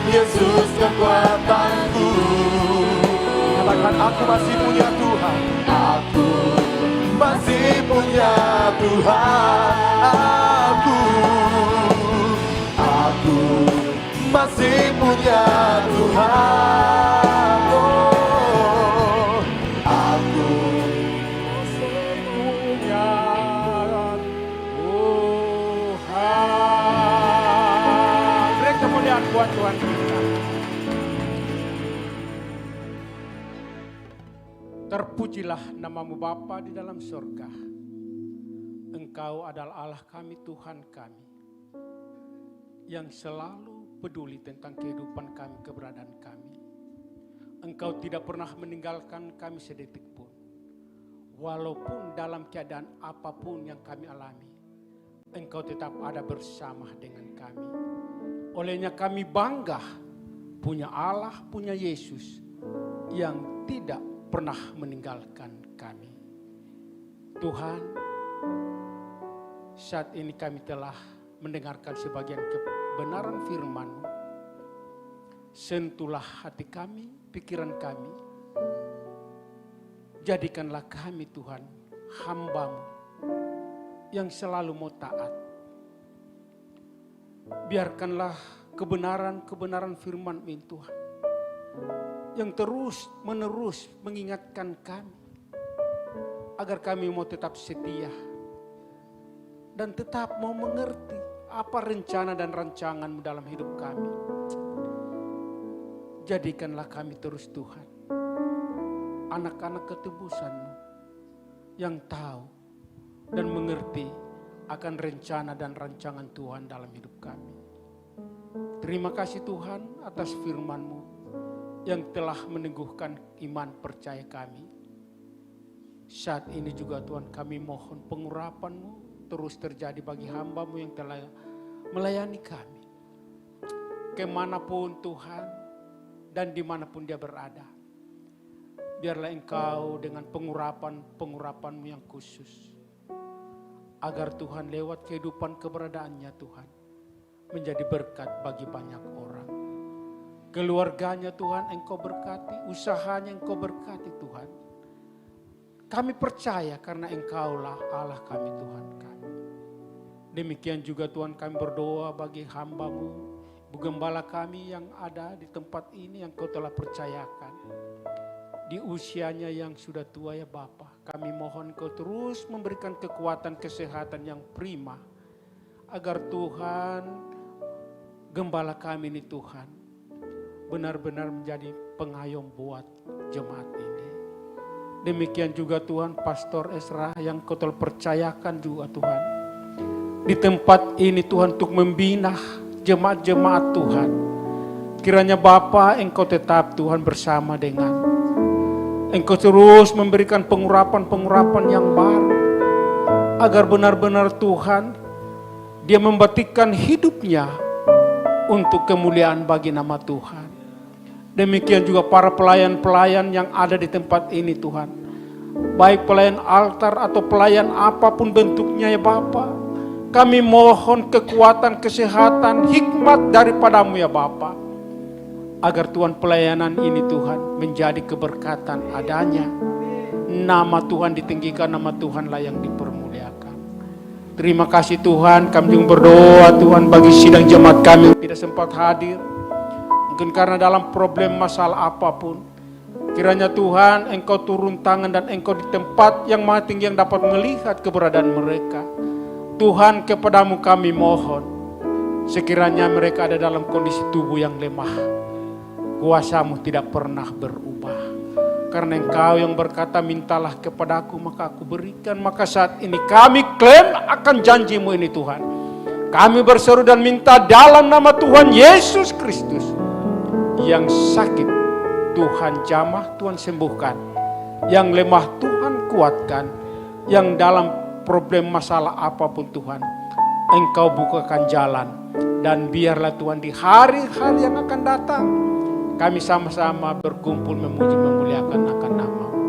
Speaker 1: Yesus kekuatanku. Katakan, aku masih punya Tuhan, aku masih punya Tuhan. Aku masih punya Tuhan. Oh, aku masih punya Tuhan. Beri kemuliaan buat Tuhan kita.
Speaker 8: Terpujilah namamu Bapa di dalam surga. Engkau adalah Allah kami, Tuhan kami, yang selalu peduli tentang kehidupan kami, keberadaan kami. Engkau tidak pernah meninggalkan kami sedetik pun. Walaupun dalam keadaan apapun yang kami alami, Engkau tetap ada bersama dengan kami. Olehnya kami bangga punya Allah, punya Yesus yang tidak pernah meninggalkan kami. Tuhan, saat ini kami telah mendengarkan sebagian kebenaran firman-Mu. Sentuhlah hati kami, pikiran kami. Jadikanlah kami Tuhan, hamba-Mu yang selalu mau taat. Biarkanlah kebenaran-kebenaran firman-Mu Tuhan, yang terus menerus mengingatkan kami, agar kami mau tetap setia dan tetap mau mengerti apa rencana dan rancangan-Mu dalam hidup kami. Jadikanlah kami terus Tuhan, anak-anak ketebusan-Mu yang tahu dan mengerti akan rencana dan rancangan Tuhan dalam hidup kami. Terima kasih Tuhan atas firman-Mu yang telah meneguhkan iman percaya kami. Saat ini juga Tuhan, kami mohon pengurapan-Mu terus terjadi bagi hamba-Mu yang telah melayani kami. Kemanapun Tuhan dan dimanapun dia berada, biarlah Engkau dengan pengurapan-mu yang khusus, agar Tuhan lewat kehidupan keberadaannya Tuhan menjadi berkat bagi banyak orang. Keluarganya Tuhan Engkau berkati, usahanya Engkau berkati Tuhan. Kami percaya karena Engkaulah Allah kami, Tuhan kami. Demikian juga Tuhan, kami berdoa bagi hamba-Mu, Ibu Gembala kami yang ada di tempat ini yang Kau telah percayakan. Di usianya yang sudah tua ya Bapa, kami mohon Kau terus memberikan kekuatan kesehatan yang prima. Agar Tuhan, Gembala kami ini Tuhan, benar-benar menjadi pengayom buat jemaat ini. Demikian juga Tuhan, Pastor Esra yang Kau telah percayakan juga Tuhan. Di tempat ini Tuhan untuk membina jemaat-jemaat Tuhan. Kiranya Bapa Engkau tetap Tuhan bersama dengan. Engkau terus memberikan pengurapan-pengurapan yang baru. Agar benar-benar Tuhan, dia membatikkan hidupnya untuk kemuliaan bagi nama Tuhan. Demikian juga para pelayan-pelayan yang ada di tempat ini Tuhan. Baik pelayan altar atau pelayan apapun bentuknya ya Bapa. Kami mohon kekuatan, kesehatan, hikmat daripadamu ya Bapa. Agar Tuhan pelayanan ini Tuhan menjadi keberkatan adanya. Nama Tuhan ditinggikan, nama Tuhanlah yang dipermuliakan. Terima kasih Tuhan, kami juga berdoa Tuhan bagi sidang jemaat kami yang tidak sempat hadir. Mungkin karena dalam problem masalah apapun. Kiranya Tuhan Engkau turun tangan dan Engkau di tempat yang maha tinggi yang dapat melihat keberadaan mereka. Tuhan kepadamu kami mohon. Sekiranya mereka ada dalam kondisi tubuh yang lemah. Kuasamu tidak pernah berubah. Karena Engkau yang berkata mintalah kepadaku maka aku berikan. Maka saat ini kami klaim akan janjimu ini Tuhan. Kami berseru dan minta dalam nama Tuhan Yesus Kristus. Yang sakit Tuhan jamah, Tuhan sembuhkan. Yang lemah Tuhan kuatkan. Yang dalam problem masalah apapun Tuhan, Engkau bukakan jalan. Dan biarlah Tuhan di hari-hari yang akan datang, kami sama-sama berkumpul memuji memuliakan akan nama-Mu.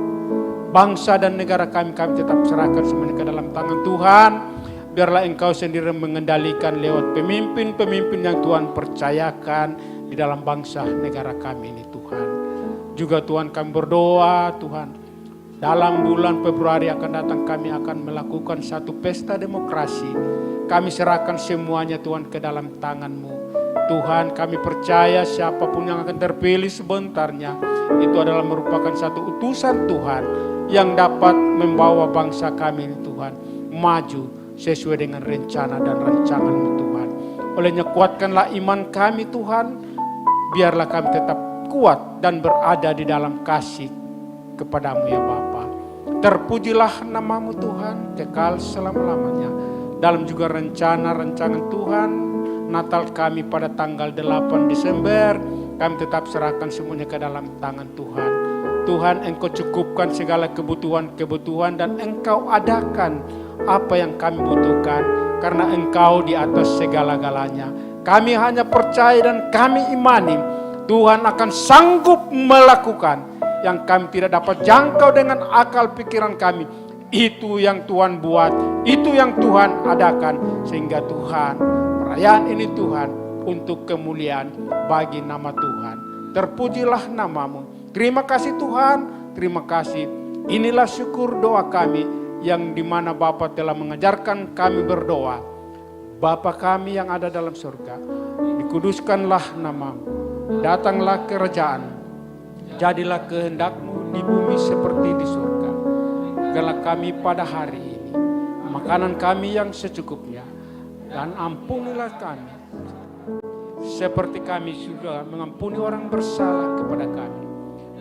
Speaker 8: Bangsa dan negara kami tetap serahkan semuanya ke dalam tangan Tuhan. Biarlah Engkau sendiri mengendalikan lewat pemimpin-pemimpin yang Tuhan percayakan di dalam bangsa negara kami ini Tuhan. Juga Tuhan kami berdoa Tuhan, dalam bulan Februari akan datang kami akan melakukan satu pesta demokrasi. Kami serahkan semuanya Tuhan ke dalam tangan-Mu. Tuhan kami percaya siapapun yang akan terpilih sebentarnya itu adalah merupakan satu utusan Tuhan yang dapat membawa bangsa kami ini Tuhan maju sesuai dengan rencana dan rancangan-Mu Tuhan. Olehnya kuatkanlah iman kami Tuhan. Biarlah kami tetap kuat dan berada di dalam kasih kepadamu ya Bapa. Terpujilah nama-Mu Tuhan kekal selama-lamanya. Dalam juga rancangan Tuhan Natal kami pada tanggal 8 Desember. Kami tetap serahkan semuanya ke dalam tangan Tuhan. Tuhan Engkau cukupkan segala kebutuhan-kebutuhan dan Engkau adakan apa yang kami butuhkan. Karena Engkau di atas segala-galanya. Kami hanya percaya dan kami imani Tuhan akan sanggup melakukan yang kami tidak dapat jangkau dengan akal pikiran kami. Itu yang Tuhan buat, itu yang Tuhan adakan. Sehingga Tuhan, perayaan ini Tuhan untuk kemuliaan bagi nama Tuhan. Terpujilah nama-Mu. Terima kasih Tuhan, terima kasih. Inilah syukur doa kami yang dimana Bapa telah mengajarkan kami berdoa. Bapa kami yang ada dalam surga, dikuduskanlah nama-Mu, datanglah kerajaan, jadilah kehendak-Mu di bumi seperti di surga. Berikanlah kami pada hari ini makanan kami yang secukupnya, dan ampunilah kami seperti kami juga mengampuni orang bersalah kepada kami.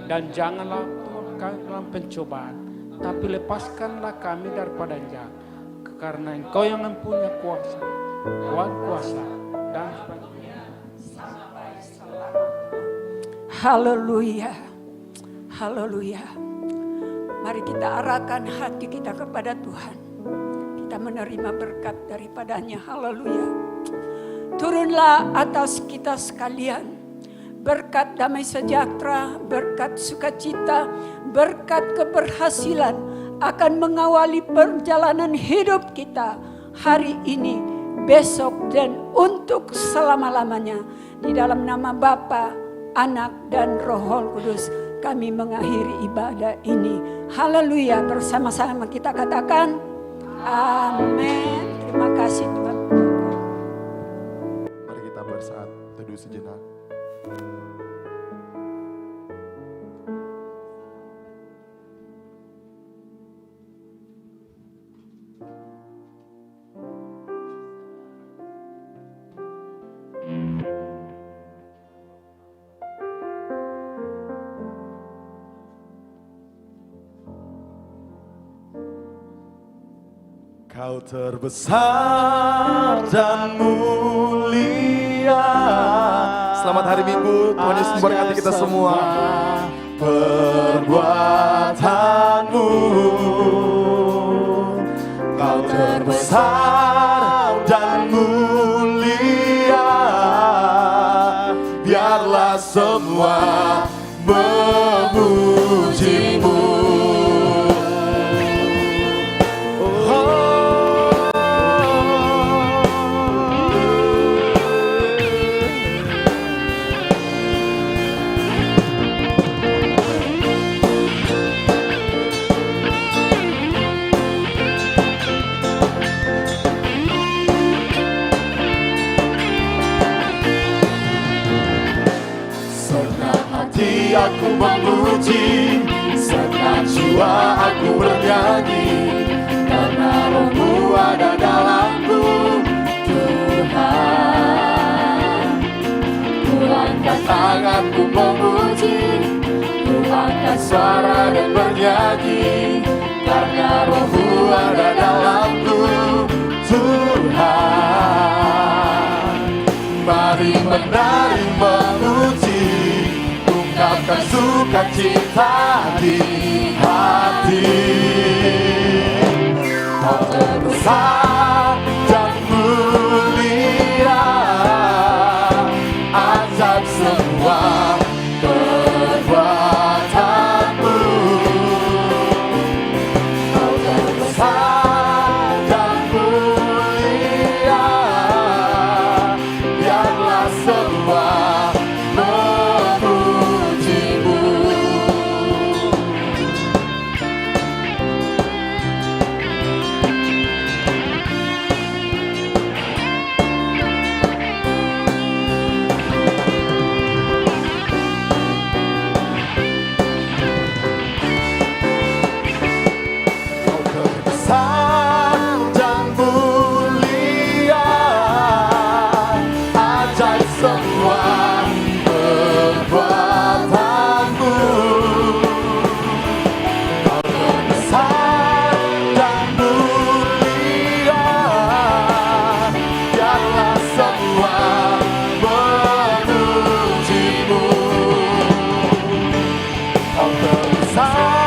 Speaker 8: Dan janganlah kami dalam pencobaan, tapi lepaskanlah kami daripada jahat, karena Engkau yang mempunyai kuasa dan sampai selama.
Speaker 7: Haleluya. Haleluya. Mari kita arahkan hati kita kepada Tuhan. Kita menerima berkat daripadanya. Haleluya. Turunlah atas kita sekalian berkat damai sejahtera, berkat sukacita, berkat keberhasilan akan mengawali perjalanan hidup kita hari ini, besok, dan untuk selama-lamanya. Di dalam nama Bapa, Anak, dan Roh Kudus kami mengakhiri ibadah ini. Haleluya. Bersama-sama kita katakan amin. Terima kasih Tuhan.
Speaker 1: Mari kita bersaat teduh sejenak. Kau terbesar dan mulia. Selamat hari Minggu, Tuhan Yesus memberkati kita semua. Perbuatanmu, Kau terbesar dan mulia. Biarlah semua memuji, serta jiwa aku bernyanyi, karena Roh-Mu ada dalamku. Tuhan, ku angkat tanganku memuji, ku angkat suara dan bernyanyi, karena Roh-Mu ada dalamku. Tuhan, mari menari memuji, ungkapkan sukacita di hati. Kau terbesar dan mulia, ajaib semua perbuatanmu. Kau terbesar dan mulia, biarlah semua memujimu. Kau terbesar dan mulia, ajaib semua perbuatanmu. Kau terbesar dan mulia, biarlah semua memujimu. Kau terbesar